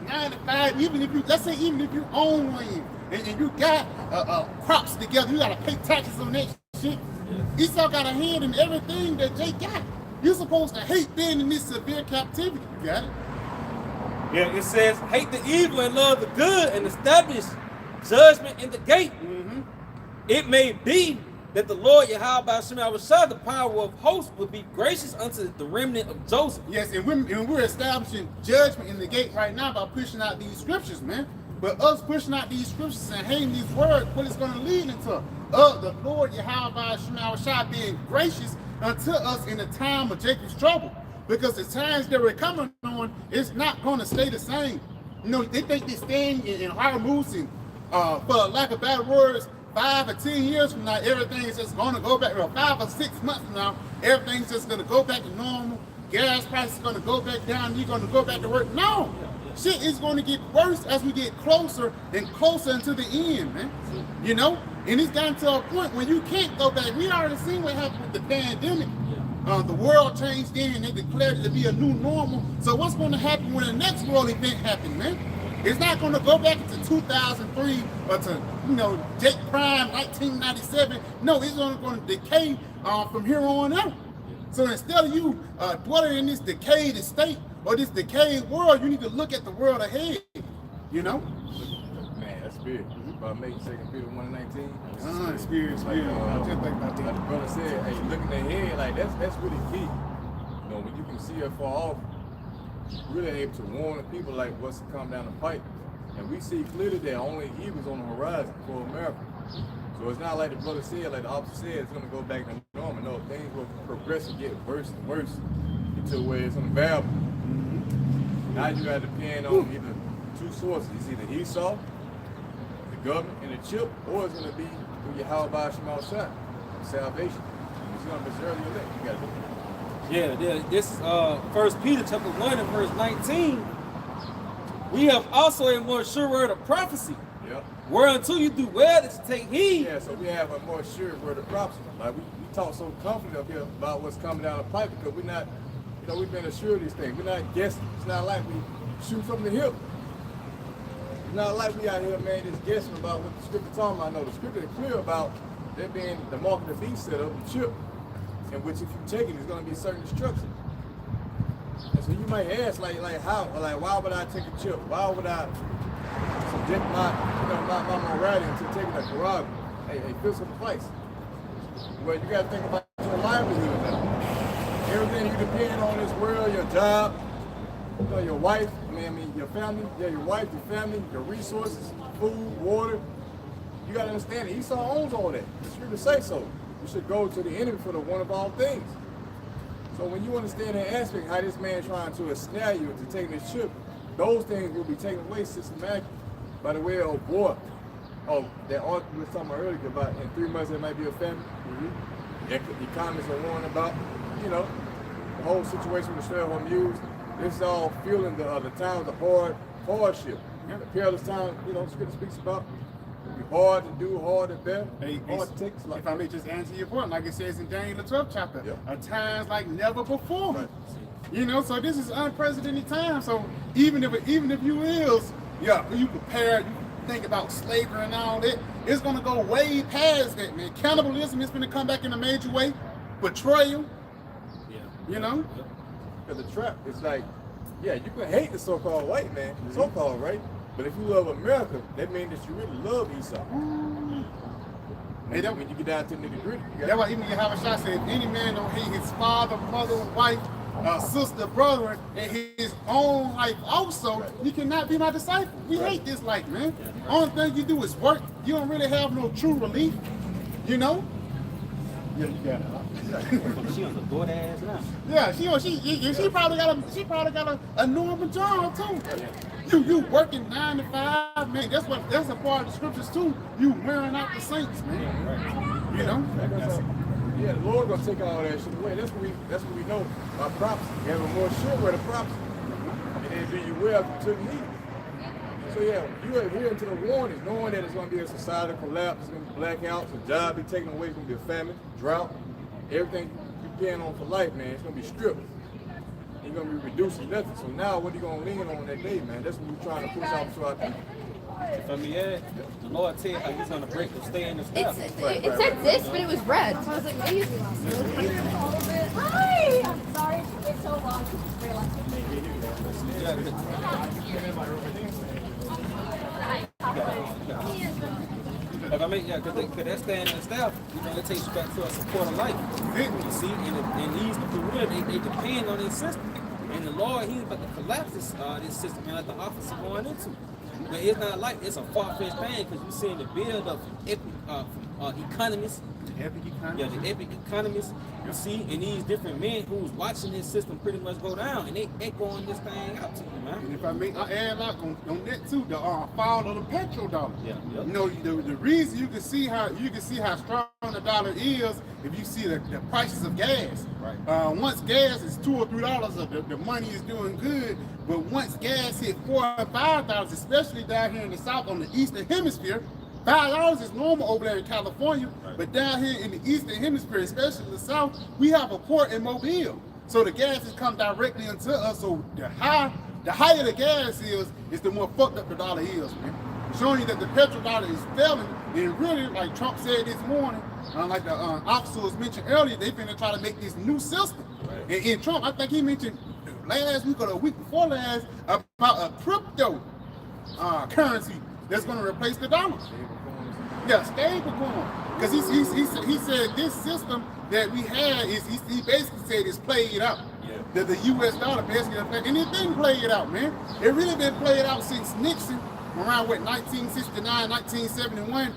9 to 5. Even if you own land and you got crops together, you got to pay taxes on that shit. Esau got a hand in everything that Jake got. You're supposed to hate being in this severe captivity. You got it? Yeah, it says, hate the evil and love the good and establish judgment in the gate. It may be that the Lord Yahweh Shem Yahushua, the power of hosts, will be gracious unto the remnant of Joseph. Yes, and we're establishing judgment in the gate right now by pushing out these scriptures, man. But us pushing out these scriptures and hating these words, what it's going to lead into? The Lord Yahweh Shem Yahushua being gracious unto us in the time of Jacob's trouble. Because the times that we're coming on, it's not going to stay the same. You know, they think this thing in Harmuz and, for lack of better words, 5 or 10 years from now, everything's just going to go back, or 5 or 6 months from now, everything's just going to go back to normal. Gas prices are going to go back down. You're going to go back to work. No, shit is going to get worse as we get closer and closer into the end, man. You know, and it's gotten to a point when you can't go back. We already seen what happened with the pandemic. The world changed then, and they declared it to be a new normal. So what's going to happen when the next world event happens, man? It's not going to go back to 2003 or to, you know, Jake Prime 1997. No, it's only going to decay from here on out. So instead of you dwelling in this decayed state or this decayed world, you need to look at the world ahead, you know? Man, that's big. About making 2 Peter 1:19. Spirit. Just Just think about that. Like the brother said, hey, looking ahead, like that's really key. You know, when you can see it far off, really able to warn the people like what's to come down the pipe. And we see clearly that only evil's on the horizon for America. So it's not like the brother said, like the officer said, it's going to go back to normal. No, things will progress and get worse and worse until where it's unbearable. Now you got to depend on either 2 sources. It's either Esau, the government, and the chip, or it's going to be through Yahweh Shem Yahushua, salvation. It's going to be early elect. You got to do it. Yeah, this is 1 Peter chapter 1 and verse 19. We have also a more sure word of prophecy. Yep. Whereunto you do well to take heed. Yeah, so we have a more sure word of prophecy. Like we talk so confident up here about what's coming down the pipe because we're not, you know, we've been assured of these things. We're not guessing. It's not like we shoot from the hip. It's not like we out here, man, just guessing about what the scripture talking about. No, the scripture is clear about there being the mark of the beast set up, the chip, in which if you take it, it's going to be certain destruction. And so you might ask, like how, like why would I take a chip? Why would I subject my morality to taking a garage, a physical place? Well, you got to think about your livelihood now. Everything you depend on in this world, your job, you know, your wife, I mean your family, your wife, your family, your resources, food, water. You got to understand that Esau owns all that. It's true to say so. You should go to the enemy for the one of all things. So when you understand that aspect, how this man trying to ensnare you into taking this chip, those things will be taken away systematically. By the way, oh boy, that article we were talking about earlier about in 3 months there might be a famine. The economists are warning about, you know, the whole situation with the Strait of Hormuz. This is all fueling the times of hardship. The perilous time, you know, Scripture speaks about. It'll be hard to do, hard to bear, hard to take. If I may just answer your point, like it says in Daniel the 12th chapter, at times like never before. Right. You know, so this is unprecedented time. So even if you is, you prepared, you think about slavery and all that, it's gonna go way past that, man. Cannibalism is gonna come back in a major way. Betrayal. You know? Because the trap is like, you can hate the so-called white man, so-called, right? But if you love America, that means that you really love Esau. And when you get down to the nitty-gritty, that's why even Yahweh said, if any man don't hate his father, mother, wife, sister, brother, and his own life also, you cannot be my disciple. We hate this life, man. Only thing you do is work. You don't really have no true relief, you know? Yeah, you got it. She on the DoorDash now. Yeah, she probably got a normal job too. You working 9 to 5, man. That's a part of the scriptures too. You wearing out the saints, man. You know. Yeah, the Lord gonna take all that shit away. That's what we know. Our props. You have a more sure where the props. And then do you well to the need. So yeah, you are adhering to the warnings, knowing that it's gonna be a societal collapse, it's gonna be blackouts, a job be taken away, it's gonna be a famine, drought, everything you depend on for life, man. It's gonna be stripped. You're gonna be reducing nothing. So now what are you gonna lean on that day, man? That's what we're trying to push out to our people. For me, yeah, the Lord tell you how he's gonna break the stay in the stuff. It said this, but it was red. So I was like, maybe it's Hi! I'm sorry, it's so long. If I make, yeah, because that stand in the staff, you know, it takes you back to a support of life. You see, and these people really, they depend on this system. And the Lord, he's about to collapse this system and let the office going into. But it's not like it's a far-fetched thing because you're seeing the build of economists. The epic economists. Yeah, the epic economists. You see, and these different men who's watching this system pretty much go down, and they echoing this thing out to you, man. And if I make add like on that too, the fall of the petrol dollar. Yeah. Yep. You know, the reason you can see how strong the dollar is if you see the prices of gas. Right. Once gas is $2 or $3, the money is doing good. But once gas hit $4 or $5, especially down here in the South on the Eastern Hemisphere, $5 is normal over there in California. Right. But down here in the Eastern Hemisphere, especially in the South, we have a port in Mobile. So the gas has come directly into us. So the higher the gas is the more fucked up the dollar is, man. Showing you that the petrol dollar is failing. And really, like Trump said this morning, like the officers mentioned earlier, they've been trying to make this new system. Right. And Trump, I think he mentioned last week or the week before last about a crypto currency that's going to replace the dollar. Yeah, stable coin. Because he said this system that we had is he basically said it's played out. Yeah. That the U.S. dollar basically, and it's been played out, man. It really been played out since Nixon around 1969, 1971,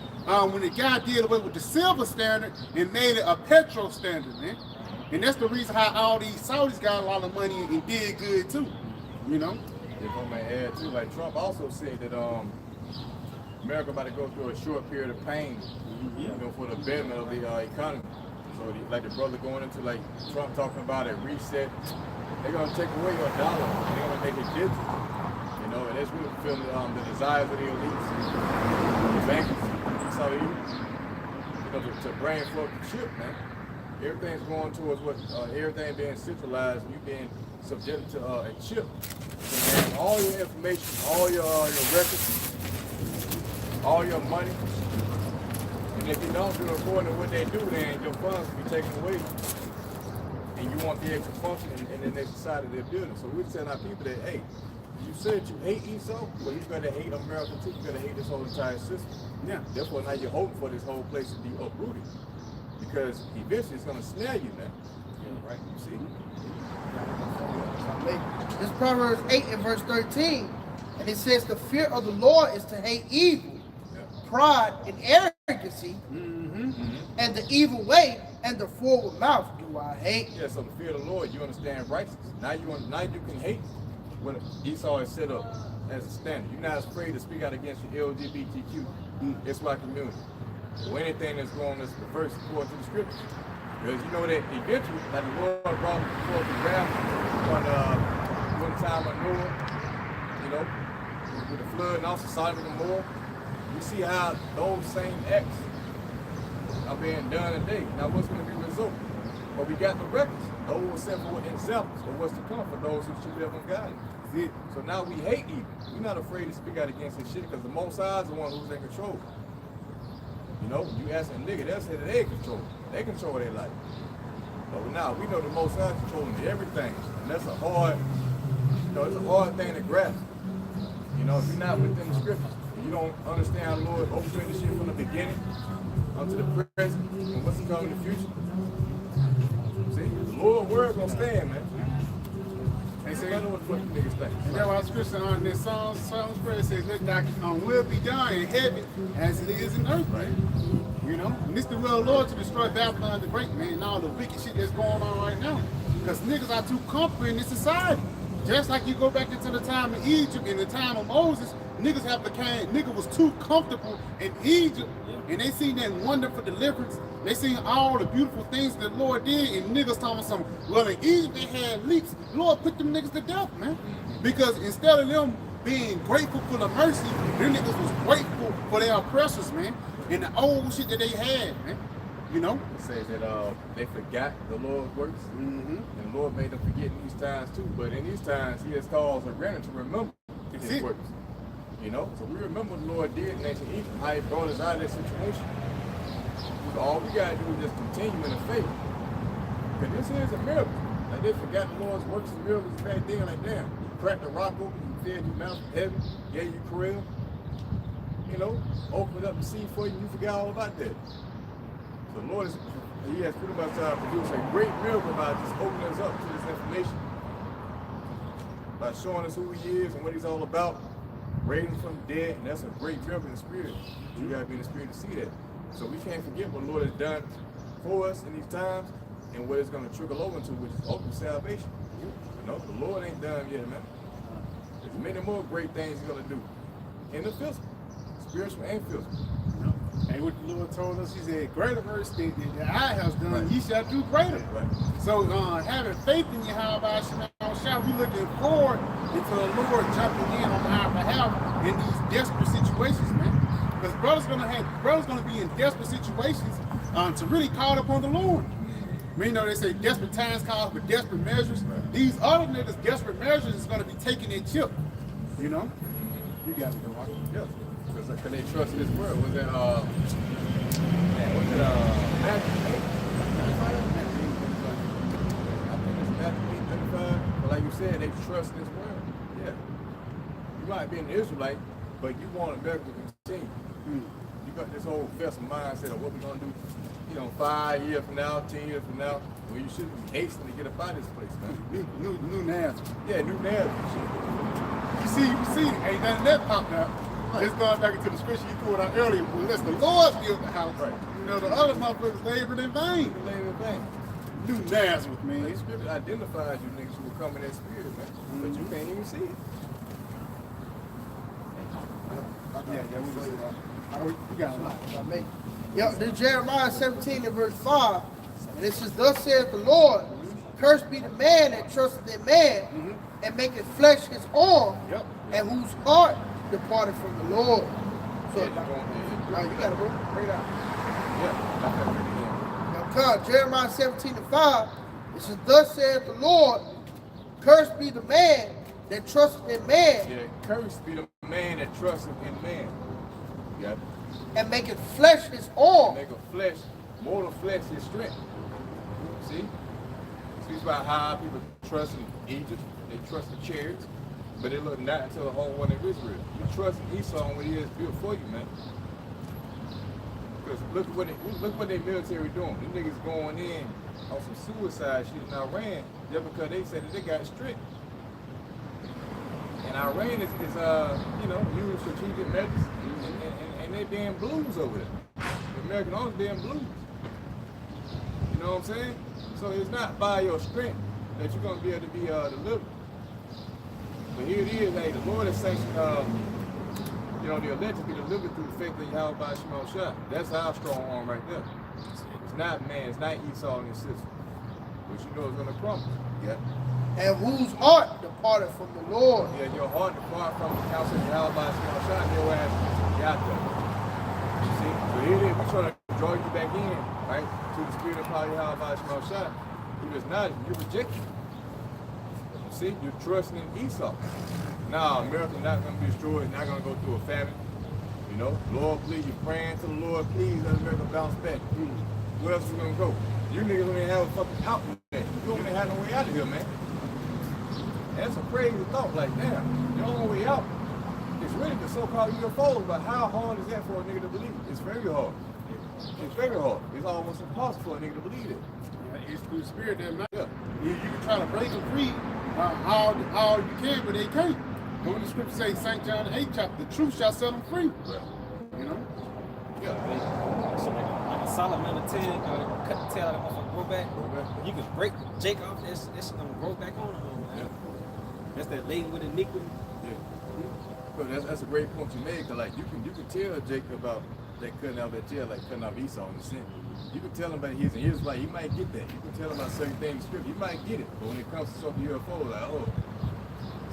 when the guy did away with the silver standard and made it a petrol standard, man. And that's the reason how all these Saudis got a lot of money and did good too, you know. If I may add too, like Trump also said that America about to go through a short period of pain, you know, for the betterment of the economy. So like the brother going into like Trump talking about a reset, they're gonna take away your dollar and they're gonna make it digital. You know, and that's really fulfilling the desires of the elites, the bankers, Saudi, you know, to brain flow the chip, man. Everything's going towards everything being centralized, you being subjected to a chip. So man, all your information, all your records, all your money, and if you don't do it according to what they do, then your funds will be taken away. And you want the extra function in the next society they're building. So we're telling our people that, hey, you said you hate Esau, well, you better hate America too. You better hate this whole entire system. Yeah. Therefore, now you're hoping for this whole place to be uprooted. Because eventually it's going to snare you, man. Yeah, right? You see? This Proverbs 8 and verse 13. And it says, the fear of the Lord is to hate evil, pride and arrogancy, and the evil way and the forward mouth do I hate. Yeah, so the fear of the Lord, you understand righteousness. Now you can hate what Esau has set up as a standard. You're not afraid to speak out against the LGBTQ. It's my community. Or anything that's going that's perverse according to the scriptures. Because you know that eventually, like the Lord brought forth the wrath on one time of Noah, you know, with the flood and also Sodom and Gomorrah. We see how those same acts are being done today. Now what's going to be the result? Well, we got the records. Those were simple examples of what's to come for those who should live in God. So now we hate evil. We're not afraid to speak out against this shit because the Most High is the one who's in control. You know, you ask a nigga, they'll say that they control. They control their life. But now we know the Most High controlling everything. And that's a hard, you know, it's a hard thing to grasp. You know, if you're not within the scriptures, you don't understand Lord opening the shit from the beginning unto the present and what's to come in the future. See, the Lord's word gonna stand, man. And say, I know what the fuck you niggas think. and that's why scripture on this Psalms prayer says, let thy will be done in heaven as it is in earth, right? You know, and this the will of the Lord to destroy Babylon the Great, man, and all the wicked shit that's going on right now. Because niggas are too comfortable in this society. Just like you go back into the time of Egypt, in the time of Moses, niggas was too comfortable in Egypt, and they seen that wonderful deliverance. They seen all the beautiful things that the Lord did, and niggas talking something. Well, in Egypt they had leaps. Lord put them niggas to death, man. Because instead of them being grateful for the mercy, them niggas was grateful for their oppressors, man, and the old shit that they had, man. You know? It says that they forgot the Lord's works, and the Lord made them forget in these times too. But in these times, He has caused a remnant to remember His works. You know, so we remember what the Lord did in ancient Egypt, how He brought us out of that situation. So all we gotta do is just continue in the faith. Because this is a miracle. Like they forgot the Lord's works and miracles back then. Like damn, He cracked the rock open, He fed you mountain from heaven, gave you quail. You know, opened up the sea for you, and you forgot all about that. So the Lord He has pretty much produced a great miracle by just opening us up to this information, by showing us who He is and what He's all about, raising from the dead, and that's a great miracle in the spirit. You gotta be in the spirit to see that. So we can't forget what the Lord has done for us in these times and what it's gonna trickle over into, which is ultimate salvation. You know, the Lord ain't done yet, man. There's many more great things He's gonna do in the physical, spiritual and physical. And what the Lord told us, He said, greater works than I have done, ye shall do greater. Right. So having faith in Yahweh Shema, we looking forward into the Lord jumping in on our behalf in these desperate situations, man. Because brothers gonna be in desperate situations to really call upon the Lord. You know, they say desperate times call for desperate measures. These other niggas, desperate measures is gonna be taking their chip. You know? You got it, Mark. Yeah. Because they trust in His word. Was that Matthew 8? I think it's Matthew 8:35. But like you said, they trust in His word. Yeah. You might be an Israelite, but you want America to continue. You got this whole festival mindset of what we're gonna do, you know, 5 years from now, 10 years from now. Well, you should be hastening to get up out of this place, man. New narrative. Yeah, new narrative. You see, ain't nothing that popped up. It's going back into the scripture you pulled out earlier. Unless the Lord built the house, right. You know, the other motherfuckers labored in vain. Labored in vain. New Nazareth, man. The scripture identifies you niggas who will come in that spirit, man. But you can't even see it. We got a lot. Yep, this Jeremiah 17 and verse 5. And it says, thus saith the Lord, cursed be the man that trusteth in man, and maketh flesh his arm, and whose heart departed from the Lord. So, now you gotta bring it out. Now, Jeremiah 17 and 5, it says, thus saith the Lord, cursed be the man that trusteth in man. Yeah, cursed be the man that trusteth in man. You got it? And maketh flesh his arm. Make a flesh, mortal flesh his strength. See? Speaks about how people trust in Egypt, they trust in chariots, but they look not until the whole one of Israel. You trust in Esau and what he has built for you, man. Because look what their military doing. These niggas going in on some suicide shit in Iran just because they said that they got strict. And Iran is you know, using strategic measures, and they being blues over there. The American arms being blues. You know what I'm saying? So it's not by your strength that you're gonna be able to be delivered. But here it is, hey, the Lord has sanctioned, you know, the elect to be delivered through the faith of Yahweh by Shema Shah. That's our strong arm right there. It's not man, it's not Esau and his sister. But you know it's gonna crumble. Yeah. And whose heart departed from the Lord. Yeah, your heart depart from the counsel of Yahweh by Shema Shah, and your ass got there. You see? So here it is, we trying to draw you back in, right? To the spirit of power Yahweh by Shema Shah. You just not, you reject it. See, you're trusting in Esau. Now, America's not going to be destroyed, not going to go through a famine. You know, Lord, please, you're praying to the Lord, please let America bounce back. Where else is going to go? You niggas don't even have a fucking outlet. You don't even have no way out of here, man. That's a crazy thought, like, damn, your only way out is really the so-called UFOs, but how hard is that for a nigga to believe? It's very hard. It's very hard. It's almost impossible for a nigga to believe it. It's through the spirit that matters. You can try to break them free, all you can, but they can't. But when the scripture says, St. John 8 chapter, the truth shall set them free. You know? Yeah, so like a solid man of 10, cut the tail out of the motherfucker, grow back. You can break Jake off, that shit gonna grow back on him, man. That's that laden with iniquity. But that's a great point you made, cause like you can tell Jacob about that cutting out that tail, like cutting off Esau in the sin. You can tell him about his and his life, he might get that. You can tell him about certain things in the scripture, he might get it. But when it comes to something UFO, like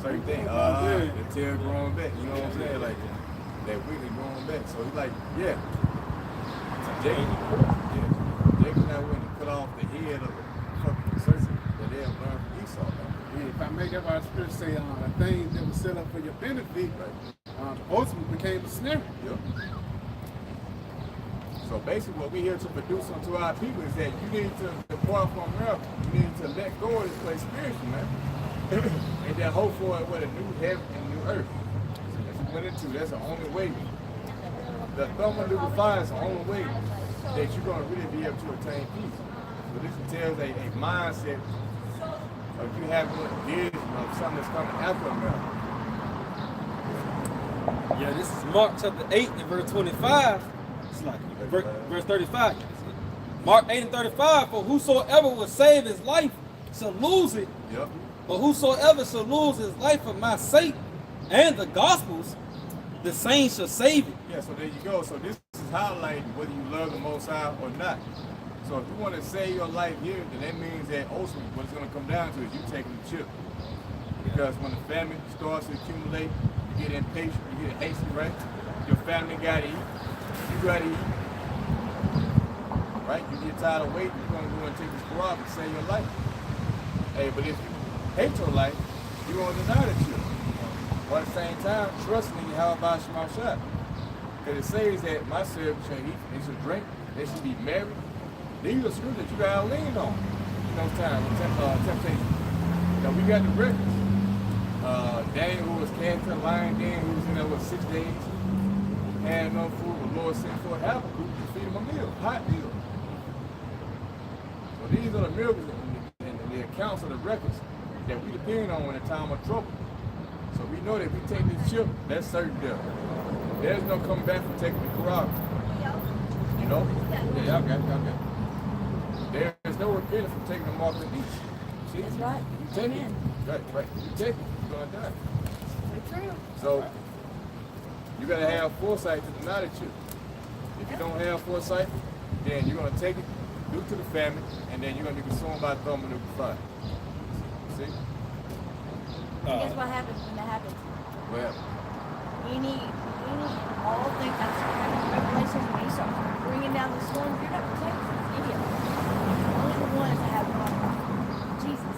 certain thing, the tail growing back, you know what I'm saying? Like that wing is growing back. So he's like, Jacob now went and cut off the head of the fucking serpent that they have learned from Esau. Yeah, if I make that by the scripture say a thing that was set up for your benefit, ultimately became a snare. Yep. So basically what we here to produce unto our people is that you need to depart from America. You need to let go of this place spiritually, man. And then hope for a new heaven and new earth. That's what we went into. That's the only way. The thermonuclear fire is the only way that you're going to really be able to attain peace. So this entails a mindset of you having a vision of something that's coming after America. Yeah, this is Mark chapter 8 and verse 25. It's like verse 35. Mark 8 and 35, for whosoever will save his life shall lose it. Yep. But whosoever shall lose his life for my sake and the gospel's, the same shall save it. Yeah, so there you go. So this is highlighting whether you love the Most High or not. So if you want to save your life here, then that means that ultimately what it's going to come down to is you taking the chip. Because when the famine starts to accumulate, you get impatient, you get hasty, right? Your family got to eat. You got to eat. Right? You get tired of waiting, you're going to go and take this corrupt and save your life. Hey, but if you hate your life, you're going to deny the chip. But at the same time, trusting in Yahweh Shema Shah. Because it says that my servant shall eat, they should drink, they should be married. These are scriptures that you gotta lean on. You know, temptation. Now we got the records. Daniel, who was cast to the lion den, who was in there with 6 days, had no food, the Lord sent for Habakkuk to feed him a meal, hot meal. So these are the miracles and the accounts of the records that we depend on in a time of trouble. So we know that if we take this chip, that's certain death. There's no coming back from taking the Quran. You know? Yeah, y'all got it. There's no repentance from taking them off the beach. See? That's right. You take it. Right. You take it, you're gonna die. Very true. So you gotta have foresight to deny the chip. If you don't have foresight, then you're gonna take it due to the famine, and then you're gonna be consumed by thermonuclear fire. See? Guess what happens when that happens? Well, Any all things that's Revelation when you start bringing down the storm, you're not protected from any of them. Only the ones that have Jesus.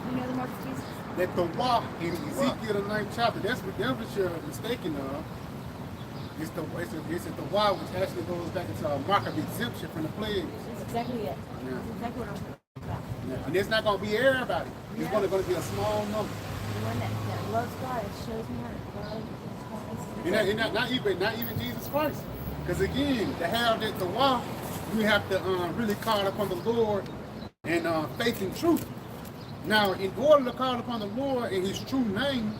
You know the mark of Jesus? That the Wah in Ezekiel the 9th chapter, that's what you're mistaken of. It's the Wah which actually goes back into a mark of exemption from the plagues. That's exactly it. Yeah. That's exactly what I'm talking about. Yeah. And it's not going to be everybody. It's No. going to be a small number. The one that loves God, it shows me how to love. Not even Jesus Christ. Because again, to have that the Wah, you have to really call upon the Lord and faith and truth. Now, in order to call upon the Lord in his true name,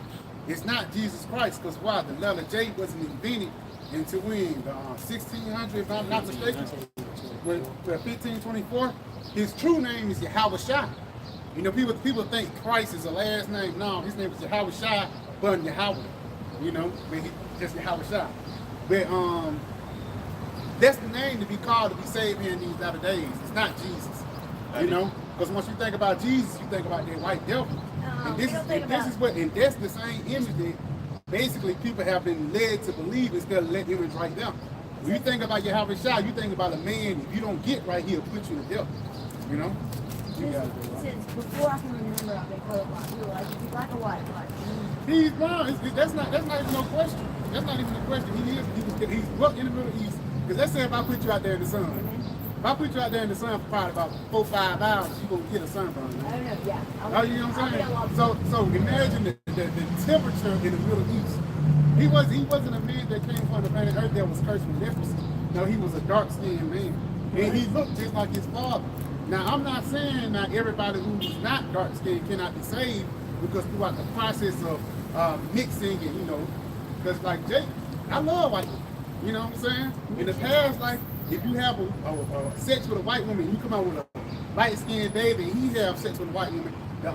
it's not Jesus Christ. Because why? The letter J wasn't invented until when? The 1600, if I'm not mistaken. 1524. His true name is Yahweh Shai. You know, people think Christ is a last name. No, his name is Yahweh Shai, but Yahweh. You know, but he just Yahweh Shai. But that's the name to be called to be saved here in these latter days. It's not Jesus. You know, because once you think about Jesus, you think about that white devil. And that's the same image that basically people have been led to believe instead of letting image right there. When you think about Yahweh Shai, you think about a man, if you don't get right, he'll put you to death. You know? Since before I can remember, I've been colorblind. You were like, if you black or white, He's blind. That's not even no question. That's not even a question. He's worked in the Middle East. Because let's say if I put you out there in the sun. If I put you out there in the sun for probably about 4 or 5 hours, you're going to get a sunburn. I don't know, yeah. Oh, you know what I'm saying? So imagine the temperature in the Middle East. He wasn't a man that came from the planet Earth that was cursed with leprosy. No, he was a dark-skinned man. And he looked just like his father. Now, I'm not saying that everybody who's not dark skinned cannot be saved, because throughout the process of mixing and, you know, because like Jake, I love white people. You know what I'm saying? In the past, like, if you have a sex with a white woman, you come out with a light-skinned baby, and he have sex with a white woman, the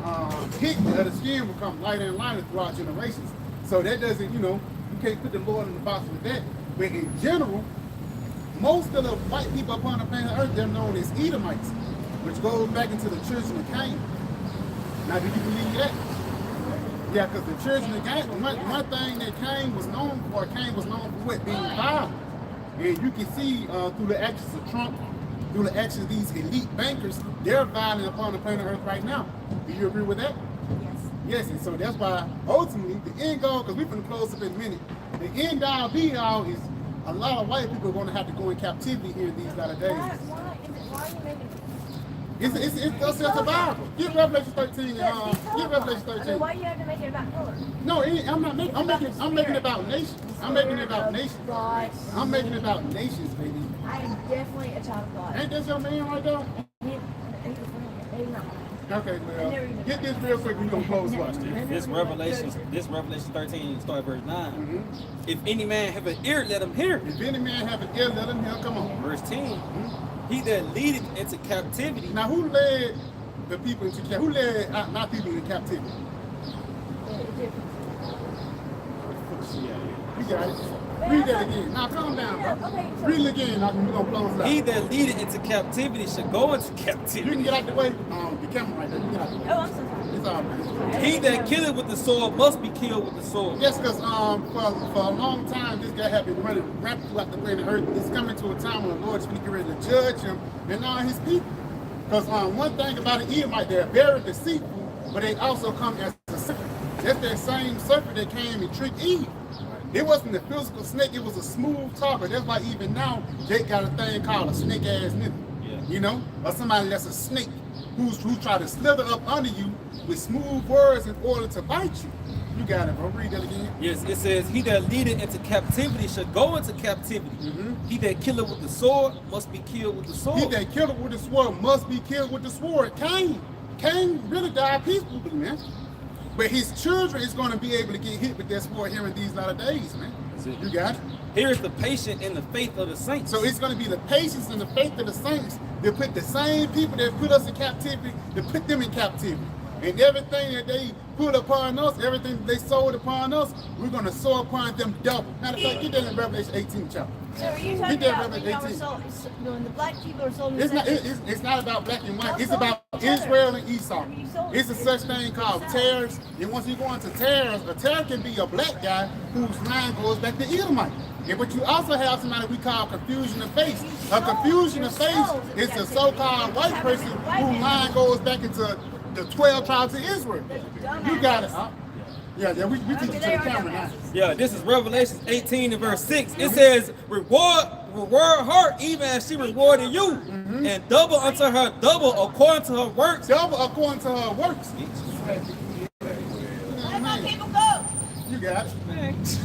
tint of the skin will come lighter and lighter throughout generations. So that doesn't, you know, you can't put the Lord in the box with that. But in general, most of the white people upon the planet Earth, they're known as Edomites, which goes back into the children of Cain. Now, do you believe that? Yeah, because the children of Cain, one thing that Cain was known for what? Being violent. And you can see through the actions of Trump, through the actions of these elite bankers, they're violent upon the planet Earth right now. Do you agree with that? Yes. Yes, and so that's why ultimately the end goal, because we're going to close up in a minute, the end all be all is a lot of white people are going to have to go in captivity here in these latter days. Why are you making It's just survival. Get Revelation 13. Get Revelation 13. I mean, why you have to make it about color? No, I'm not making. I'm making it about nations. I'm making it about nations. God. I'm making it about nations, baby. I am definitely a child of God. Ain't that your man right there? He's not. Okay, well, get this real quick. We're gonna close watch this. This Revelation 13, start verse 9. If any man have an ear, let him hear. If any man have an ear, let him hear. Come on. Verse 10. He that leadeth into captivity. Now, who led the people into captivity? Who led my people into captivity? You got it. Read that again. Now, calm down, bro. Read it again. Now, we're gonna close it out. He that leadeth into captivity shall go into You captivity. can get out the way. The camera right there. You get out the way. Oh, I'm so sorry. It's all right. He that killeth with the sword must be killed with the sword. Yes, because for a long time, this guy had been running rapid throughout the planet Earth. It's coming to a time when the Lord's going to get ready to judge him and all his people. Because one thing about an Edomite, they're very deceitful, but they also come as a serpent. That's that same serpent that came and tricked Eve. It wasn't a physical snake, it was a smooth talker. That's why even now, Jake got a thing called a snake-ass nigga. Yeah. You know? Or somebody that's a snake who try to slither up under you with smooth words in order to bite you. You got it, bro. Read that again. Yes, it says, he that leadeth into captivity shall go into captivity. He that killeth with the sword must be killed with the sword. He that killeth with the sword must be killed with the sword. Cain really died peacefully, man. But his children is going to be able to get hit with that sword here in these latter days, man. You got it? Here is the patience and the faith of the saints. So it's going to be the patience and the faith of the saints that put the same people that put us in captivity, to put them in captivity. And everything that they put upon us, everything they sold upon us, we're going to sow upon them double. Matter of fact, get that in Revelation 18 chapter. So are you talking about when y'all were sold, when the black people are sold in It's not about black and white. It's about Israel and Esau. It's a such thing called tares. And once you go into tares, a tare can be a black guy whose line goes back to Edomite. Yeah, but you also have somebody we call confusion of face. A confusion of face is a so-called white person whose line goes back into the 12 tribes of Israel. You got it, huh? Yeah, we teach it to the camera now. Yeah, this is Revelation 18 and verse 6. It says, reward her even as she rewarded you, and double unto her double according to her works. Double according to her works. Let my people go. You got it.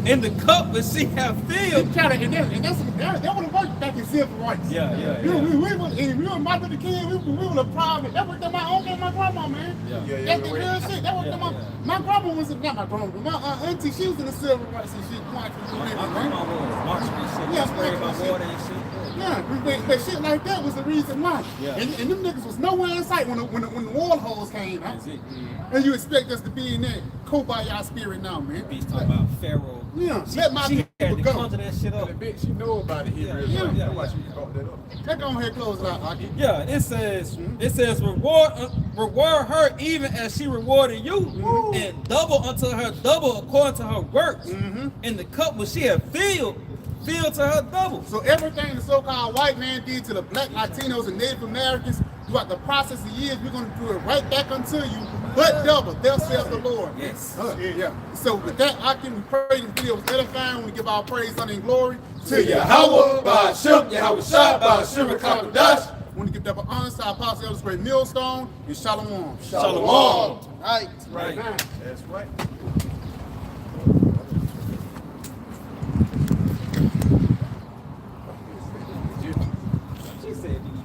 In the cup that she have filled. That would have worked back in civil rights. Yeah. We were Martin Luther King, we would have probably, that worked on my uncle and my grandma, man. That's the real shit. That worked on my grandma was, not my grandma, but my auntie, she was in the civil rights and shit. My grandma was marching and shit. Yeah, about water and shit. Yeah, but shit like that was the reason why. Yeah. And them niggas was nowhere in sight when the war holes came out. And you expect us to be in that Kumbaya spirit now, man. He's talking about Pharaoh. Yeah, let my She people had to go. conjure that shit up. The bitch, she know about it. Yeah. That's why she brought that up. Let's go ahead and close it out, Aki. Yeah, it says reward her even as she rewarded you, and double unto her double according to her works. And the cup which she had filled to her double. So everything the so-called white man did to the black, Latinos, and Native Americans throughout the process of years, we're going to do it right back unto you, but double. Thus saith the Lord. Yes. Yeah. So with that, Aki, we pray this video was edifying. We give our praise, honor, and glory To Yahweh, Ba'ashem, Yahweh Shah, Ba'ashem, Kakadash. We want to give that an honor to our apostle, Elder Great Millstone, and Shalom. Shalom. Right. Right. That's right.